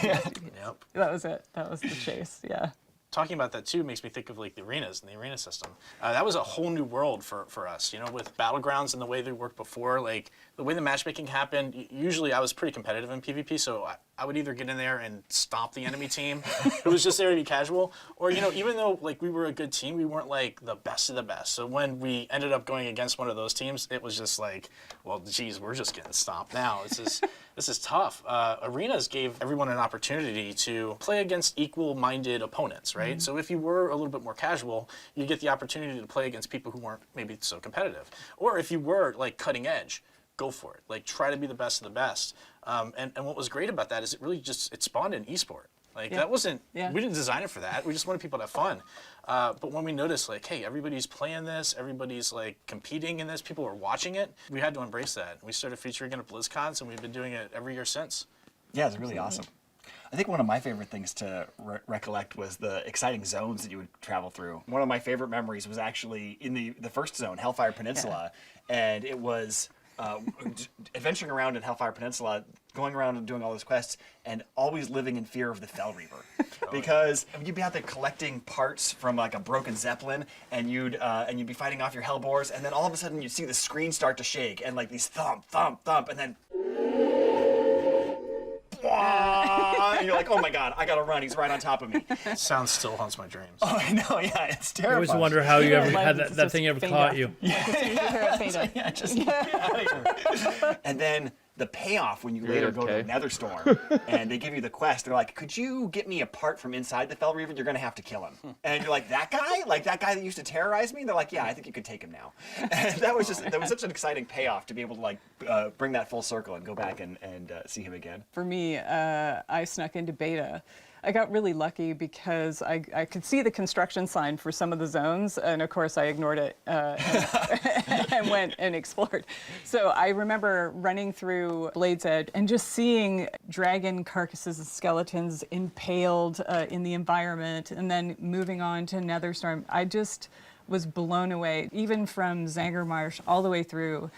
Yep. That was it. That was the chase. Yeah. Talking about that too makes me think of like the arenas and the arena system. That was a whole new world for us, with battlegrounds and the way they worked before. Like the way the matchmaking happened, usually I was pretty competitive in PvP, so I would either get in there and stomp the enemy team who was just there to be casual, or even though like we were a good team, we weren't like the best of the best. So when we ended up going against one of those teams, it was just like, well, geez, we're just getting stomped now. This is tough. Arenas gave everyone an opportunity to play against equal-minded opponents, right? Mm-hmm. So if you were a little bit more casual, you get the opportunity to play against people who weren't maybe so competitive. Or if you were like cutting edge, go for it. Like try to be the best of the best. And what was great about that is it spawned an esport. Like that wasn't, we didn't design it for that. We just wanted people to have fun. But when we noticed like, hey, everybody's playing this, everybody's like competing in this, people are watching it, we had to embrace that. We started featuring it at BlizzCons and we've been doing it every year since. Yeah, it's really awesome. I think one of my favorite things to recollect was the exciting zones that you would travel through. One of my favorite memories was actually in the first zone, Hellfire Peninsula, and it was adventuring around in Hellfire Peninsula, going around and doing all those quests, and always living in fear of the Fell Reaver. Because you'd be out there collecting parts from like a broken Zeppelin, and you'd be fighting off your Hellbores, and then all of a sudden you'd see the screen start to shake, and like these thump, thump, thump, and then and you're like, oh my god, I gotta run, he's right on top of me. Sound still haunts my dreams. Oh, I know, yeah, it's terrifying. I always wonder how you ever had that thing ever caught you. Yeah, just get out of here. And then the payoff when you later go to Netherstorm and they give you the quest, they're like, could you get me a part from inside the Fell Reaver? You're gonna have to kill him. And you're like, that guy? Like that guy that used to terrorize me? And they're like, yeah, I think you could take him now. And that was such an exciting payoff to be able to like bring that full circle and go back and see him again. For me, I snuck into beta. I got really lucky because I could see the construction sign for some of the zones, and of course I ignored it and went and explored. So I remember running through Blade's Edge and just seeing dragon carcasses and skeletons impaled in the environment, and then moving on to Netherstorm. I just was blown away, even from Zangermarsh all the way through.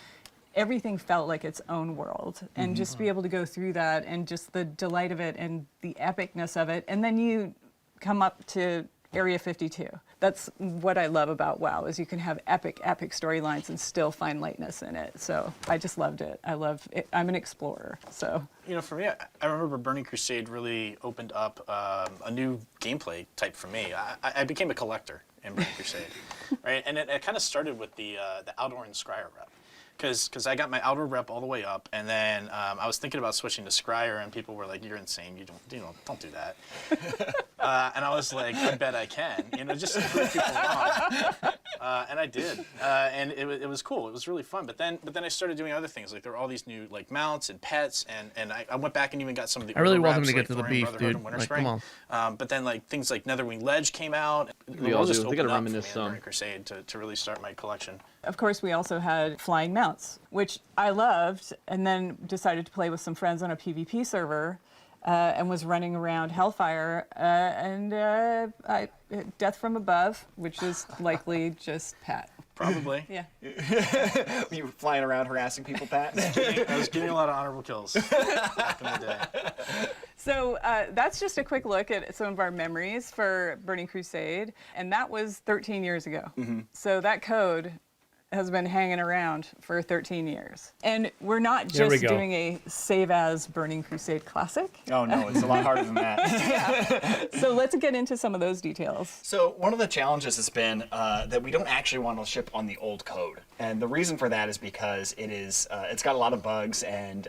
Everything felt like its own world, and just to be able to go through that and just the delight of it and the epicness of it. And then you come up to Area 52. That's what I love about WoW, is you can have epic storylines and still find lightness in it. So I just loved it. I love it. I'm an explorer, so. You know, for me, I remember Burning Crusade really opened up a new gameplay type for me. I became a collector in Burning Crusade, right? And it kind of started with the Alodar and Scryer rep. Because I got my outer rep all the way up, and then I was thinking about switching to Scryer, and people were like, "You're insane! Don't do that." And I was like, "I bet I can," just to prove people wrong. And I did, and it was cool. It was really fun. But then I started doing other things. Like there were all these new like mounts and pets, and I went back and even got some of the. I really want them reps, to get like to the Thorium beef, Brotherhood dude. and Winter Like, Spring. come on. But then like things like Netherwing Ledge came out. We all do. They gotta opened up reminisce for me in some. Burning Crusade to really start my collection. Of course, we also had flying mounts, which I loved, and then decided to play with some friends on a PvP server, and was running around Hellfire, and Death from Above, which is likely just Pat. Probably. Yeah. You were flying around harassing people, Pat? I was getting a lot of honorable kills back in the day. So that's just a quick look at some of our memories for Burning Crusade, and that was 13 years ago. So that code has been hanging around for 13 years. And we're not just doing a save as Burning Crusade Classic. Oh no, it's a lot harder than that. So let's get into some of those details. So one of the challenges has been that we don't actually want to ship on the old code. And the reason for that is because it's got a lot of bugs and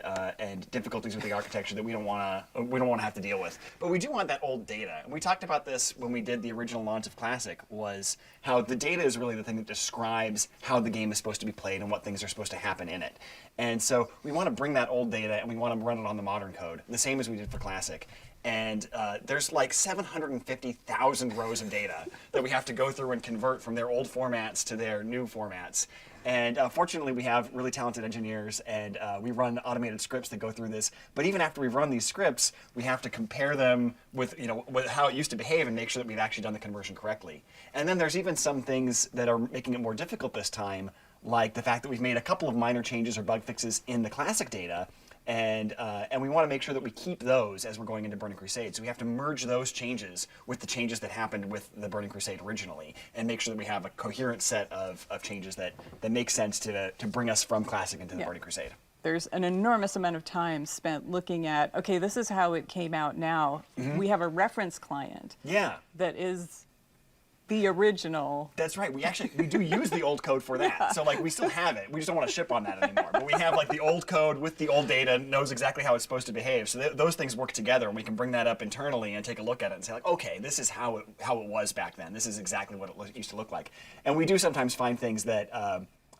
difficulties with the architecture that we don't want to have to deal with. But we do want that old data. And we talked about this when we did the original launch of Classic, was how the data is really the thing that describes how the game is supposed to be played and what things are supposed to happen in it. And so we want to bring that old data and we want to run it on the modern code, the same as we did for Classic. And there's like 750,000 rows of data that we have to go through and convert from their old formats to their new formats. And fortunately, we have really talented engineers, and we run automated scripts that go through this. But even after we run these scripts, we have to compare them with how it used to behave and make sure that we've actually done the conversion correctly. And then there's even some things that are making it more difficult this time, like the fact that we've made a couple of minor changes or bug fixes in the Classic data. And we want to make sure that we keep those as we're going into Burning Crusade. So we have to merge those changes with the changes that happened with the Burning Crusade originally, and make sure that we have a coherent set of changes that make sense to bring us from Classic into the Burning Crusade. There's an enormous amount of time spent looking at, okay, this is how it came out now. We have a reference client that is the original. That's right. We do use the old code for that. Yeah. So like we still have it. We just don't want to ship on that anymore. But we have like the old code with the old data, knows exactly how it's supposed to behave. So those things work together, and we can bring that up internally and take a look at it and say like, okay, this is how it was back then. This is exactly what it used to look like. And we do sometimes find things that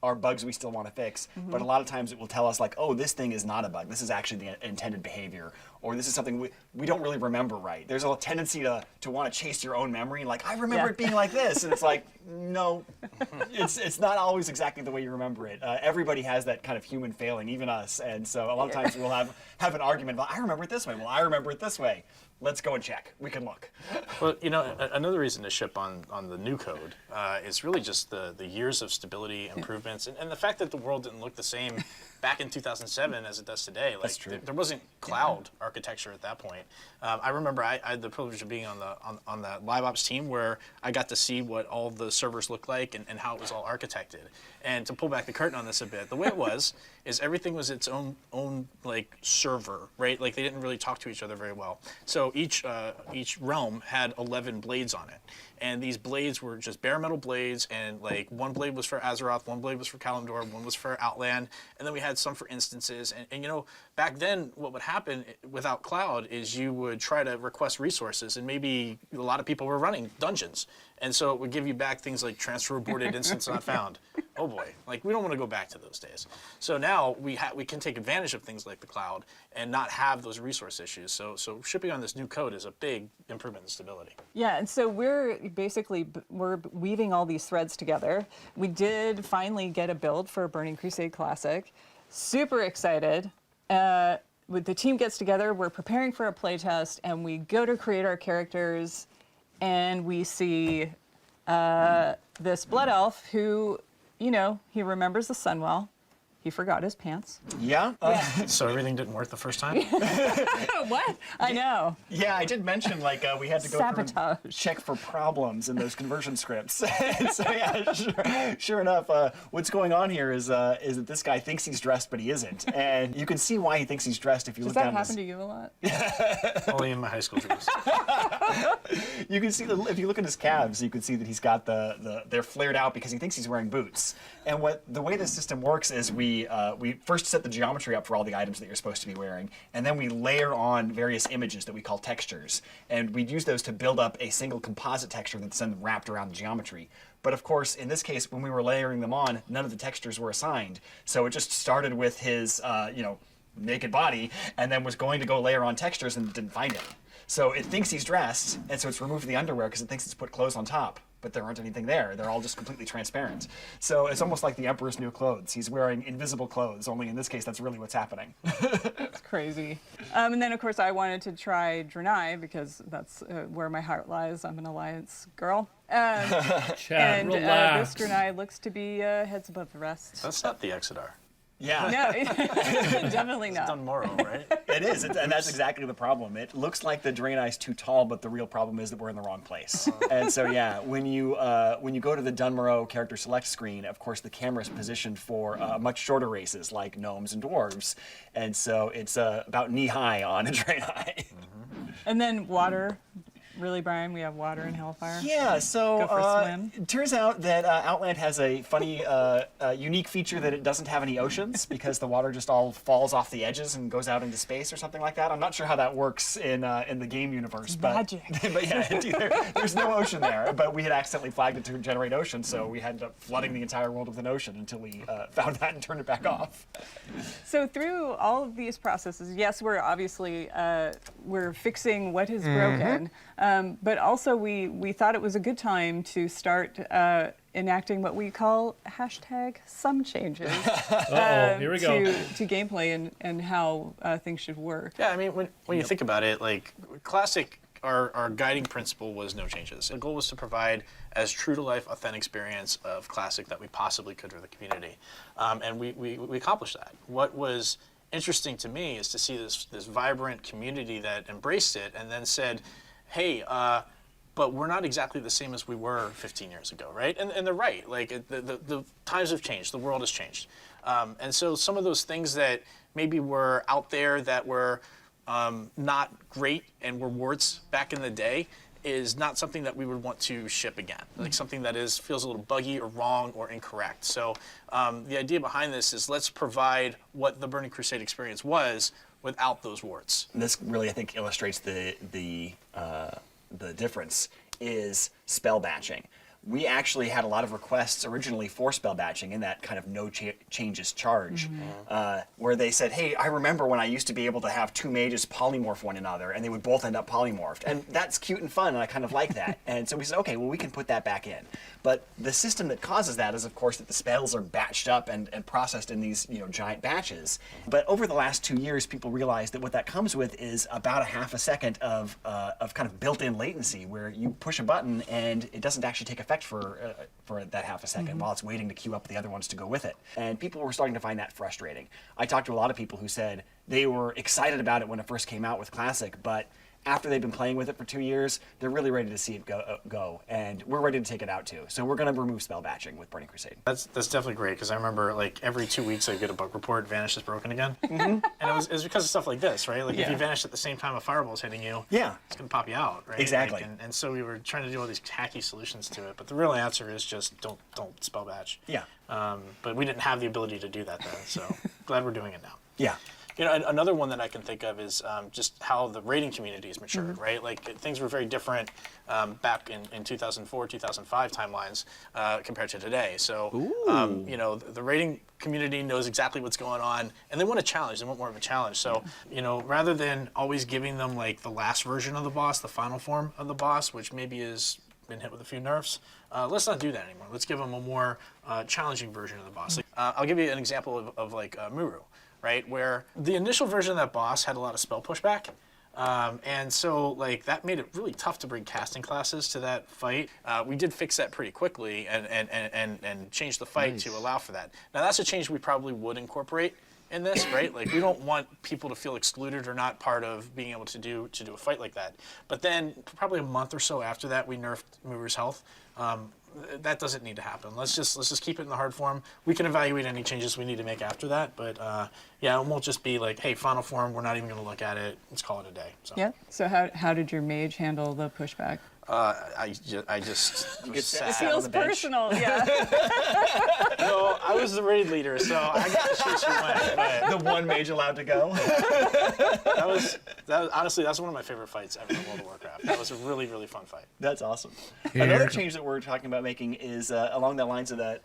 are bugs we still want to fix, but a lot of times it will tell us like, oh, this thing is not a bug. This is actually the intended behavior, or this is something we don't really remember right. There's a tendency to want to chase your own memory, like, I remember it being like this, and it's like, no, it's not always exactly the way you remember it. Everybody has that kind of human failing, even us, and so a lot of times we'll have an argument about, I remember it this way. Well, I remember it this way. Let's go and check. We can look. Well, another reason to ship on the new code is really just the years of stability, improvements, and the fact that the world didn't look the same back in 2007 as it does today. Like, That's true. There wasn't cloud architecture at that point. I remember I had the privilege of being on the live ops team where I got to see what all the servers looked like and how it was all architected. And to pull back the curtain on this a bit, the way it was is everything was its own like server, right? Like they didn't really talk to each other very well. So each realm had 11 blades on it. And these blades were just bare metal blades, and like one blade was for Azeroth, one blade was for Kalimdor, one was for Outland, and then we had some for instances. And back then what would happen without cloud is you would try to request resources, and maybe a lot of people were running dungeons. And so it would give you back things like transfer aborted, instance not found. oh boy, like we don't want to go back to those days. So now we can take advantage of things like the cloud and not have those resource issues. So shipping on this new code is a big improvement in stability. Yeah, and so we're weaving all these threads together. We did finally get a build for Burning Crusade Classic. Super excited. With the team gets together, we're preparing for a playtest, and we go to create our characters, and we see this blood elf who, you know, he remembers the sun well. He forgot his pants. Yeah. So everything didn't work the first time? What? I know. Yeah, I did mention like we had to go through and check for problems in those conversion scripts. And so yeah, sure enough, what's going on here is that this guy thinks he's dressed, but he isn't. And you can see why he thinks he's dressed if you Does look that down happen to you a lot? Only in my high school days. You can see if you look at his calves, you can see that he's got they're flared out because he thinks he's wearing boots. And the way the system works is we first set the geometry up for all the items that you're supposed to be wearing, and then we layer on various images that we call textures. And we'd use those to build up a single composite texture that's then wrapped around the geometry. But of course, in this case, when we were layering them on, none of the textures were assigned. So it just started with his, naked body, and then was going to go layer on textures and didn't find any. So it thinks he's dressed, and so it's removed the underwear because it thinks it's put clothes on top. But there aren't anything there. They're all just completely transparent. So it's almost like the Emperor's new clothes. He's wearing invisible clothes, only in this case, that's really what's happening. It's crazy. And then, of course, I wanted to try Draenei because that's where my heart lies. I'm an Alliance girl. Chad, and relax. this Draenei looks to be heads above the rest. That's not the Exodar. Yeah. No, definitely not. It's Dunmorrow, right? It is, and that's exactly the problem. It looks like the Draenei's too tall, but the real problem is that we're in the wrong place. And so, yeah, when you go to the Dunmorrow character select screen, of course, the camera is positioned for much shorter races like gnomes and dwarves, and so it's about knee high on a Draenei. And then water. Really, Brian? We have water in Hellfire? Yeah, so Go for a swim. it turns out that Outland has a funny, unique feature that it doesn't have any oceans because the water just all falls off the edges and goes out into space or something like that. I'm not sure how that works in the game universe, but magic. But yeah, there's no ocean there. But we had accidentally flagged it to generate ocean, so we ended up flooding the entire world with an ocean until we found that and turned it back off. So through all of these processes, yes, we're obviously we're fixing what is broken. But also we thought it was a good time to start enacting what we call #some changes here we go. to gameplay and how things should work. Yeah, I mean, when you think about it, like Classic, our guiding principle was no changes. The goal was to provide as true-to-life, authentic experience of Classic that we possibly could for the community. And we accomplished that. What was interesting to me is to see this vibrant community that embraced it and then said, hey, but we're not exactly the same as we were 15 years ago, right? And they're right. Like, the times have changed. The world has changed. And so some of those things that maybe were out there that were not great and were warts back in the day is not something that we would want to ship again. Like something that feels a little buggy or wrong or incorrect. So the idea behind this is let's provide what the Burning Crusade experience was without those warts. This really, I think, illustrates the difference is spell batching. We actually had a lot of requests originally for spell batching in that kind of no changes charge, where they said, hey, I remember when I used to be able to have two mages polymorph one another, and they would both end up polymorphed. And that's cute and fun, and I kind of like that. And so we said, okay, well, we can put that back in. But the system that causes that is, of course, that the spells are batched up and processed in these giant batches. But over the last 2 years, people realized that what that comes with is about a half a second of kind of built-in latency, where you push a button and it doesn't actually take effect for that half a second while it's waiting to queue up the other ones to go with it. And people were starting to find that frustrating. I talked to a lot of people who said they were excited about it when it first came out with Classic, but after they've been playing with it for 2 years, they're really ready to see it go, and we're ready to take it out too. So we're going to remove spell batching with Burning Crusade. That's definitely great, because I remember like every 2 weeks I get a bug report, Vanish is broken again. And it was because of stuff like this, right? Like if you vanish at the same time a fireball's hitting you, it's going to pop you out, right? Exactly. Like, and so we were trying to do all these hacky solutions to it, but the real answer is just don't spell batch. Yeah. But we didn't have the ability to do that then, so glad we're doing it now. Yeah. You know, another one that I can think of is just how the raiding community has matured, right? Like things were very different back in 2004, 2005 timelines compared to today. So, you know, the raiding community knows exactly what's going on, and they want a challenge. They want more of a challenge. So, you know, rather than always giving them like the last version of the boss, the final form of the boss, which maybe has been hit with a few nerfs, let's not do that anymore. Let's give them a more challenging version of the boss. Like, I'll give you an example of like Muru, right? Where the initial version of that boss had a lot of spell pushback. And so like that made it really tough to bring casting classes to that fight. We did fix that pretty quickly and change the fight to allow for that. Now that's a change we probably would incorporate in this, right? Like we don't want people to feel excluded or not part of being able to do a fight like that. But then probably a month or so after that, we nerfed Muru's health. That doesn't need to happen. Let's just keep it in the hard form. We can evaluate any changes we need to make after that, but yeah, it won't just be like, hey, final form, we're not even going to look at it. Let's call it a day. So. Yeah. So how did your mage handle the pushback? I just was sad it feels on the bench. Personal, yeah. No, I was the raid leader, so I got to choose who went. But The one mage allowed to go. that was honestly, that's one of my favorite fights ever in World of Warcraft. That was a really, really fun fight. That's awesome. Another change that we're talking about making is along the lines of that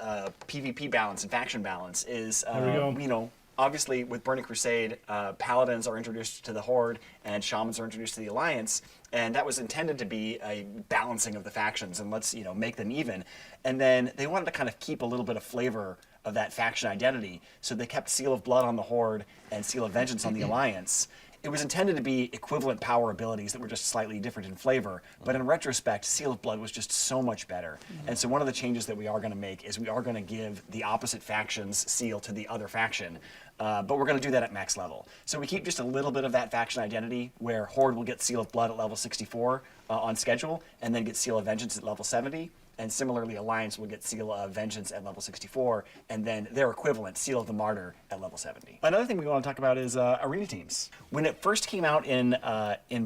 PvP balance and faction balance is, you know, obviously with Burning Crusade, paladins are introduced to the Horde and shamans are introduced to the Alliance, and that was intended to be a balancing of the factions and let's, you know, make them even. And then they wanted to kind of keep a little bit of flavor of that faction identity, so they kept Seal of Blood on the Horde and Seal of Vengeance on the Alliance. It was intended to be equivalent power abilities that were just slightly different in flavor, but in retrospect, Seal of Blood was just so much better. And so one of the changes that we are going to make is we are going to give the opposite faction's seal to the other faction, but we're going to do that at max level. So we keep just a little bit of that faction identity, where Horde will get Seal of Blood at level 64 on schedule, and then get Seal of Vengeance at level 70. And similarly, Alliance will get Seal of Vengeance at level 64, and then their equivalent, Seal of the Martyr, at level 70. Another thing we want to talk about is arena teams. When it first came out in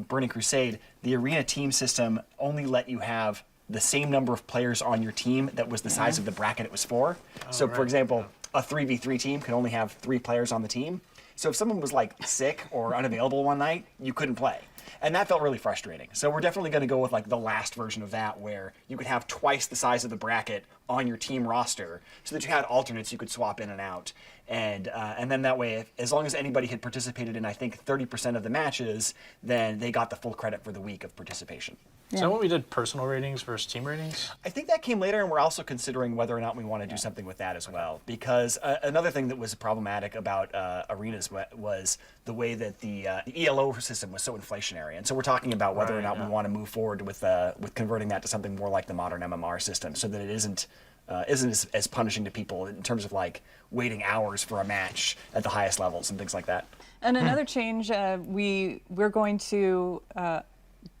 Burning Crusade, the arena team system only let you have the same number of players on your team that was the size of the bracket it was for. So, for example, a 3v3 team could only have 3 players on the team. So if someone was like sick or unavailable one night, you couldn't play. And that felt really frustrating. So we're definitely going to go with like the last version of that, where you could have twice the size of the bracket on your team roster, so that you had alternates you could swap in and out. And then that way, as long as anybody had participated in, I think, 30% of the matches, then they got the full credit for the week of participation. So when we did personal ratings versus team ratings? I think that came later, and we're also considering whether or not we want to do something with that as well. Because another thing that was problematic about arenas was the way that the ELO system was so inflationary. And so we're talking about whether or not we want to move forward with converting that to something more like the modern MMR system, so that it isn't as punishing to people in terms of like waiting hours for a match at the highest levels and things like that. And another change, we're going to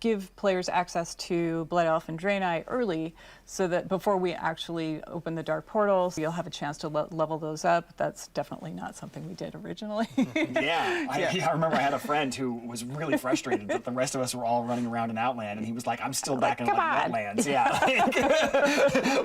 give players access to Blood Elf and Draenei early, so that before we actually open the Dark Portals, you'll have a chance to level those up. That's definitely not something we did originally. I remember I had a friend who was really frustrated that the rest of us were all running around in Outland, and he was like, I'm still back in Outlands.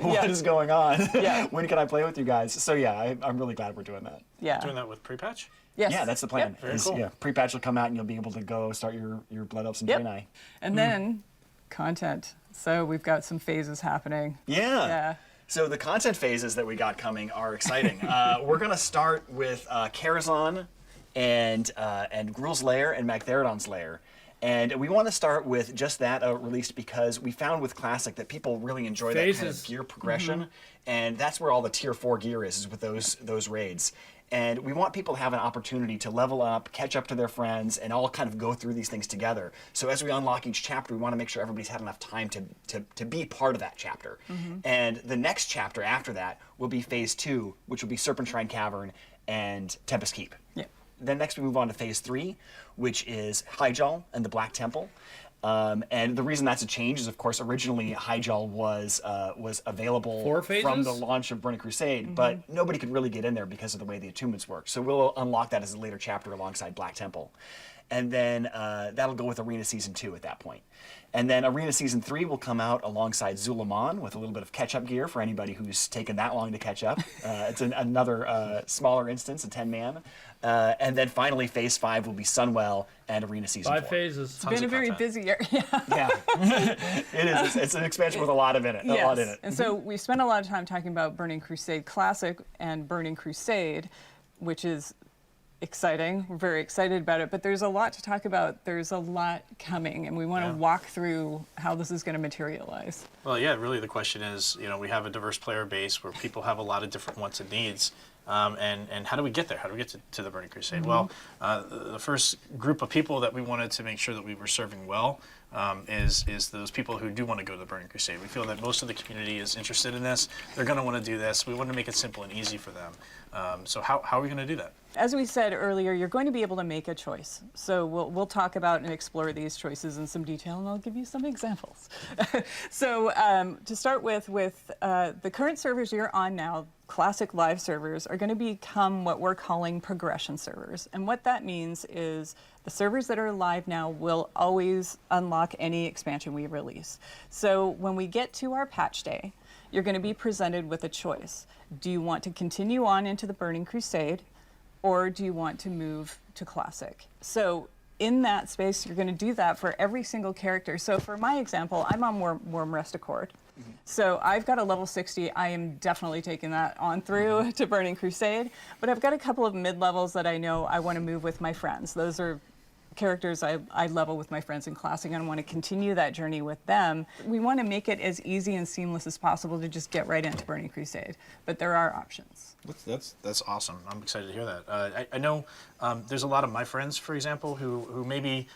What is going on? When can I play with you guys? So yeah, I'm really glad we're doing that. Doing that with pre-patch? Yes. Yeah, that's the plan. Very cool. Yeah, pre-patch will come out and you'll be able to go start your Blood Elves and Draenei. And then content. So we've got some phases happening. Yeah. So the content phases that we got coming are exciting. We're going to start with Karazhan and Gruul's Lair and Magtheridon's Lair. And we want to start with just that released because we found with Classic that people really enjoy that kind of gear progression. And that's where all the tier 4 gear is with those raids. And we want people to have an opportunity to level up, catch up to their friends, and all kind of go through these things together. So as we unlock each chapter, we want to make sure everybody's had enough time to be part of that chapter. And the next chapter after that will be Phase 2, which will be Serpentine Cavern and Tempest Keep. Then next we move on to Phase 3, which is Hyjal and the Black Temple. And the reason that's a change is, of course, originally Hyjal was available from the launch of Burning Crusade, but nobody could really get in there because of the way the attunements work. So we'll unlock that as a later chapter alongside Black Temple. and then that'll go with Arena Season 2 at that point. And then Arena Season 3 will come out alongside Zulaman with a little bit of catch-up gear for anybody who's taken that long to catch up. It's another smaller instance, a 10-man. And then finally, Phase 5 will be Sunwell and Arena Season 4. 5 phases. It's been a very busy year. Yeah, it is. It's an expansion with a lot in it. Yes. And so we spent a lot of time talking about Burning Crusade Classic and Burning Crusade, which is exciting. We're very excited about it, but there's a lot to talk about. There's a lot coming, and we want to walk through how this is going to materialize. Well, yeah, really the question is, we have a diverse player base where people have a lot of different wants and needs. And how do we get there? How do we get to the Burning Crusade? Well, the first group of people that we wanted to make sure that we were serving well is those people who do want to go to the Burning Crusade. We feel that most of the community is interested in this. They're going to want to do this. We want to make it simple and easy for them. So how are we going to do that? As we said earlier, you're going to be able to make a choice. So we'll talk about and explore these choices in some detail, and I'll give you some examples. So to start with the current servers you're on now, Classic Live servers, are going to become what we're calling progression servers. And what that means is the servers that are live now will always unlock any expansion we release. So when we get to our patch day, you're going to be presented with a choice. Do you want to continue on into the Burning Crusade, or do you want to move to Classic? So in that space, you're going to do that for every single character. So for my example, I'm on Warm Rest Accord. So I've got a level 60. I am definitely taking that on through to Burning Crusade. But I've got a couple of mid-levels that I know I want to move with my friends. Those are characters I level with my friends in Classic, and I want to continue that journey with them. We want to make it as easy and seamless as possible to just get right into Burning Crusade. But there are options. That's awesome. I'm excited to hear that. I know there's a lot of my friends, for example, who maybe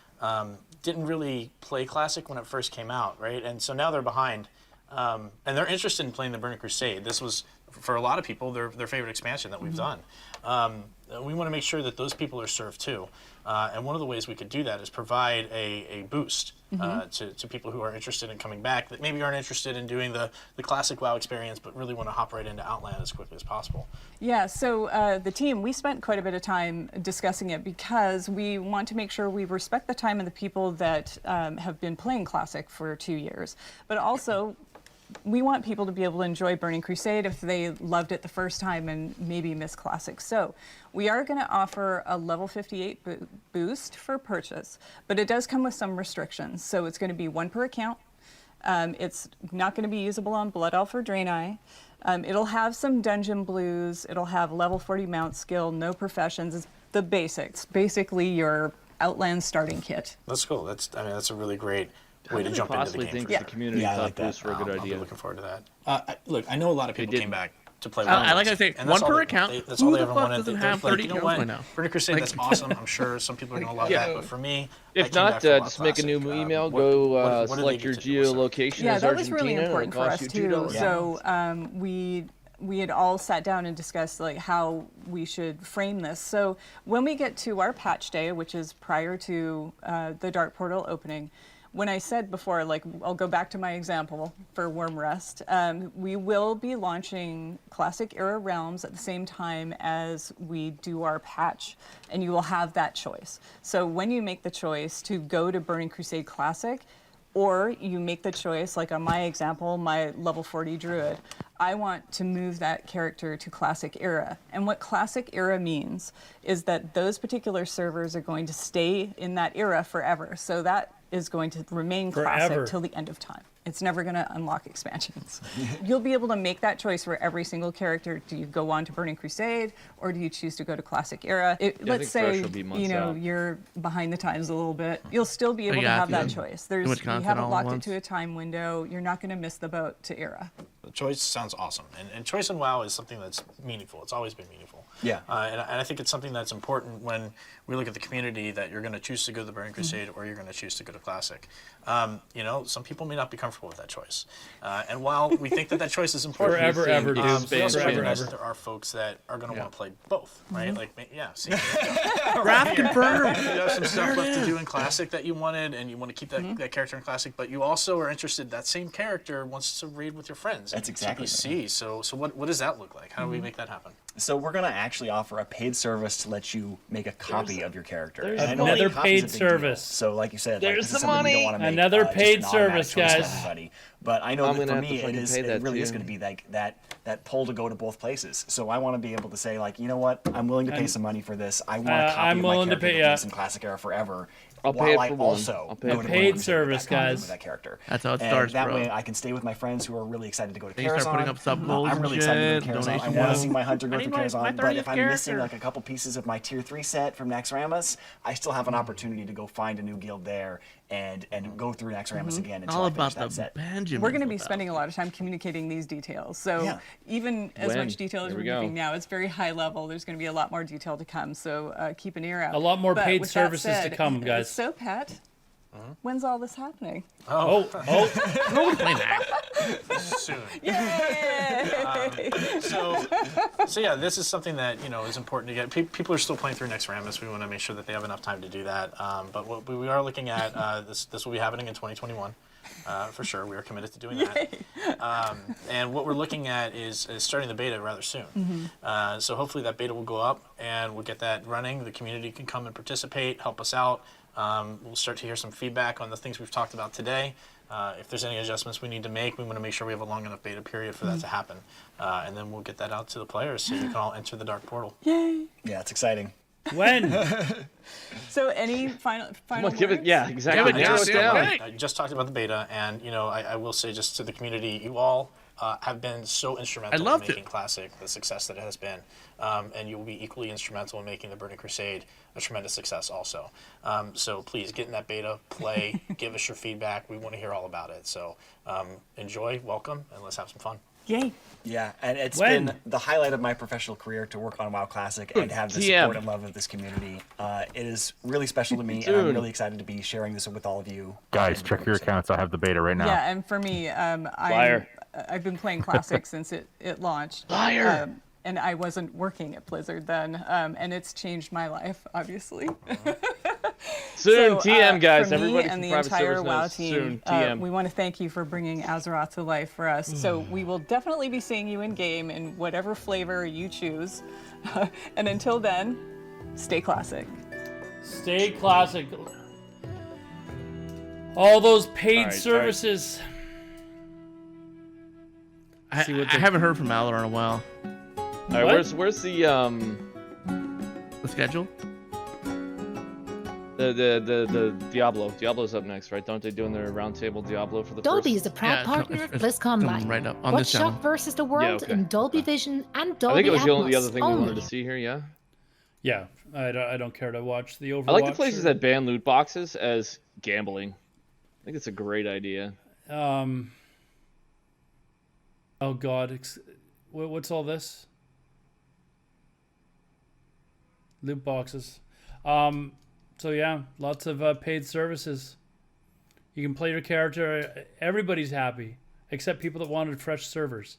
didn't really play Classic when it first came out, right? And so now they're behind. And they're interested in playing the Burning Crusade. This was, for a lot of people, their favorite expansion that we've done. We want to make sure that those people are served too. And one of the ways we could do that is provide a boost to people who are interested in coming back, that maybe aren't interested in doing the classic WoW experience, but really want to hop right into Outland as quickly as possible. Yeah, so the team, we spent quite a bit of time discussing it because we want to make sure we respect the time of the people that have been playing Classic for 2 years, but also we want people to be able to enjoy Burning Crusade if they loved it the first time and maybe miss Classic. So we are going to offer a level 58 boost for purchase, but it does come with some restrictions. So it's going to be 1 per account. It's not going to be usable on Blood Elf or Draenei. It'll have some dungeon blues. It'll have level 40 mount skill, no professions. It's the basics, basically your Outland starting kit. That's cool. That's a really great way to jump into the game. The community thought this were a good I'll idea. be looking forward to that. Look, I know a lot of people came back to play. I like I say, and 1 that's all per they- account. That's all Who they the ever fuck wanted. doesn't They're have like, 30 you know kills what? by now? Burning Crusade, that's awesome. I'm sure some people are gonna love that. But for me, I If came not, back for WoW just make a new Classic. email. What Go do they select get your to do? geolocation Yeah, as that was really Argentina, important for and it us costs you too. $2. So we had all sat down and discussed like how we should frame this. So when we get to our patch day, which is prior to the Dark Portal opening, when I said before, like, I'll go back to my example for Worm Rest, we will be launching Classic Era Realms at the same time as we do our patch, and you will have that choice. So when you make the choice to go to Burning Crusade Classic, or you make the choice, like on my example, my level 40 Druid, I want to move that character to Classic Era. And what Classic Era means is that those particular servers are going to stay in that era forever. So that is going to remain Classic Forever. till the end of time. It's never going to unlock expansions. You'll be able to make that choice for every single character. Do you go on to Burning Crusade, or do you choose to go to Classic Era? Let's say you're behind the times a little bit. You'll still be able to have that choice. You haven't locked it to a time window. You're not going to miss the boat to Era. The choice sounds awesome, and choice in WoW is something that's meaningful. It's always been meaningful. Yeah. And I think it's something that's important when we look at the community, that you're going to choose to go to the Burning Crusade or you're going to choose to go to Classic. Some people may not be comfortable with that choice. And while we think that choice is important, Forever, ever, dude. we also Forever, recognize ever. that there are folks that are going to want to play both, right? Like, see, Wrath confirmed. You have some stuff left to do in Classic that you wanted, and you want to keep that character in Classic, but you also are interested, that same character wants to raid with your friends. That's exactly TPC. So what does that look like? How do we make that happen? So we're gonna actually offer a paid service to let you make a copy of your character. there's And I know another copies is a paid big deal. service. So like you said, like, There's this the is something we don't money. want to make Another just paid an automatic service, choice for guys. everybody. But I know I'm that gonna for have to me, fucking pay it that really is too. going to be like that pull to go to both places. So I want to be able to say like, you know what, I'm willing to pay some money for this. I want a copy I'm of my willing to character pay, that lives in Classic Era forever. I'll while pay it I for one. also I'll pay go it to for Burning paid Crusade service, with that copy guys. of that character. That's how it And starts, that bro. way I can stay with my friends who are really excited to go to Then you start putting Karazhan. up sub goals I'm and really excited to shit, go to Karazhan. I donation want to goals. see my hunter I go need through my Karazhan. But if 30th I'm missing character. like a couple pieces of my tier 3 set from Naxxramas, I still have an opportunity to go find a new guild there and go through Naxxramas again until All I finish about that set. Benjamin. We're going to be spending a lot of time communicating these details. So Yeah. even as When? much detail as Here we're we go. giving now, it's very high level. There's going to be a lot more detail to come. So keep an ear out. A lot more But paid with that services to said, come, guys. So, Pat, when's all this happening? Oh. No one's playing that. Soon. Yay! So yeah, this is something that is important to get. People are still playing through Naxxramas. We want to make sure that they have enough time to do that. But what we are looking at this will be happening in 2021. For sure, we are committed to doing that. And what we're looking at is starting the beta rather soon. So hopefully that beta will go up and we'll get that running. The community can come and participate, help us out. We'll start to hear some feedback on the things we've talked about today. If there's any adjustments we need to make, we want to make sure we have a long enough beta period for that to happen. And then we'll get that out to the players so you can all enter the Dark Portal. Yay! Yeah, it's exciting. When? So any final give it, words? yeah, exactly. Give it Narrow it down. I just talked about the beta, and I will say just to the community, you all have been so instrumental in making Classic the success that it has been, and you will be equally instrumental in making the Burning Crusade a tremendous success also. So please get in that beta, play, give us your feedback. We want to hear all about it. So enjoy, welcome, and let's have some fun. Yay! Yeah, and it's When? been the highlight of my professional career to work on WoW Classic and have the support and love of this community. It is really special to me, and I'm really excited to be sharing this with all of you. Guys, check your accounts. I have the beta right now. Yeah, and for me, I've been playing Classic since it launched. Liar. And I wasn't working at Blizzard then, and it's changed my life, obviously. Soon, TM, guys. For me Everybody and from the private entire service WoW knows. team, Soon, TM. we want to thank you for bringing Azeroth to life for us. So we will definitely be seeing you in game in whatever flavor you choose. And until then, stay classic. Stay classic. All those paid right. services. I haven't heard from Alodar in a while. All right, where's the schedule? The Diablo. Diablo's up next, right? Don't they doing their roundtable Diablo for the Dolby first? is a proud partner of BlizzConline. Right up on Watch this channel. Shock versus the World okay. in Dolby Vision and I Dolby think it was the Atmos other thing we only. wanted to see here, yeah? Yeah, I don't care to watch the Overwatch. I like the places that ban loot boxes as gambling. I think it's a great idea. Oh God, what's all this? Loot boxes. So yeah, lots of paid services. You can play your character. Everybody's happy, except people that wanted fresh servers.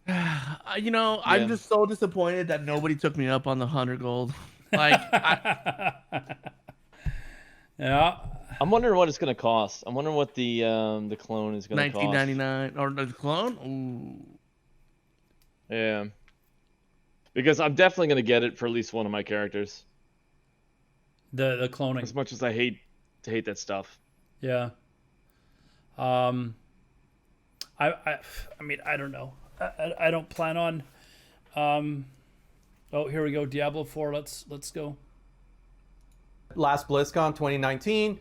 I'm just so disappointed that nobody took me up on the 100 gold. Like, yeah. I'm wondering what it's gonna cost. I'm wondering what the clone is gonna cost. $19.99 or the clone. Ooh. Yeah. Because I'm definitely gonna get it for at least one of my characters. The cloning. As much as I hate that stuff. Yeah. I mean, I don't know. I don't plan on. Oh, here we go. Diablo 4. Let's go. Last BlizzCon 2019.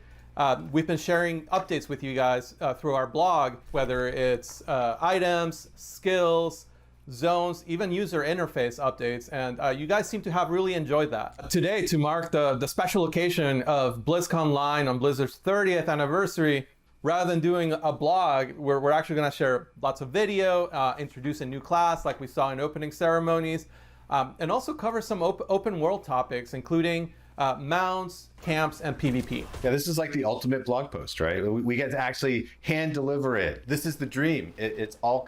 We've been sharing updates with you guys through our blog, whether it's items, skills, zones, even user interface updates, and you guys seem to have really enjoyed that. Today, to mark the special occasion of BlizzConline on Blizzard's 30th anniversary, rather than doing a blog, we're actually going to share lots of video, introduce a new class like we saw in opening ceremonies, and also cover some open world topics, including mounts, camps, and PvP. Yeah, this is like the ultimate blog post, right? We get to actually hand deliver it. This is the dream. It's all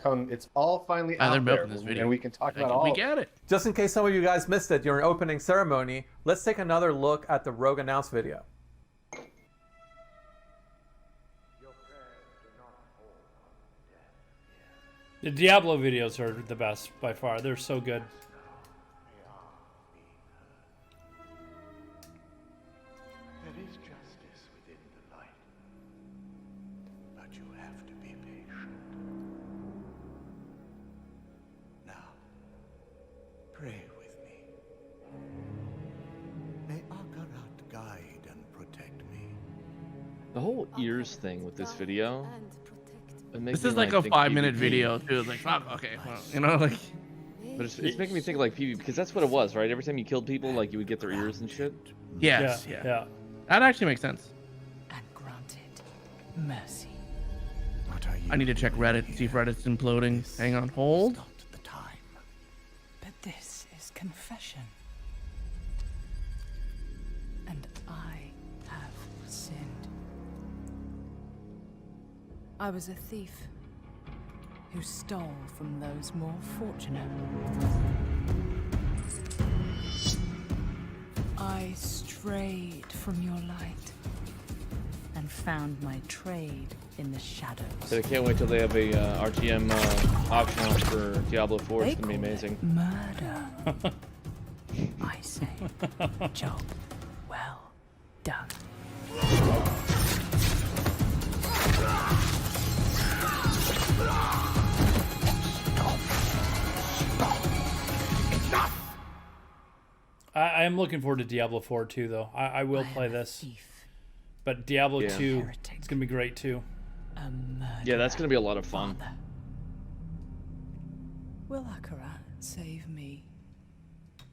finally out there, and we can talk about all. We get it. Just in case some of you guys missed it during opening ceremony, let's take another look at the Rogue Announce video. The Diablo videos are the best by far. They're so good. you have to be patient. Now, pray with me. May Akarat guide and protect me. The whole ears thing with this video. This is like a 5-minute video too. It's like, fuck, okay, well, you know, like. But it's making me think like PvP because that's what it was, right? Every time you killed people, like you would get their ears and shit. Yes, yeah. That actually makes sense. And granted mercy. I need to check Reddit, see if Reddit's imploding. Hang on, hold. But this is confession. And I have sinned. I was a thief who stole from those more fortunate. I strayed from your light and found my trade in the shadows. So I can't wait till they have a RTM optional for Diablo 4. It's gonna be amazing. Murder. I say, job well done. I am looking forward to Diablo 4 too, though. I will play this. But Diablo 2, it's going to be great too. Yeah, that's going to be a lot of fun. Will Akarat save me?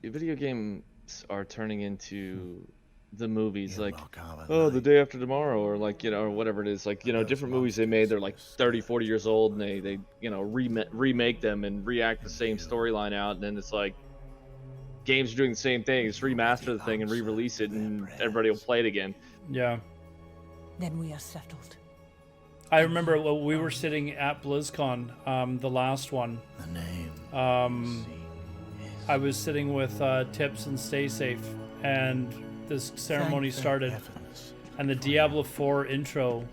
Video games are turning into the movies, like, oh, The Day After Tomorrow, or like, you know, or whatever it is. Like, you know, different movies they made, they're like 30, 40 years old, and they you know, remake them and react the same storyline out, and then it's like, games are doing the same thing. Just remaster the thing and re-release it, and everybody will play it again. Yeah. Then we are settled. I remember we were sitting at BlizzCon, the last one. I was sitting with Tips and Stay Safe, and this ceremony started, and the Diablo 4 intro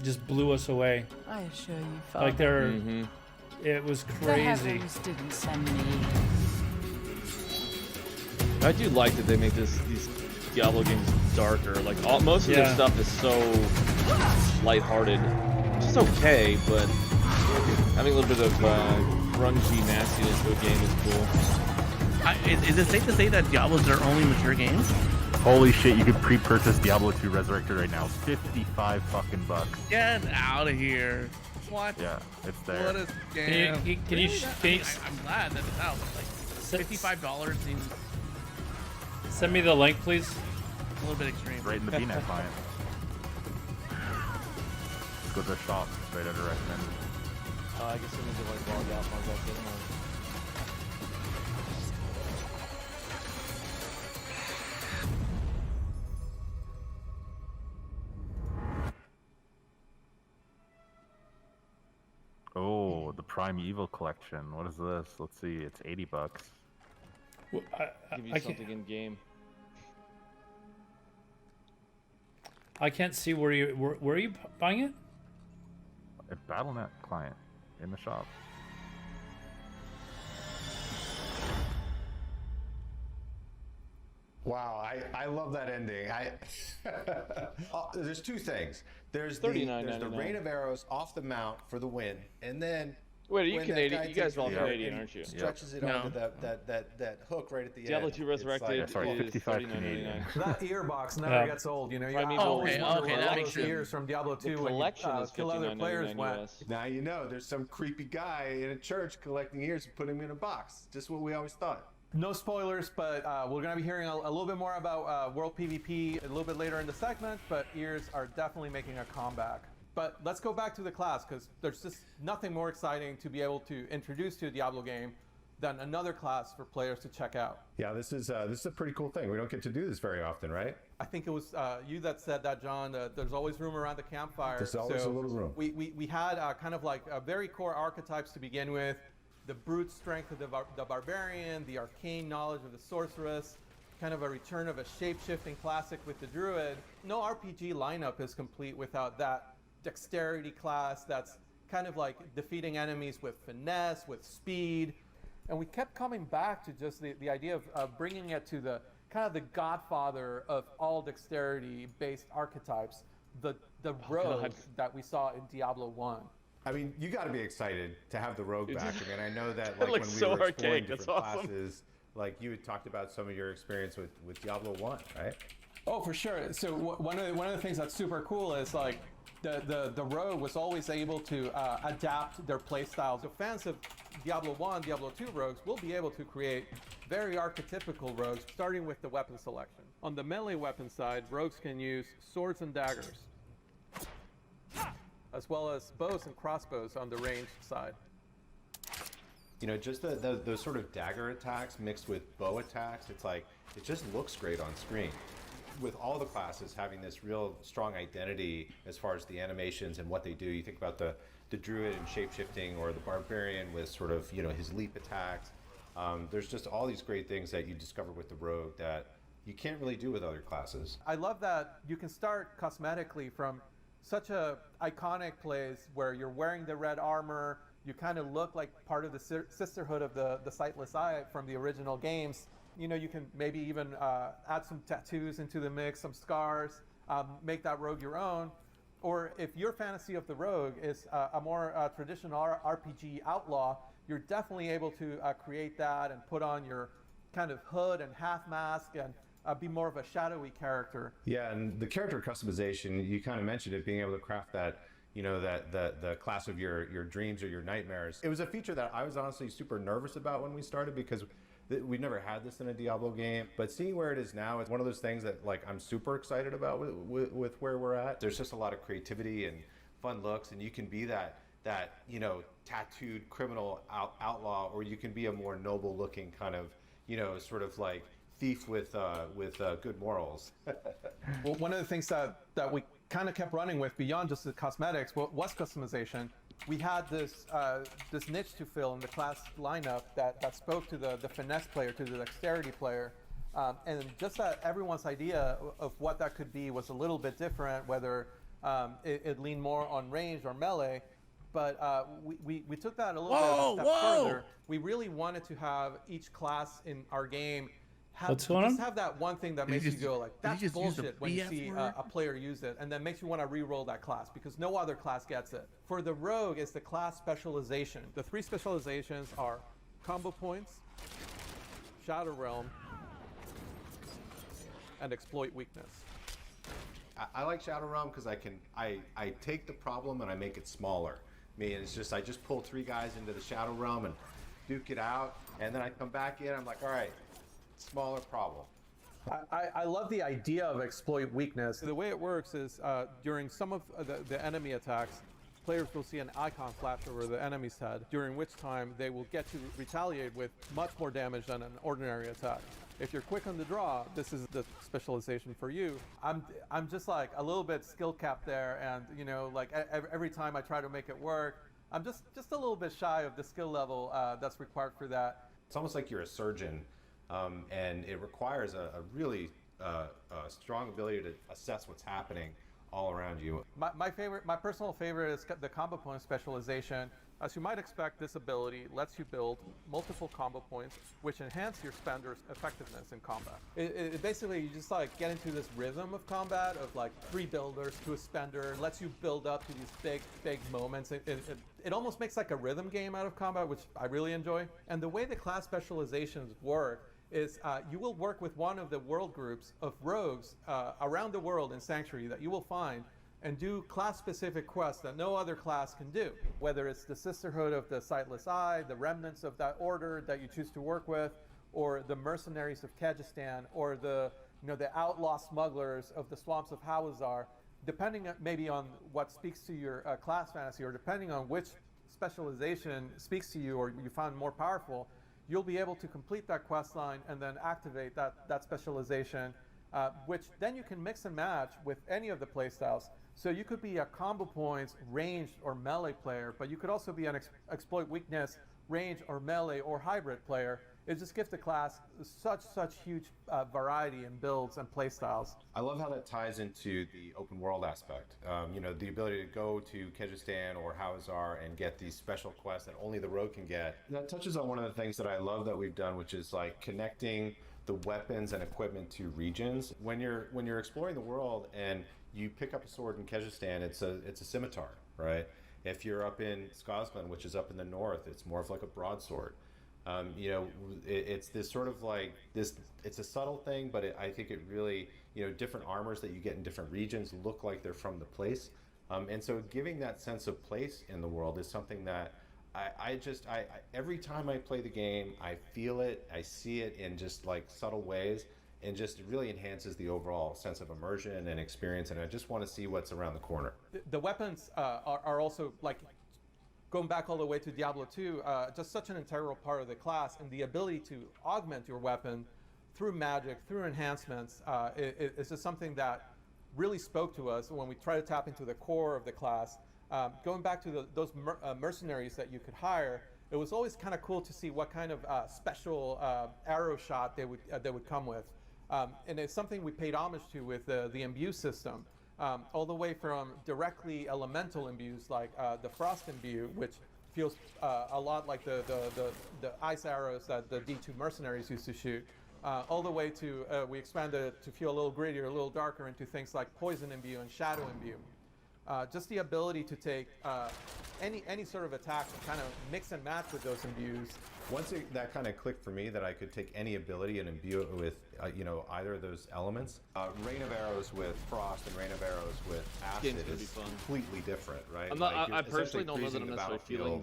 just blew us away. I assure you, Father. Like it was The crazy. heavens didn't send me. I do like that they make these Diablo games darker. Like most of their stuff is so lighthearted, which is okay, but having a little bit of grungy nastiness to a game is cool. Is it safe to say that Diablo's their only mature game? Holy shit, you can pre-purchase Diablo 2 Resurrected right now. 55 fucking bucks. Get out of here. What? Yeah, it's there. What a scam. Can you I'm glad that it's out, but like $55 seems send me the link, please? a little bit extreme. Right in the VNet client. Go to the shop. Right under recommended. I guess I need to like log out, in. Oh, the Primeval collection. What is this? Let's see. It's 80 bucks. Give you something in game. I can't see where are you buying it? A Battle.net client in the shop. Wow, I love that ending. There's two things. There's the rain of arrows off the mount for the win, and then wait, are you Canadian? You guys are all Canadian, aren't you? Stretches it onto that hook right at the Diablo end. Diablo 2 Resurrected is 55 Canadian. That earbox never gets old. You know, you Primeval always wonder okay, where that all makes those sense. years from Diablo 2 The when collection you is kill other players went. US. Now you know there's some creepy guy in a church collecting ears and putting them in a box. Just what we always thought. No spoilers, but we're going to be hearing a little bit more about World PvP a little bit later in the segment, but ears are definitely making a comeback. But let's go back to the class, because there's just nothing more exciting to be able to introduce to a Diablo game than another class for players to check out. Yeah, this is a pretty cool thing. We don't get to do this very often, right? I think it was you that said that, John. There's always room around the campfire. There's always a little room. We had kind of like very core archetypes to begin with. The brute strength of the barbarian, the arcane knowledge of the sorceress, kind of a return of a shape-shifting classic with the druid. No RPG lineup is complete without that dexterity class that's kind of like defeating enemies with finesse, with speed. And we kept coming back to just the idea of bringing it to the kind of the godfather of all dexterity-based archetypes, the the rogue that we saw in Diablo 1. I mean, you got to be excited to have the rogue back. I mean, I know that It like when looks we so were exploring archaic. That's different awesome. classes, like you had talked about some of your experience with Diablo 1, right? Oh, for sure. So one of the things that's super cool is like the rogue was always able to adapt their playstyle. So fans of Diablo 1, Diablo 2 rogues will be able to create very archetypical rogues, starting with the weapon selection. On the melee weapon side, rogues can use swords and daggers, as well as bows and crossbows on the ranged side. You know, just those sort of dagger attacks mixed with bow attacks, it's like, it just looks great on screen. With all the classes having this real strong identity as far as the animations and what they do, you think about the druid and shapeshifting, or the barbarian with sort of, you know, his leap attacks. There's just all these great things that you discover with the rogue that you can't really do with other classes. I love that you can start cosmetically from such a iconic place where you're wearing the red armor, you kind of look like part of the sisterhood of the Sightless Eye from the original games. You know, you can maybe even add some tattoos into the mix, some scars, make that rogue your own. Or if your fantasy of the rogue is a more traditional RPG outlaw, you're definitely able to create that and put on your kind of hood and half mask and be more of a shadowy character. Yeah, and the character customization, you kind of mentioned it, being able to craft that, you know, that the class of your dreams or your nightmares. It was a feature that I was honestly super nervous about when we started, because we've never had this in a Diablo game. But seeing where it is now, it's one of those things that like I'm super excited about with where we're at. There's just a lot of creativity and fun looks, and you can be that you know, tattooed criminal outlaw, or you can be a more noble looking kind of, you know, sort of like thief with good morals. Well, one of the things that we kind of kept running with beyond just the cosmetics was customization. We had this niche to fill in the class lineup that spoke to the finesse player, to the dexterity player, and just that everyone's idea of what that could be was a little bit different, whether it leaned more on range or melee. But we took that a little bit of a step further. We really wanted to have each class in our game have that one thing that makes you go like, that's bullshit when you see a player use it, and then makes you want to re-roll that class because no other class gets it. For the rogue, it's the class specialization. The 3 specializations are combo points, Shadow Realm, and exploit weakness. I like Shadow Realm because I take the problem and I make it smaller. I mean, it's just, I just pull 3 guys into the Shadow Realm and duke it out, and then I come back in, I'm like, all right, smaller problem. I love the idea of exploit weakness. The way it works is during some of the enemy attacks, players will see an icon flash over the enemy's head, during which time they will get to retaliate with much more damage than an ordinary attack. If you're quick on the draw, this is the specialization for you. I'm just like a little bit skill capped there, and you know, like every time I try to make it work, I'm just a little bit shy of the skill level that's required for that. It's almost like you're a surgeon, and it requires a really strong ability to assess what's happening all around you. My personal favorite is the combo point specialization. As you might expect, this ability lets you build multiple combo points, which enhance your spender's effectiveness in combat. It basically, you just like get into this rhythm of combat of like 3 builders to a spender, lets you build up to these big moments. It almost makes like a rhythm game out of combat, which I really enjoy. And the way the class specializations work is you will work with one of the world groups of rogues around the world in Sanctuary that you will find and do class-specific quests that no other class can do. Whether it's the Sisterhood of the Sightless Eye, the remnants of that order that you choose to work with, or the mercenaries of Kyrgyzstan, or the outlaw smugglers of the swamps of Hawazar, depending maybe on what speaks to your class fantasy, or depending on which specialization speaks to you or you find more powerful, you'll be able to complete that quest line and then activate that specialization, which then you can mix and match with any of the playstyles. So you could be a combo points, ranged, or melee player, but you could also be an exploit weakness, range, or melee, or hybrid player. It just gives the class such huge variety in builds and playstyles. I love how that ties into the open world aspect. You know, the ability to go to Kyrgyzstan or Hawazar and get these special quests that only the rogue can get. That touches on one of the things that I love that we've done, which is like connecting the weapons and equipment to regions. When you're exploring the world and you pick up a sword in Kyrgyzstan, it's a scimitar, right? If you're up in Scotland, which is up in the north, it's more of like a broadsword. You know, it's this sort of like this. It's a subtle thing, but I think it really, you know, different armors that you get in different regions look like they're from the place, and so giving that sense of place in the world is something that I every time I play the game, I feel it, I see it in just like subtle ways, and just really enhances the overall sense of immersion and experience. And I just want to see what's around the corner. The weapons are also, like, going back all the way to Diablo 2, just such an integral part of the class, and the ability to augment your weapon through magic, through enhancements, it's just something that really spoke to us when we try to tap into the core of the class. Going back to those mercenaries that you could hire, it was always kind of cool to see what kind of special arrow shot they would come with. And it's something we paid homage to with the imbue system, all the way from directly elemental imbues like the frost imbue, which feels a lot like the ice arrows that the D2 mercenaries used to shoot, all the way to, we expanded it to feel a little grittier, a little darker, into things like poison imbue and shadow imbue. Just the ability to take any sort of attack and kind of mix and match with those imbues. Once that kind of clicked for me, that I could take any ability and imbue it with, you know, either of those elements. Rain of Arrows with Frost and Rain of Arrows with Acid is completely different, right? I'm not, I personally don't know that I'm necessarily feeling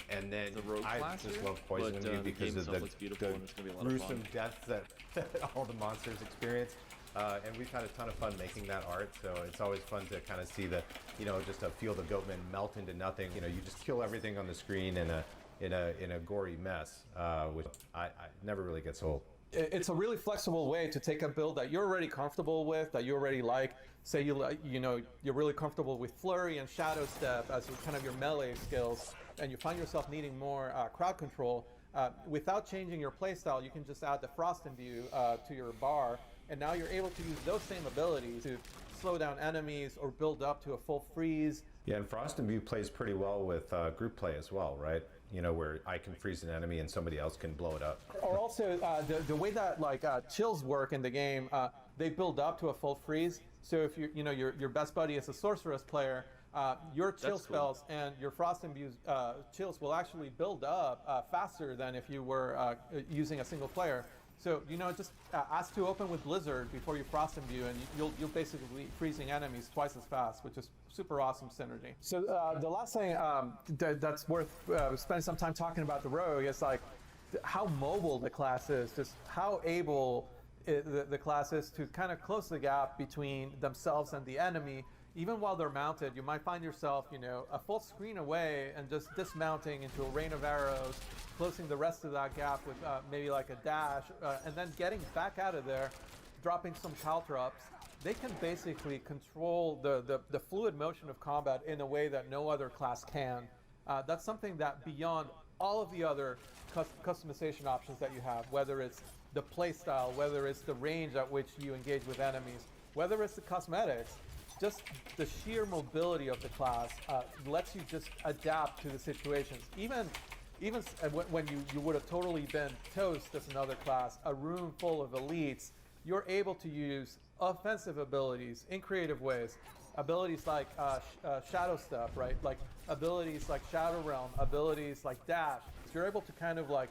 and then the rogue I class just here, love Poison but, Imbue because the of game itself looks beautiful and it's gonna be a lot of gruesome fun. death that all the monsters experience. And we've had a ton of fun making that art, so it's always fun to kind of see the, you know, just to feel the goatmen melt into nothing. You know, you just kill everything on the screen in a gory mess, which I never really gets old. It's a really flexible way to take a build that you're already comfortable with, that you already like. Say you know you're really comfortable with Flurry and Shadow Step as kind of your melee skills, and you find yourself needing more crowd control. Without changing your playstyle, you can just add the Frost Imbue to your bar, and now you're able to use those same abilities to slow down enemies or build up to a full freeze. Yeah, and Frost Imbue plays pretty well with group play as well, right? You know, where I can freeze an enemy and somebody else can blow it up. Or also the way that like chills work in the game, they build up to a full freeze. So if your best buddy is a sorceress player, your chill spells and your Frost Imbue chills will actually build up faster than if you were using a single player. So, you know, just ask to open with Blizzard before you Frost Imbue, and you'll basically be freezing enemies twice as fast, which is super awesome synergy. So the last thing that's worth spending some time talking about the Rogue is like how mobile the class is, just how able the class is to kind of close the gap between themselves and the enemy. Even while they're mounted, you might find yourself, you know, a full screen away and just dismounting into a rain of arrows, closing the rest of that gap with maybe like a dash, and then getting back out of there, dropping some caltrops. They can basically control the fluid motion of combat in a way that no other class can. That's something that beyond all of the other customization options that you have, whether it's the playstyle, whether it's the range at which you engage with enemies, whether it's the cosmetics, just the sheer mobility of the class lets you just adapt to the situations. Even when you would have totally been toast as another class, a room full of elites, you're able to use offensive abilities in creative ways. Abilities like Shadow Step, right? Like abilities like Shadow Realm, abilities like Dash. You're able to kind of like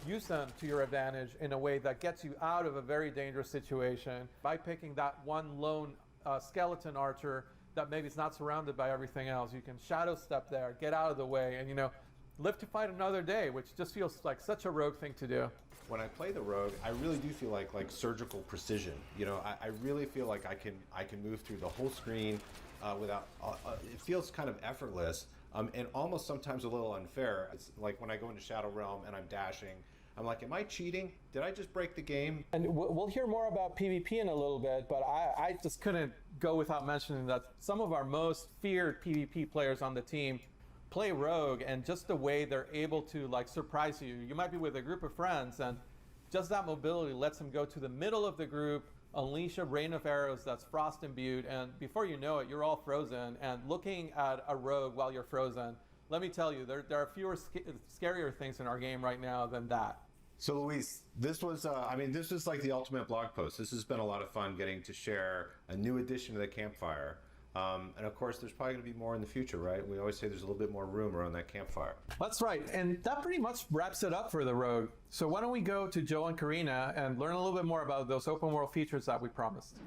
use them to your advantage in a way that gets you out of a very dangerous situation by picking that one lone skeleton archer that maybe is not surrounded by everything else. You can Shadow Step there, get out of the way, and, you know, live to fight another day, which just feels like such a Rogue thing to do. When I play the Rogue, I really do feel like surgical precision. You know, I really feel like I can move through the whole screen without. It feels kind of effortless and almost sometimes a little unfair. It's like when I go into Shadow Realm and I'm dashing, I'm like, am I cheating? Did I just break the game? And we'll hear more about PvP in a little bit, but I just couldn't go without mentioning that some of our most feared PvP players on the team play Rogue, and just the way they're able to like surprise you. You might be with a group of friends, and just that mobility lets them go to the middle of the group, unleash a rain of arrows that's frost imbued, and before you know it, you're all frozen and looking at a Rogue while you're frozen. Let me tell you, there are fewer scarier things in our game right now than that. So Luis, this was, this is like the ultimate blog post. This has been a lot of fun getting to share a new addition to the campfire. And of course, there's probably going to be more in the future, right? We always say there's a little bit more room around that campfire. That's right. And that pretty much wraps it up for the Rogue. So why don't we go to Joe and Karina and learn a little bit more about those open world features that we promised.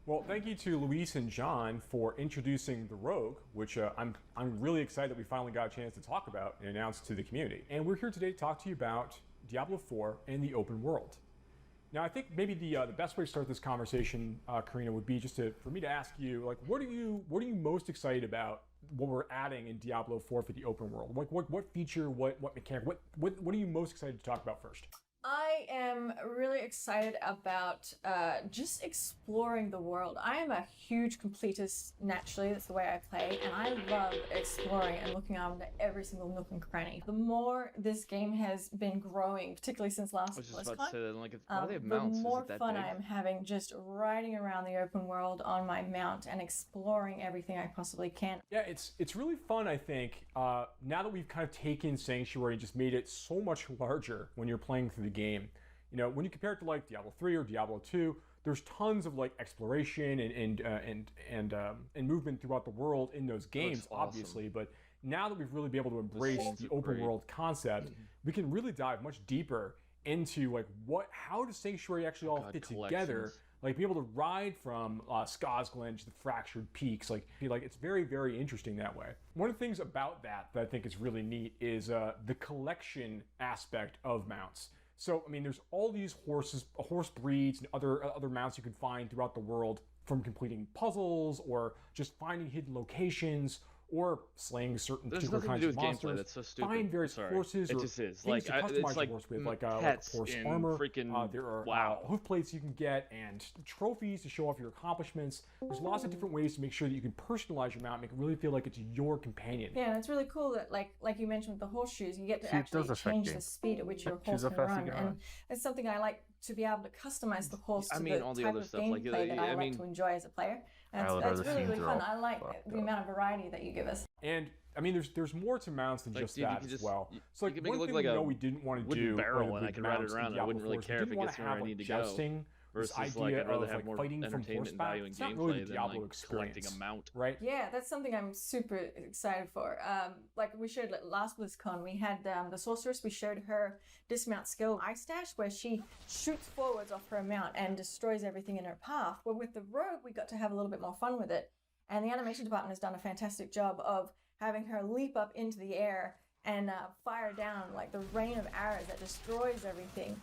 Well, thank you to Luis and John for introducing the Rogue, which I'm really excited that we finally got a chance to talk about and announce to the community. And we're here today to talk to you about Diablo 4 and the open world. Now, I think maybe the best way to start this conversation, Karina, would be just for me to ask you, like, what are you most excited about what we're adding in Diablo 4 for the open world? What feature, what mechanic, what are you most excited to talk about first? I am really excited about just exploring the world. I am a huge completist naturally, that's the way I play, and I love exploring and looking under every single nook and cranny. The more this game has been growing, particularly since last BlizzCon, the more fun I am having just riding around the open world on my mount and exploring everything I possibly can. Yeah, it's really fun, I think, now that we've kind of taken Sanctuary and just made it so much larger when you're playing through the game. You know, when you compare it to like Diablo 3 or Diablo 2, there's tons of like exploration and movement throughout the world in those games, obviously. But now that we've really been able to embrace the open world concept, we can really dive much deeper into like how does Sanctuary actually all fit together. Like be able to ride from Skosglen to the Fractured Peaks, it's very, very interesting that way. One of the things about that I think is really neat is the collection aspect of mounts. So, I mean, there's all these horse breeds and other mounts you can find throughout the world from completing puzzles or just finding hidden locations or slaying certain particular kinds of monsters. Gameplay, that's so stupid. Find various horses or things to customize your horse with, like horse armor. There are hoof plates you can get and trophies to show off your accomplishments. There's lots of different ways to make sure that you can personalize your mount, make it really feel like it's your companion. Yeah, and it's really cool that, like you mentioned with the horseshoes, you get to actually change the speed at which your horse can run, and it's something I like to be able to customize the horse to the type of gameplay that I like to enjoy as a player. And it's really, really fun. I like the amount of variety that you give us. And I mean, there's more to mounts than just that as well. So like one thing we know we didn't want to do barrel, and I can ride it around. I wouldn't really care if it gets where I need to go. This idea of like fighting from horseback, it's not really the Diablo experience, collecting a mount, right? Yeah, that's something I'm super excited for. Like we showed last BlizzCon, we had the sorceress. We showed her dismount skill, Ice Dash, where she shoots forwards off her mount and destroys everything in her path. Well, with the Rogue, we got to have a little bit more fun with it, and the animation department has done a fantastic job of having her leap up into the air and fire down like the rain of arrows that destroys everything.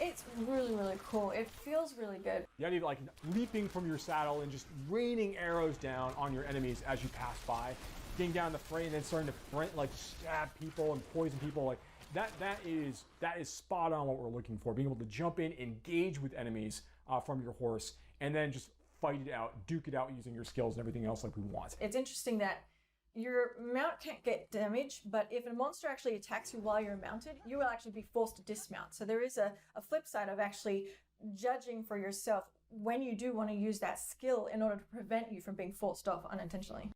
It's really, really cool. It feels really good. The idea of like leaping from your saddle and just raining arrows down on your enemies as you pass by, getting down the fray and then starting to stab people and poison people, like that is spot on what we're looking for. Being able to jump in, engage with enemies from your horse, and then just fight it out, duke it out using your skills and everything else like we want. It's interesting that your mount can't get damaged, but if a monster actually attacks you while you're mounted, you will actually be forced to dismount. So there is a flip side of actually judging for yourself when you do want to use that skill in order to prevent you from being forced off unintentionally.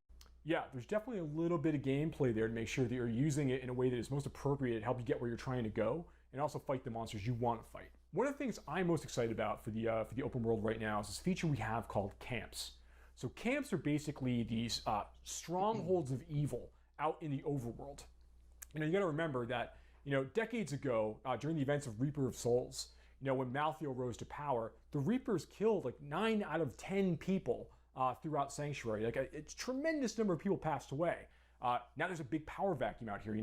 Yeah, there's definitely a little bit of gameplay there to make sure that you're using it in a way that is most appropriate to help you get where you're trying to go and also fight the monsters you want to fight. One of the things I'm most excited about for the open world right now is this feature we have called camps. So camps are basically these strongholds of evil out in the overworld. You know, you got to remember that, decades ago, during the events of Reaper of Souls, when Malthael rose to power, the Reapers killed like 9 out of 10 people throughout Sanctuary. Like a tremendous number of people passed away. Now there's a big power vacuum out here,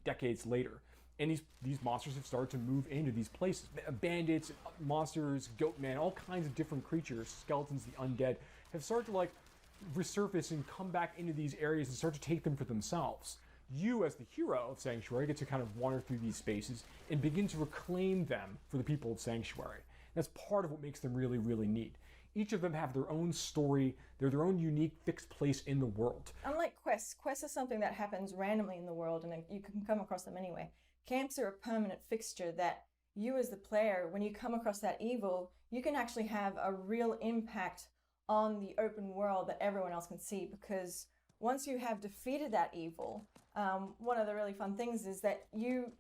decades later. And these monsters have started to move into these places. Bandits, monsters, goatmen, all kinds of different creatures, skeletons, the undead, have started to resurface and come back into these areas and start to take them for themselves. You, as the hero of Sanctuary, get to kind of wander through these spaces and begin to reclaim them for the people of Sanctuary. That's part of what makes them really, really neat. Each of them have their own story, they're their own unique fixed place in the world. Unlike quests are something that happens randomly in the world and you can come across them anyway. Camps are a permanent fixture that you as the player, when you come across that evil, you can actually have a real impact on the open world that everyone else can see, because once you have defeated that evil, one of the really fun things is that you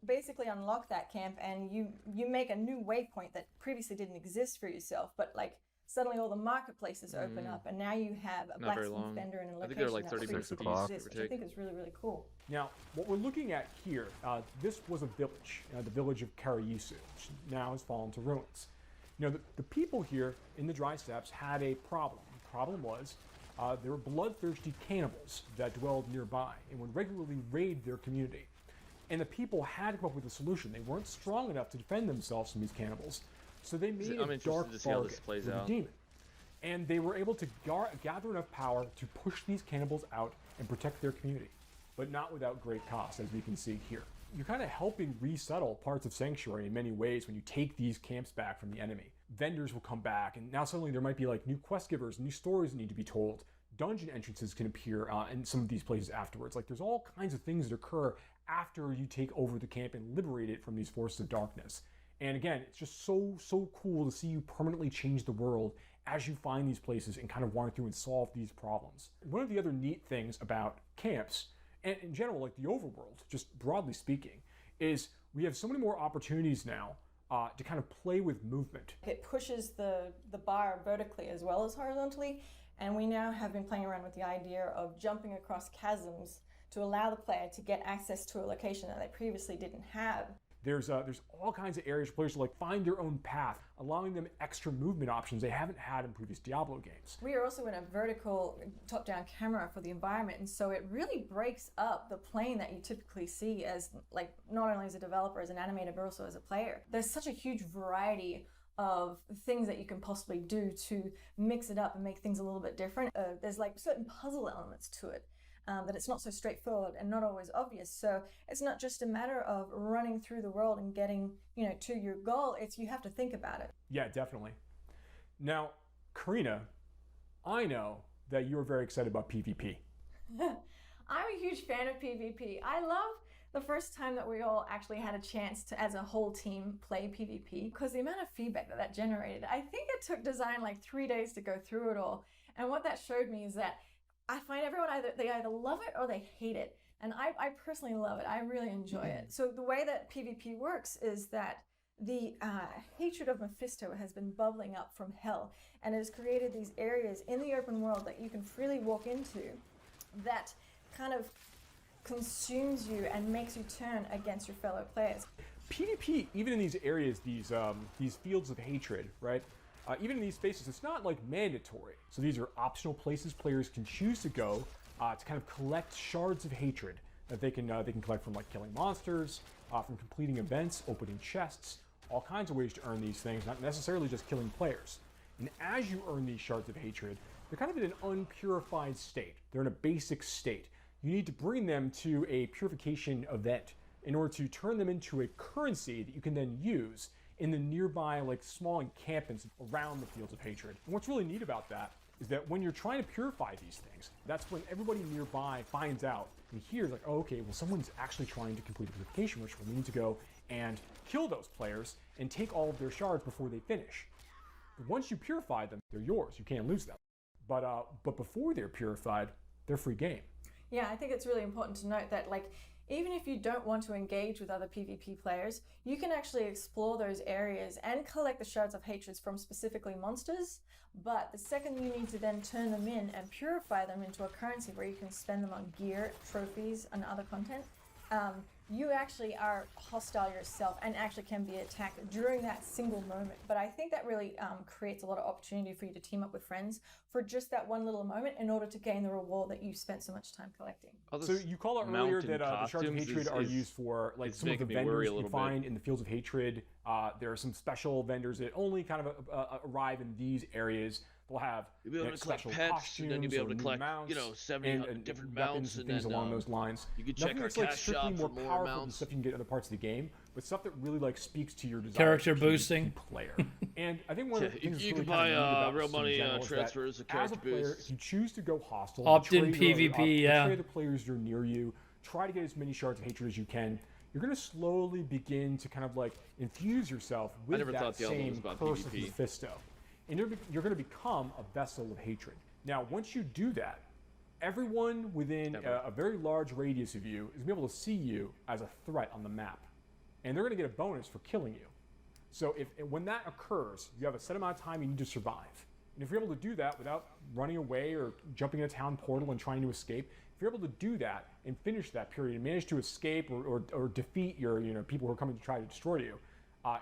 basically unlock that camp and you make a new waypoint that previously didn't exist for yourself, but like suddenly all the marketplaces open up, and now you have a blacksmith vendor in a location I think they're like that 30 minutes previously apiece, didn't exist, give or which I take. think is really, really cool. Now, what we're looking at here, this was a village, the village of Karayisu, which now has fallen to ruins. You know, the people here in the Dry Steppes had a problem. The problem was there were bloodthirsty cannibals that dwelled nearby and would regularly raid their community. And the people had to come up with a solution. They weren't strong enough to defend themselves from these cannibals, so they made I'm a interested dark to see how bargain this plays with a out. demon. And they were able to gather enough power to push these cannibals out and protect their community, but not without great cost, as we can see here. You're kind of helping resettle parts of Sanctuary in many ways when you take these camps back from the enemy. Vendors will come back, and now suddenly there might be like new quest givers, new stories that need to be told. Dungeon entrances can appear in some of these places afterwards. Like there's all kinds of things that occur after you take over the camp and liberate it from these forces of darkness. And again, it's just so cool to see you permanently change the world as you find these places and kind of wander through and solve these problems. One of the other neat things about camps, and in general, like the overworld, just broadly speaking, is we have so many more opportunities now to kind of play with movement. It pushes the bar vertically as well as horizontally, and we now have been playing around with the idea of jumping across chasms to allow the player to get access to a location that they previously didn't have. There's all kinds of areas for players to like find their own path, allowing them extra movement options they haven't had in previous Diablo games. We are also in a vertical top-down camera for the environment, and so it really breaks up the plane that you typically see as like not only as a developer, as an animator, but also as a player. There's such a huge variety of things that you can possibly do to mix it up and make things a little bit different. There's like certain puzzle elements to it. That it's not so straightforward and not always obvious. So it's not just a matter of running through the world and getting, to your goal. It's you have to think about it. Yeah, definitely. Now, Karina, I know that you're very excited about PvP. I'm a huge fan of PvP. I love the first time that we all actually had a chance to, as a whole team, play PvP, because the amount of feedback that generated. I think it took design like 3 days to go through it all. And what that showed me is that I find everyone they either love it or they hate it. And I personally love it. I really enjoy it. So the way that PvP works is that the hatred of Mephisto has been bubbling up from hell and has created these areas in the open world that you can freely walk into that kind of consumes you and makes you turn against your fellow players. PvP, even in these areas, these fields of hatred, right? Even in these spaces, it's not like mandatory. So these are optional places players can choose to go to kind of collect shards of hatred that they can collect from like killing monsters, from completing events, opening chests, all kinds of ways to earn these things, not necessarily just killing players. And as you earn these shards of hatred, they're kind of in an unpurified state. They're in a basic state. You need to bring them to a purification event in order to turn them into a currency that you can then use in the nearby like small encampments around the fields of hatred. And what's really neat about that is that when you're trying to purify these things, that's when everybody nearby finds out and hears like, oh, okay, well, someone's actually trying to complete a purification ritual. We need to go and kill those players and take all of their shards before they finish. But once you purify them, they're yours. You can't lose them. But before they're purified, they're free game. Yeah, I think it's really important to note that like even if you don't want to engage with other PvP players, you can actually explore those areas and collect the shards of hatreds from specifically monsters. But the second you need to then turn them in and purify them into a currency where you can spend them on gear, trophies, and other content, you actually are hostile yourself and actually can be attacked during that single moment. But I think that really creates a lot of opportunity for you to team up with friends for just that one little moment in order to gain the reward that you spent so much time collecting. So you called out earlier that the shards of hatred are used for like some of the vendors you find in the fields of hatred. There are some special vendors that only kind of arrive in these areas. They'll have you'll be able to collect special pets, costumes, and then you'll be able to collect, mounts, 70 and different weapons mounts, and things then, along those lines. You can check Nothing our that's like cash strictly shop more for more powerful than mounts. stuff you can get in other parts of the game, but stuff that really like speaks to your desire Character as a PvP boosting. player. And I think one of the Yeah, things you that's can really buy, kind of neat about real this in money, general is that transfers, as character a player, boosts. if you choose to go hostile, Opt-in betray your- PvP, yeah. betray the players that are near you, try to get as many shards of hatred as you can. You're going to slowly begin to kind of like infuse yourself with never that thought Diablo was same about curse of PvP. Mephisto, and you're going to become a vessel of hatred. Now, once you do that, everyone within a very large radius of you is going to be able to see you as a threat on the map. And they're going to get a bonus for killing you. So when that occurs, you have a set amount of time you need to survive. And if you're able to do that without running away or jumping in a town portal and trying to escape, if you're able to do that and finish that period and manage to escape or defeat your people who are coming to try to destroy you,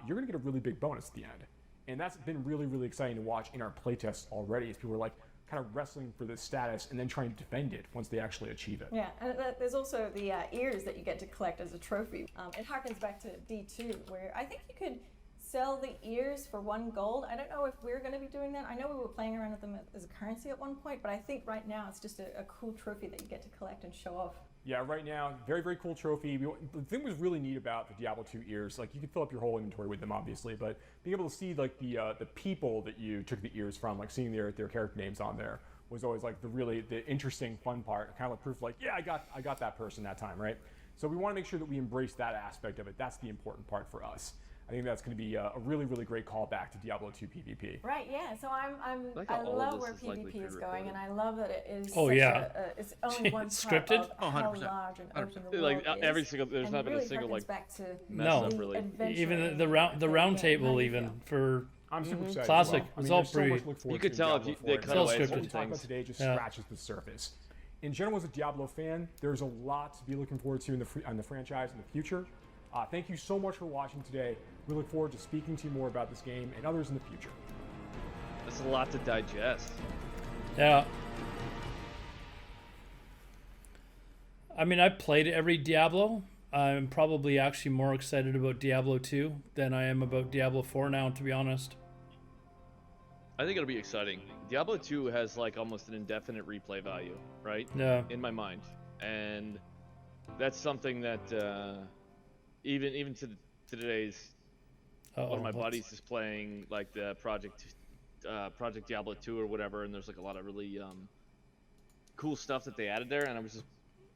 you're going to get a really big bonus at the end. And that's been really, really exciting to watch in our playtests already, as people are like kind of wrestling for this status and then trying to defend it once they actually achieve it. Yeah, and there's also the ears that you get to collect as a trophy. It harkens back to D2, where I think you could sell the ears for 1 gold. I don't know if we're going to be doing that. I know we were playing around with them as a currency at one point, but I think right now it's just a cool trophy that you get to collect and show off. Yeah, right now, very, very cool trophy. The thing was really neat about the Diablo 2 ears, like you could fill up your whole inventory with them, obviously, but being able to see like the people that you took the ears from, like seeing their character names on there, was always like the interesting, fun part. Kind of like proof, like yeah, I got that person that time, right? So we want to make sure that we embrace that aspect of it. That's the important part for us. I think that's going to be a really, really great callback to Diablo 2 PvP. Right, yeah. So I love where PvP is going, and I love that it is. It's only one part of how large and open the world is. Every single, there's not been a single like mess up really. Even the round table even for. I'm super excited. Classic. Well. It's all pretty. You could tell if they cut away What certain we talk about today just scratches the surface. In general, as a Diablo fan, there's a lot to be looking forward to in the franchise in the future. Thank you so much for watching today. We look forward to speaking to you more about this game and others in the future. There's a lot to digest. Yeah. I mean, I played every Diablo. I'm probably actually more excited about Diablo 2 than I am about Diablo 4 now, to be honest. I think it'll be exciting. Diablo 2 has like almost an indefinite replay value, right? Yeah. In my mind, and that's something that even to today's one of my buddies is playing like the Project Diablo 2 or whatever, and there's like a lot of really cool stuff that they added there, and I was just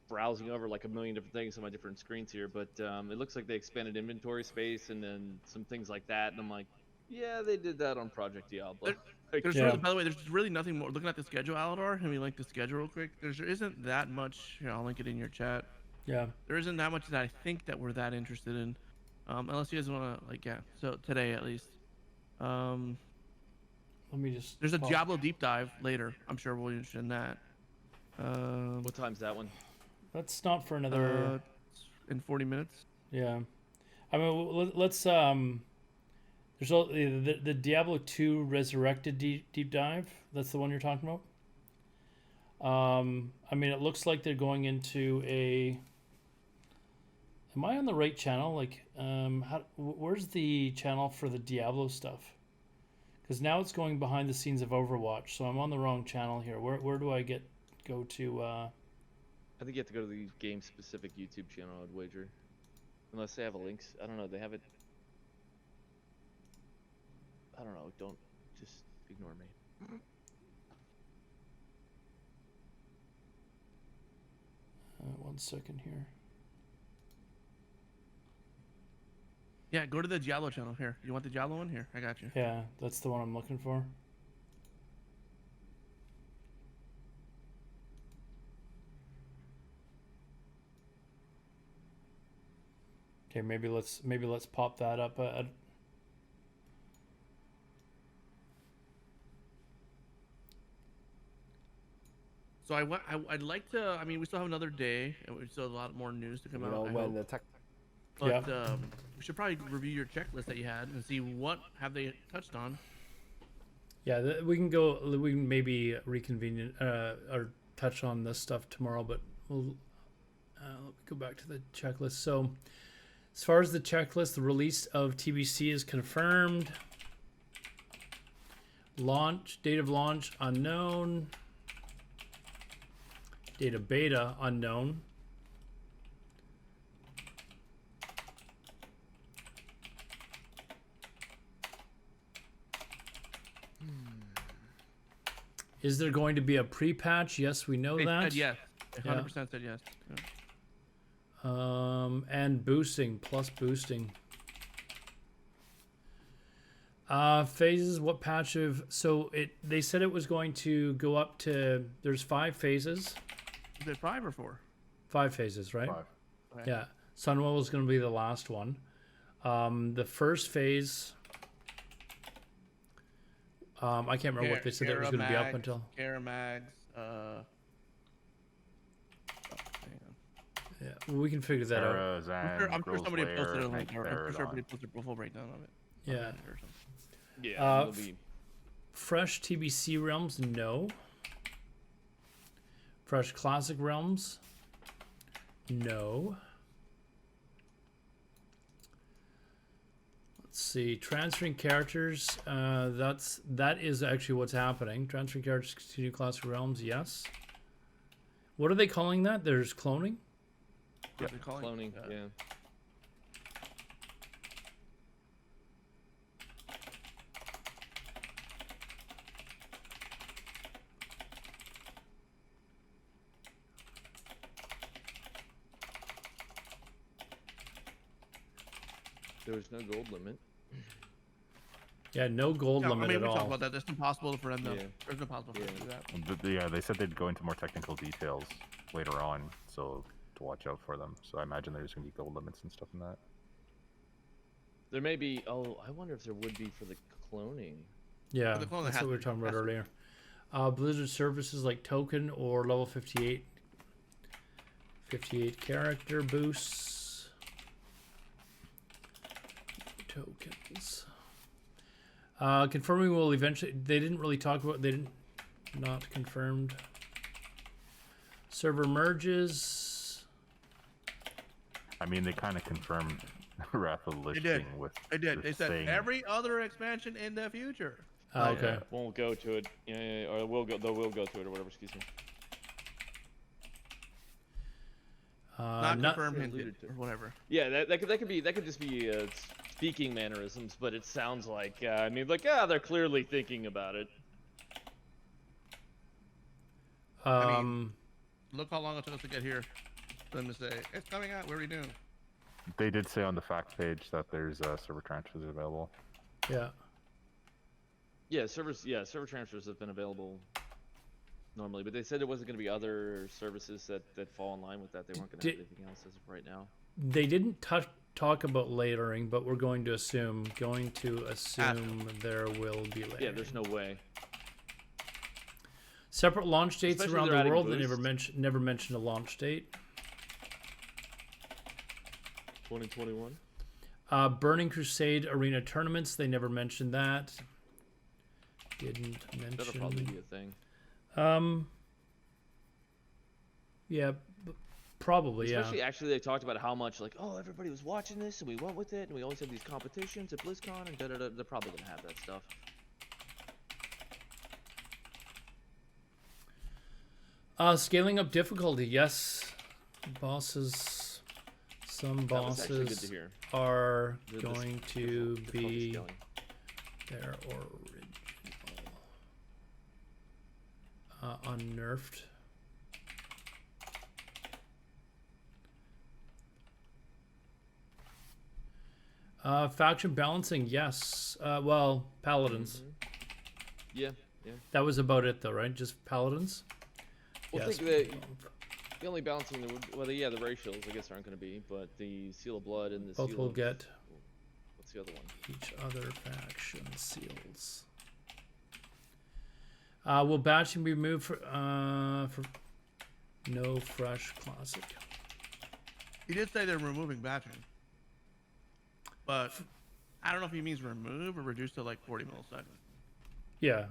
browsing over like a million different things on my different screens here, but it looks like they expanded inventory space and then some things like that, and I'm like, yeah, they did that on Project Diablo. There's really, by the way, there's really nothing more. Looking at the schedule, Alodar, I mean, like the schedule real quick, there isn't that much. Here, I'll link it in your chat. Yeah. There isn't that much that I think that we're that interested in, unless you guys want to, like, yeah. So today at least. Let me just. There's a Diablo deep dive later. I'm sure we'll be interested in that. What time's that one? That's not for another. In 40 minutes. Yeah, I mean, let's There's the Diablo 2 Resurrected deep dive. That's the one you're talking about. I mean, it looks like they're going into a. Am I on the right channel? Like, where's the channel for the Diablo stuff? Because now it's going behind the scenes of Overwatch, so I'm on the wrong channel here. Where do I go to? I think you have to go to the game-specific YouTube channel, I'd wager. Unless they have a link. I don't know. They have it. I don't know. Don't just ignore me. 1 second here. Yeah, go to the Diablo channel here. You want the Diablo one? Here, I got you. Yeah, that's the one I'm looking for. Okay, maybe let's pop that up. So I'd like to. I mean, we still have another day, and we still have a lot more news to come out. But we should probably review your checklist that you had and see what have they touched on. Yeah, we can go. We can maybe reconvene or touch on this stuff tomorrow. But we'll let me go back to the checklist. So, as far as the checklist, the release of TBC is confirmed. Date of launch unknown. Date of beta unknown. Is there going to be a pre-patch? Yes, we know that. Said yes. 100% said yes. Yeah. And boosting, plus boosting. Phases, what patch of... So they said it was going to go up to... There's 5 phases. Is it 5 or 4? 5 phases, right? 5. Okay. Yeah. Sunwell is going to be the last one. The first phase, I can't remember what they said that was going to be up until. Caramags, Yeah, well, we can figure that out. I'm sure somebody posted a link, or I'm sure somebody posted a full breakdown of it. Yeah. Or something. Yeah. It'll be... Fresh TBC realms, no. Fresh classic realms, no. Let's see, transferring characters. That is actually what's happening. Transferring characters to new classic realms, yes. What are they calling that? There's cloning. What are they calling Cloning, yeah. There was no gold limit. Yeah, no gold limit we at all. talked about that. That's impossible for them to. Yeah. It's impossible for them to do that. Yeah, they said they'd go into more technical details later on, so to watch out for them. So I imagine there's going to be gold limits and stuff in that. There may be. Oh, I wonder if there would be for the cloning. Yeah, the clone that's has what we were to- talking about has to- earlier. Blizzard services like token or level 58. 58 character boosts. Tokens. Confirming will eventually. They didn't really talk about. They didn't. Not confirmed. Server merges. I mean, they kind of confirmed Wrath of the Lich They did. King with. They did. with They said saying- every other expansion in the future. Okay. Won't go to it. Yeah, or will go. They will go to it or whatever. Excuse me. Not not- confirmed, alluded hinted, to. or whatever. Yeah, that could just be speaking mannerisms, but it sounds like I mean, like they're clearly thinking about it. Look how long it took us to get here. For them to say it's coming out. What are we doing? They did say on the fact page that there's server transfers available. Yeah. Yeah, server transfers have been available normally, but they said there wasn't going to be other services that fall in line with that. They weren't going to have anything else as of right now. They didn't talk about layering, but we're going to assume there will be layering. Yeah, there's no way. Separate launch dates Especially around they're the adding world. They boosts. never mentioned a launch date. 2021. Burning Crusade arena tournaments. They never mentioned that. Didn't mention. That'll probably be a thing. Yeah, probably. Especially, yeah. actually, they talked about how much like, oh, everybody was watching this, and we went with it, and we always had these competitions at BlizzCon, and da-da-da. They're probably gonna have that stuff. Scaling up difficulty. Yes, bosses. Some That was actually good bosses to hear. are The going to difficulty be scaling. their original unnerfed. Faction balancing, yes. Well, paladins. Yeah, yeah. That was about it, though, right? Just paladins. Well, I Yes. think the only balancing the racials I guess aren't going to be, but the Seal of Blood and the Both Seal will of, get what's the other one? each other faction seals. Will batching be moved for no fresh classic? He did say they're removing batching, but I don't know if he means remove or reduce to like 40 milliseconds. Yeah.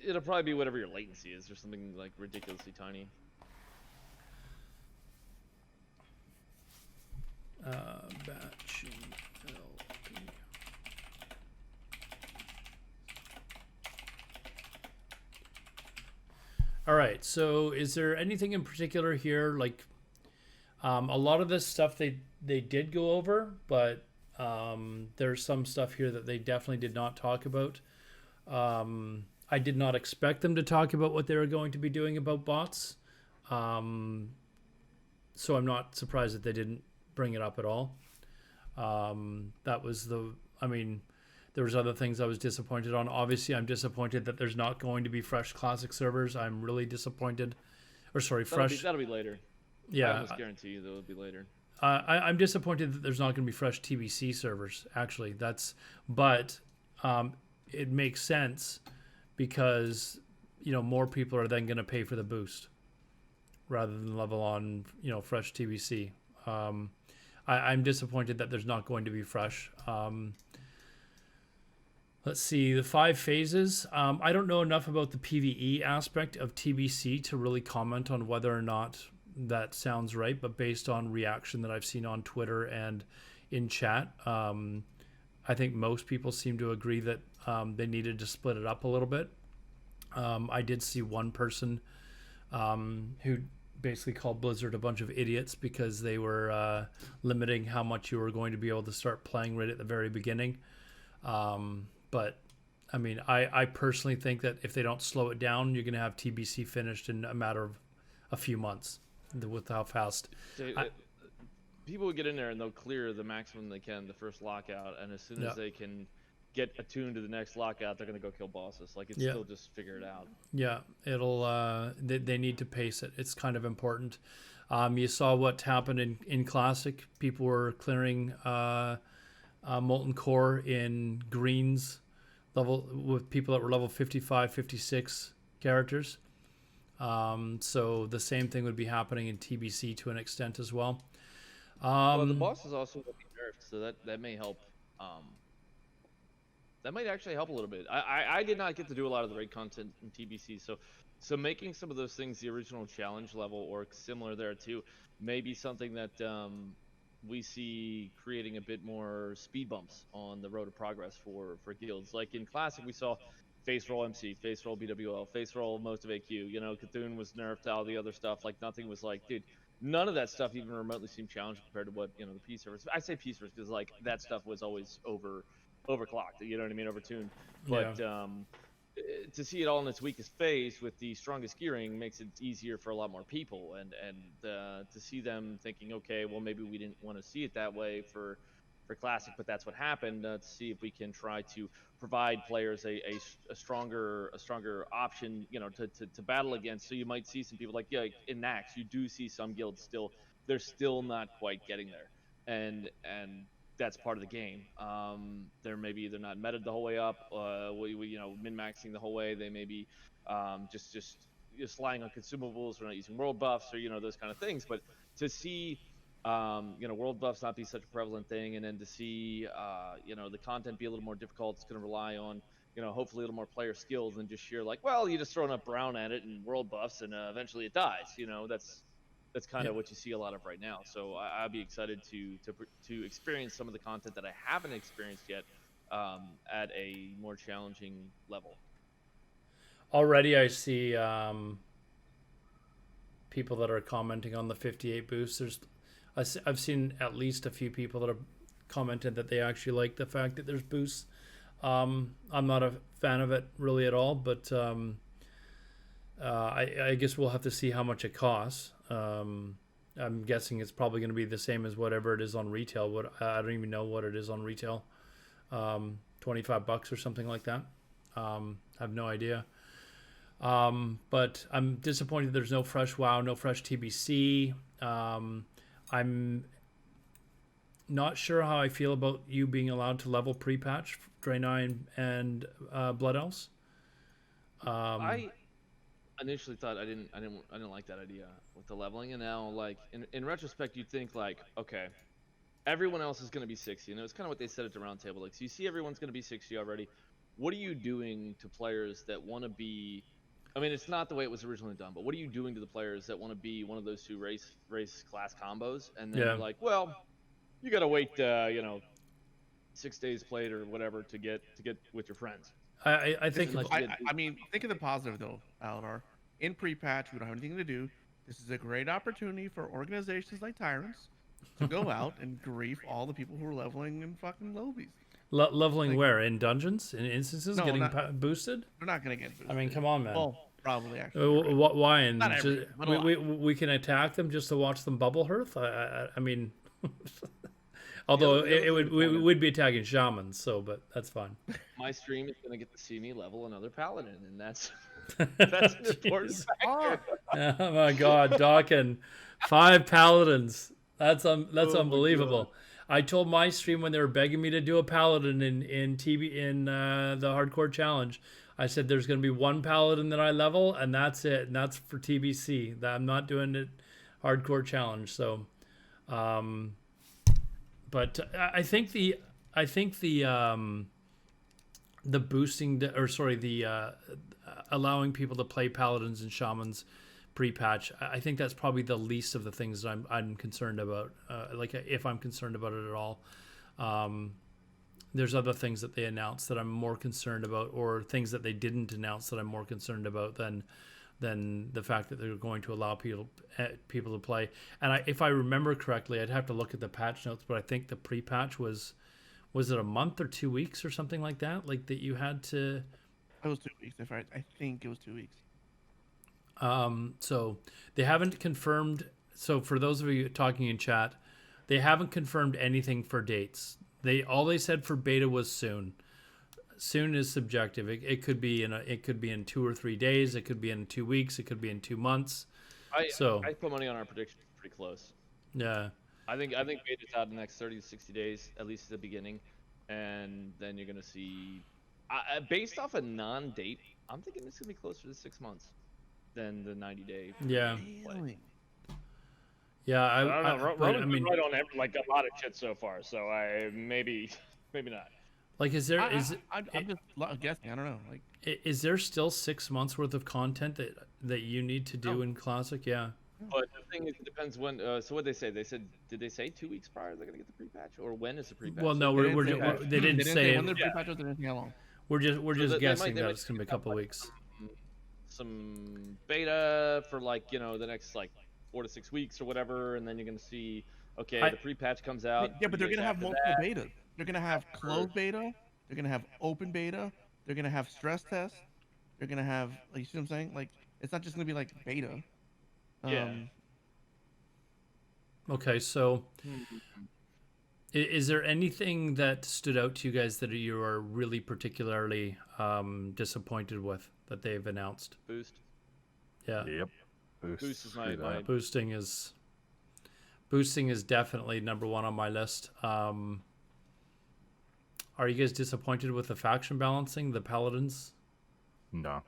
It'll probably be whatever your latency is, or something like ridiculously tiny. Batching LP. All right. So, is there anything in particular here? Like, a lot of this stuff they did go over, but there's some stuff here that they definitely did not talk about. I did not expect them to talk about what they were going to be doing about bots. So I'm not surprised that they didn't bring it up at all. That was there was other things I was disappointed on. Obviously, I'm disappointed that there's not going to be fresh classic servers. I'm really disappointed. or sorry, fresh. That'll be later. I Yeah, almost guarantee you that it'll be later. I'm disappointed that there's not going to be fresh TBC servers. Actually, but it makes sense because more people are then going to pay for the boost rather than level on fresh TBC. I'm disappointed that there's not going to be fresh. Let's see, the 5 phases. I don't know enough about the PvE aspect of TBC to really comment on whether or not that sounds right, but based on reaction that I've seen on Twitter and in chat, I think most people seem to agree that they needed to split it up a little bit. I did see one person who basically called Blizzard a bunch of idiots because they were limiting how much you were going to be able to start playing right at the very beginning. But I mean, I personally think that if they don't slow it down, you're going to have TBC finished in a matter of a few months with how fast. People will get in there and they'll clear the maximum they can the first lockout, and as soon as they can get attuned to the next lockout, they're going to go kill bosses. Like, it's still just figure it out. Yeah, it'll. They need to pace it. It's kind of important. You saw what happened in Classic. People were clearing Molten Core in greens level with people that were level 55, 56 characters. So the same thing would be happening in TBC to an extent as well. Well, the bosses also will be nerfed, so that may help. That might actually help a little bit. I did not get to do a lot of the raid content in TBC, so making some of those things the original challenge level or similar there too may be something that we see creating a bit more speed bumps on the road to progress for guilds. Like in Classic, we saw face roll MC, face roll BWL, face roll most of AQ. Cthulhu was nerfed, all the other stuff. Like, nothing was like, dude, none of that stuff even remotely seemed challenging compared to what the P servers. I say P servers because like that stuff was always overclocked. You know what I mean, overtuned. But to see it all in its weakest phase with the strongest gearing makes it easier for a lot more people, and to see them thinking, okay, well, maybe we didn't want to see it that way for Classic, but that's what happened. To see if we can try to provide players a stronger option, to battle against. So you might see some people like in Nax, you do see some guilds they're still not quite getting there, and that's part of the game. They're not meted the whole way up. We min-maxing the whole way. They may be just relying on consumables. We're not using world buffs or those kind of things. But to see world buffs not be such a prevalent thing, and then to see the content be a little more difficult, it's going to rely on hopefully a little more player skills than just sheer like, well, you just throw enough brown at it and world buffs and eventually it dies. That's kind of what you see a lot of right now. So I'll be excited to experience some of the content that I haven't experienced yet at a more challenging level. Already I see people that are commenting on the 58 boosts. I've seen at least a few people that have commented that they actually like the fact that there's boosts. I'm not a fan of it really at all, but I guess we'll have to see how much it costs. I'm guessing it's probably going to be the same as whatever it is on retail. I don't even know what it is on retail. $25 or something like that. I have no idea. But I'm disappointed there's no fresh WoW, no fresh TBC. I'm not sure how I feel about you being allowed to level pre-patch Draenei and Blood Elves. I initially thought I didn't like that idea with the leveling, and now like in retrospect you'd think like, okay, everyone else is going to be 60, it's kind of what they said at the round table. Like, so you see everyone's going to be 60 already. What are you doing to players that want to be? I mean, it's not the way it was originally done, but what are you doing to the players that want to be one of those two race class combos? And then you're like, well, you got to wait 6 days played or whatever to get with your friends. I think I mean, think of the positive though, Alodar. In pre-patch, we don't have anything to do. This is a great opportunity for organizations like Tyrants to go out and grief all the people who are leveling in fucking lobbies. Leveling where? In dungeons? In instances? No, getting boosted? They're not going to get boosted. I mean, come on, man. Well, probably, actually. Why? And not every, we can attack them just to watch them bubble hearth? I mean... Although we'd be attacking shamans, but that's fine. My stream is going to get to see me level another paladin, and that's That's an important factor. Oh my God, Docken, 5 paladins. That's unbelievable. I told my stream when they were begging me to do a paladin in the hardcore challenge. I said there's going to be 1 paladin that I level, and that's it. And that's for TBC. That I'm not doing it hardcore challenge. So, but I think the boosting the allowing people to play paladins and shamans pre-patch, I think that's probably the least of the things that I'm concerned about. Like if I'm concerned about it at all. There's other things that they announced that I'm more concerned about, or things that they didn't announce that I'm more concerned about than the fact that they're going to allow people to play. And if I remember correctly, I'd have to look at the patch notes, but I think the pre-patch was it a month or 2 weeks or something like that? Like that you had to. It was 2 weeks. I think it was 2 weeks. So they haven't confirmed. So for those of you talking in chat, they haven't confirmed anything for dates. All they said for beta was soon. Soon is subjective. It could be in 2 or 3 days. It could be in 2 weeks. It could be in 2 months. I put money on our prediction pretty close. Yeah. I think beta's out in the next 30 to 60 days, at least at the beginning, and then you're gonna see. Based off a non-date, I'm thinking it's gonna be closer to 6 months than the 90-day. Yeah. Play. Yeah, I don't know. Roman's I mean, right on like a lot of shit so far, so maybe not. like, is there I'm just guessing. I don't know. Like, is there still 6 months worth of content that you need to do in Classic? Yeah. But the thing is, it depends when. So what they say? Did they say 2 weeks prior they're gonna get the pre-patch, or when is the pre-patch? Well, no, they didn't say when the pre-patch was. They didn't say how long. We're just guessing they that might it's gonna be a couple of weeks. Some beta for the next 4 to 6 weeks or whatever, and then you're gonna see. Okay, the pre-patch comes out. Yeah, but they're gonna have multiple betas. They're gonna have closed beta. They're gonna have open beta. They're gonna have stress tests. They're gonna have, you see what I'm saying? Like, it's not just gonna be like beta. Yeah. Okay, so is there anything that stood out to you guys that you are really particularly disappointed with that they've announced? Boost. Yeah. Yep. Boost is my boosting is definitely number 1 on my list. Are you guys disappointed with the faction balancing, the paladins? No,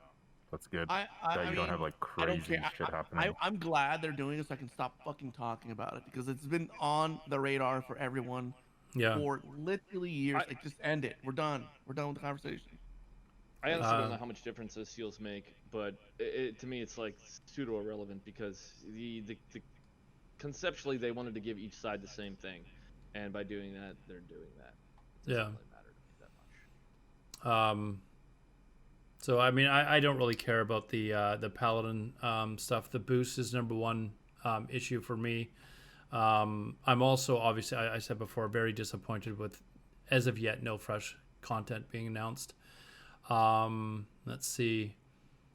that's good. I that you mean, don't have like I don't crazy care. shit happening. I'm glad they're doing it so I can stop fucking talking about it, because it's been on the radar for everyone for literally years. Like, just end it. We're done. We're done with the conversation. I honestly don't know how much difference those seals make, but to me it's like pseudo irrelevant, because the conceptually they wanted to give each side the same thing, and by doing that they're doing that. It doesn't really matter that much. So I mean, I don't really care about the paladin stuff. The boost is number 1 issue for me. I'm also, obviously, I said before, very disappointed with, as of yet, no fresh content being announced. Let's see.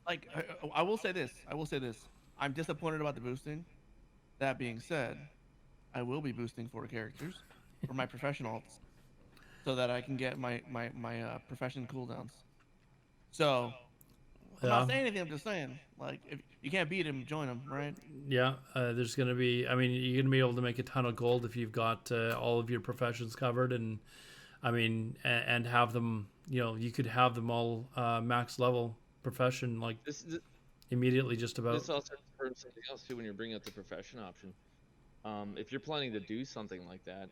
Like, I will say this. I'm disappointed about the boosting. That being said, I will be boosting 4 characters for my professionals, so that I can get my profession cooldowns. So, I'm not saying anything. I'm just saying, like, if you can't beat him, join him, right? Yeah, there's going to be, I mean, you're going to be able to make a ton of gold if you've got all of your professions covered, and I mean, and have them, you could have them all max level profession, like immediately just about. This also confirms something else too when you're bringing up the profession option. If you're planning to do something like that,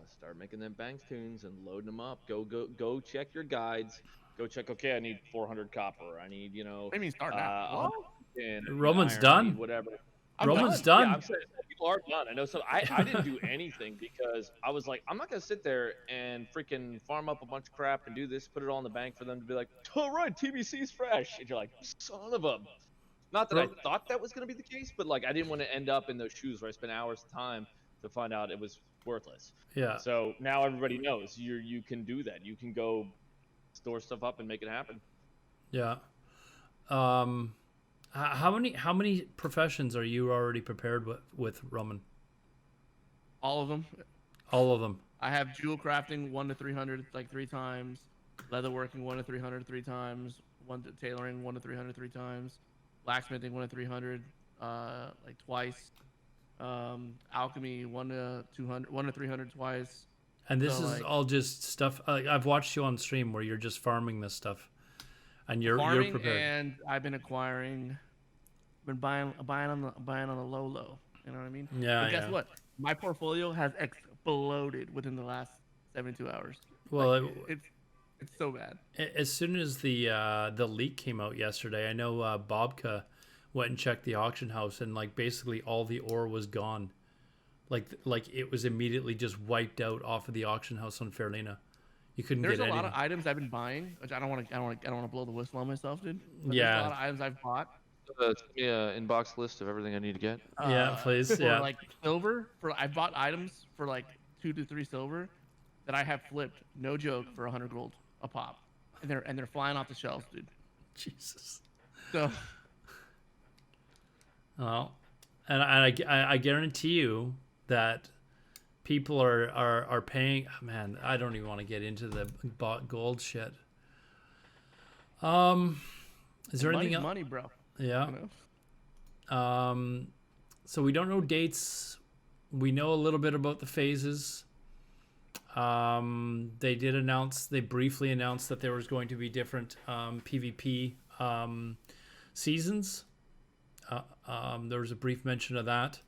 start making them bank tunes and loading them up. Go check your guides. Go check. Okay, I need 400 copper. I need, What do you mean start now? Roman's iron, done. Whatever. Roman's done. Yeah, I'm saying people are done. I know. So I didn't do anything because I was like, I'm not gonna sit there and freaking farm up a bunch of crap and do this, put it all in the bank for them to be like, all right, TBC's fresh, and you're like, son of a. Not that I thought that was gonna be the case, but like I didn't want to end up in those shoes where I spent hours of time to find out it was worthless. Yeah. So now everybody knows you can do that. You can go store stuff up and make it happen. Yeah. How many professions are you already prepared with Roman? All of them. All of them. I have jewel crafting 1 to 300 like 3 times, leatherworking 1 to 300 3 times, 1 to tailoring 1 to 300 3 times, blacksmithing 1 to 300 like twice, alchemy 1 to 200 1 to 300 twice. And this So, is all just stuff. I've watched you on stream where you're just farming this stuff, and you're farming, prepared. and I've been acquiring, been buying on the low. You know what I mean? Yeah, But guess yeah. what? My portfolio has exploded within the last 72 hours. Well, Like, it's so bad. As soon as the leak came out yesterday, I know Bobka went and checked the auction house, and like basically all the ore was gone. Like it was immediately just wiped out off of the auction house on Fairlena. You couldn't There's get a lot anything. of items I've been buying, which I don't want to blow the whistle on myself, dude. But Yeah. There's a lot of items I've bought. Send me an inbox list of everything I need to get. Yeah, please. For Yeah. like silver, I bought items for like 2 to 3 silver that I have flipped, no joke, for 100 gold a pop, and they're flying off the shelves, dude. Jesus. So. Well, and I guarantee you that people are paying. Oh, man, I don't even want to get into the bought gold shit. Is there anything else? Money, bro. Yeah. You know? So we don't know dates. We know a little bit about the phases. They briefly announced that there was going to be different PvP seasons. There was a brief mention of that.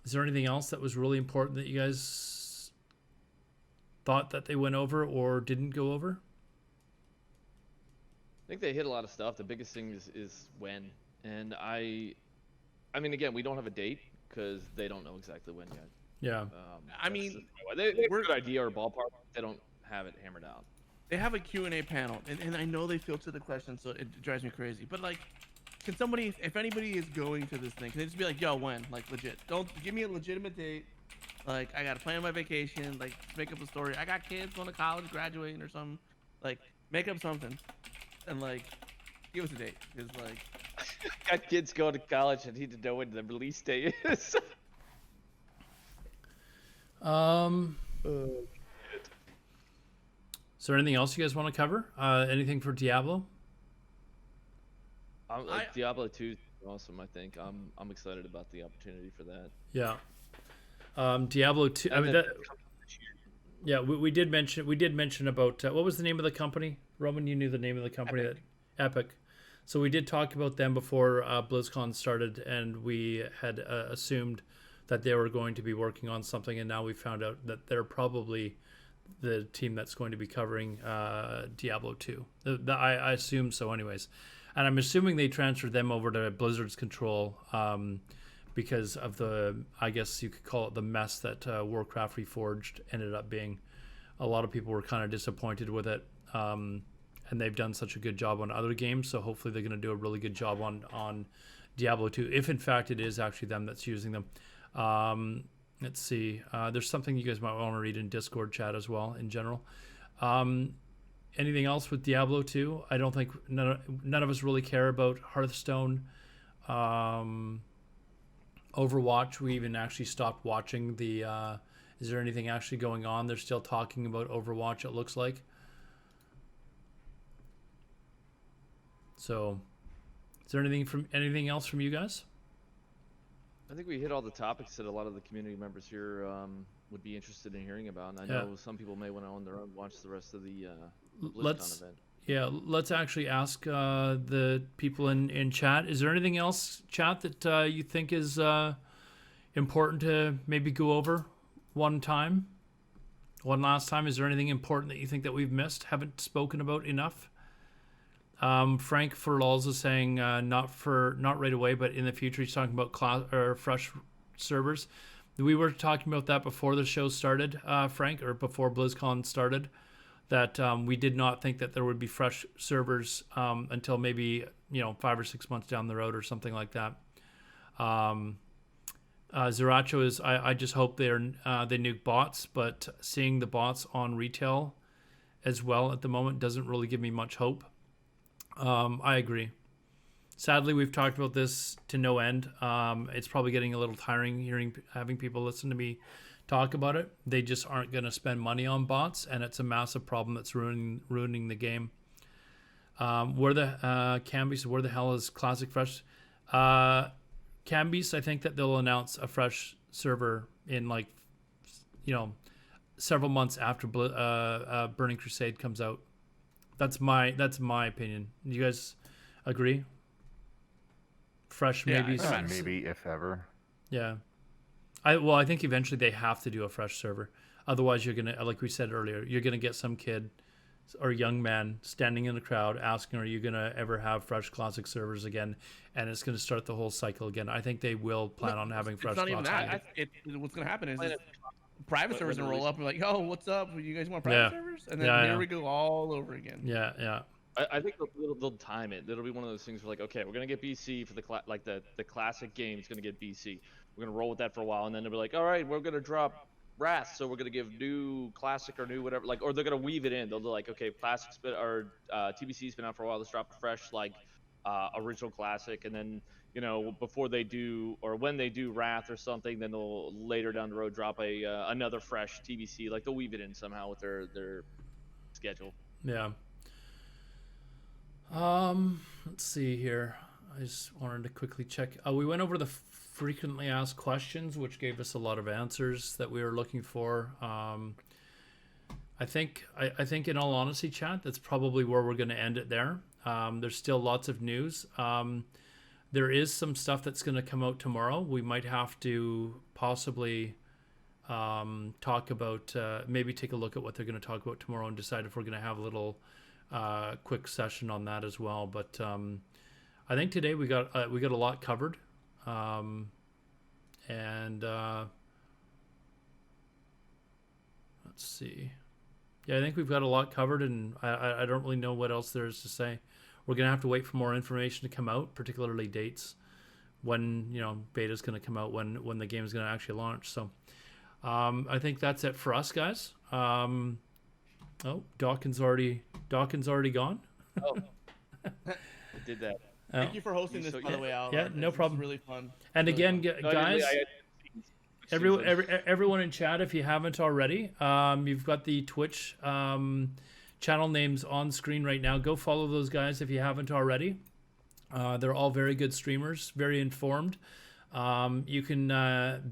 Is there anything else that was really important that you guys thought that they went over or didn't go over? I think they hit a lot of stuff. The biggest thing is when, and I mean, again, we don't have a date because they don't know exactly when yet. Yeah. I mean, they have a good idea or ballpark. They don't have it hammered out. They have a Q&A panel, and I know they filter the questions, so it drives me crazy. But like, can somebody, if anybody is going to this thing, can they just be like, yo, when? Like, legit. Don't give me a legitimate date. Like, I gotta plan my vacation. Like, make up a story. I got kids going to college, graduating or something. Like, make up something, and like, give us a date. Cause like, got kids going to college. I need to know when the release date is. Is there anything else you guys want to cover? Anything for Diablo? Diablo 2 is awesome. I think I'm excited about the opportunity for that. Yeah. Diablo 2. I mean, that, yeah, we did mention about what was the name of the company? Roman, you knew the name of the company. Epic. That Epic. So we did talk about them before BlizzCon started, and we had assumed that they were going to be working on something, and now we found out that they're probably the team that's going to be covering Diablo 2. I assume so anyways. And I'm assuming they transferred them over to Blizzard's control because of the, I guess you could call it the mess that Warcraft Reforged ended up being. A lot of people were kind of disappointed with it. And they've done such a good job on other games, so hopefully they're going to do a really good job on Diablo 2, if in fact it is actually them that's using them. Let's see. There's something you guys might want to read in Discord chat as well, in general. Anything else with Diablo 2? I don't think none of us really care about Hearthstone. Overwatch, we even actually stopped watching the... is there anything actually going on? They're still talking about Overwatch, it looks like. So, is there anything else from you guys? I think we hit all the topics that a lot of the community members here would be interested in hearing about. And I know some people may want to on their own watch the rest of the BlizzCon event. Yeah, let's actually ask the people in chat. Is there anything else, chat, that you think is important to maybe go over one last time? Is there anything important that you think that we've missed, haven't spoken about enough? Frank Furlalls is saying not right away, but in the future. He's talking about fresh servers. We were talking about that before the show started, Frank, or before BlizzCon started. That we did not think that there would be fresh servers until maybe 5 or 6 months down the road or something like that. Zeracho is. I just hope they nuke bots, but seeing the bots on retail as well at the moment doesn't really give me much hope. I agree. Sadly, we've talked about this to no end. It's probably getting a little tiring having people listen to me talk about it. They just aren't going to spend money on bots, and it's a massive problem that's ruining the game. Where the Cambies? Where the hell is Classic Fresh? Cambies. I think that they'll announce a fresh server in like, several months after Burning Crusade comes out. That's my opinion. You guys agree? Fresh, maybe. Maybe if ever. Yeah. I think eventually they have to do a fresh server. Otherwise, you're gonna, like we said earlier, you're gonna get some kid or young man standing in the crowd asking, "Are you gonna ever have fresh classic servers again?" And it's gonna start the whole cycle again. I think they will plan on having fresh. It's not even that. What's gonna happen is private servers gonna roll up and like, "Oh, what's up? You guys want private servers?" And then here we go all over again. Yeah. I think they'll time it. It'll be one of those things where like, okay, we're gonna get BC for the classic game. It's gonna get BC. We're gonna roll with that for a while, and then they'll be like, all right, we're gonna drop Wrath, so we're gonna give new classic or new whatever, like, or they're gonna weave it in. They'll do like, okay, classic's been or TBC's been out for a while. Let's drop a fresh original classic, and then before they do or when they do Wrath or something, then they'll later down the road drop another fresh TBC. Like they'll weave it in somehow with their schedule. Yeah. Let's see here. I just wanted to quickly check. We went over the frequently asked questions, which gave us a lot of answers that we were looking for. I think in all honesty, chat, that's probably where we're going to end it there. There's still lots of news. There is some stuff that's going to come out tomorrow. We might have to possibly talk about, maybe take a look at what they're going to talk about tomorrow and decide if we're going to have a little quick session on that as well. But I think today we got a lot covered. Let's see. Yeah, I think we've got a lot covered, and I don't really know what else there is to say. We're gonna have to wait for more information to come out, particularly dates, when beta is gonna come out, when the game is gonna actually launch. So I think that's it for us, guys. Oh, Dawkins already gone. Oh, I did that. Thank you for hosting this, by the way, Al. Yeah, no problem. Really fun. And really again, fun. guys, everyone in chat, if you haven't already, you've got the Twitch channel names on screen right now. Go follow those guys if you haven't already. They're all very good streamers, very informed. You can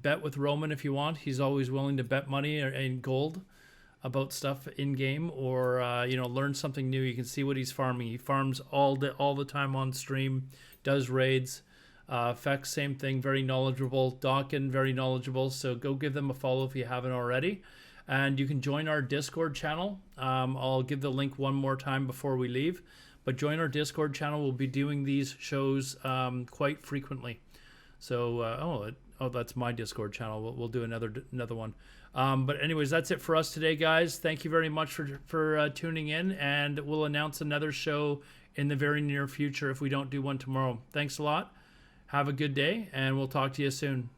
bet with Roman if you want. He's always willing to bet money and gold about stuff in game, or learn something new. You can see what he's farming. He farms all the time on stream, does raids. Fex, same thing, very knowledgeable. Docken, very knowledgeable. So go give them a follow if you haven't already. And you can join our Discord channel. I'll give the link one more time before we leave. But join our Discord channel. We'll be doing these shows quite frequently. So, that's my Discord channel. We'll do another one. But anyways, that's it for us today, guys. Thank you very much for tuning in, and we'll announce another show in the very near future if we don't do one tomorrow. Thanks a lot. Have a good day, and we'll talk to you soon.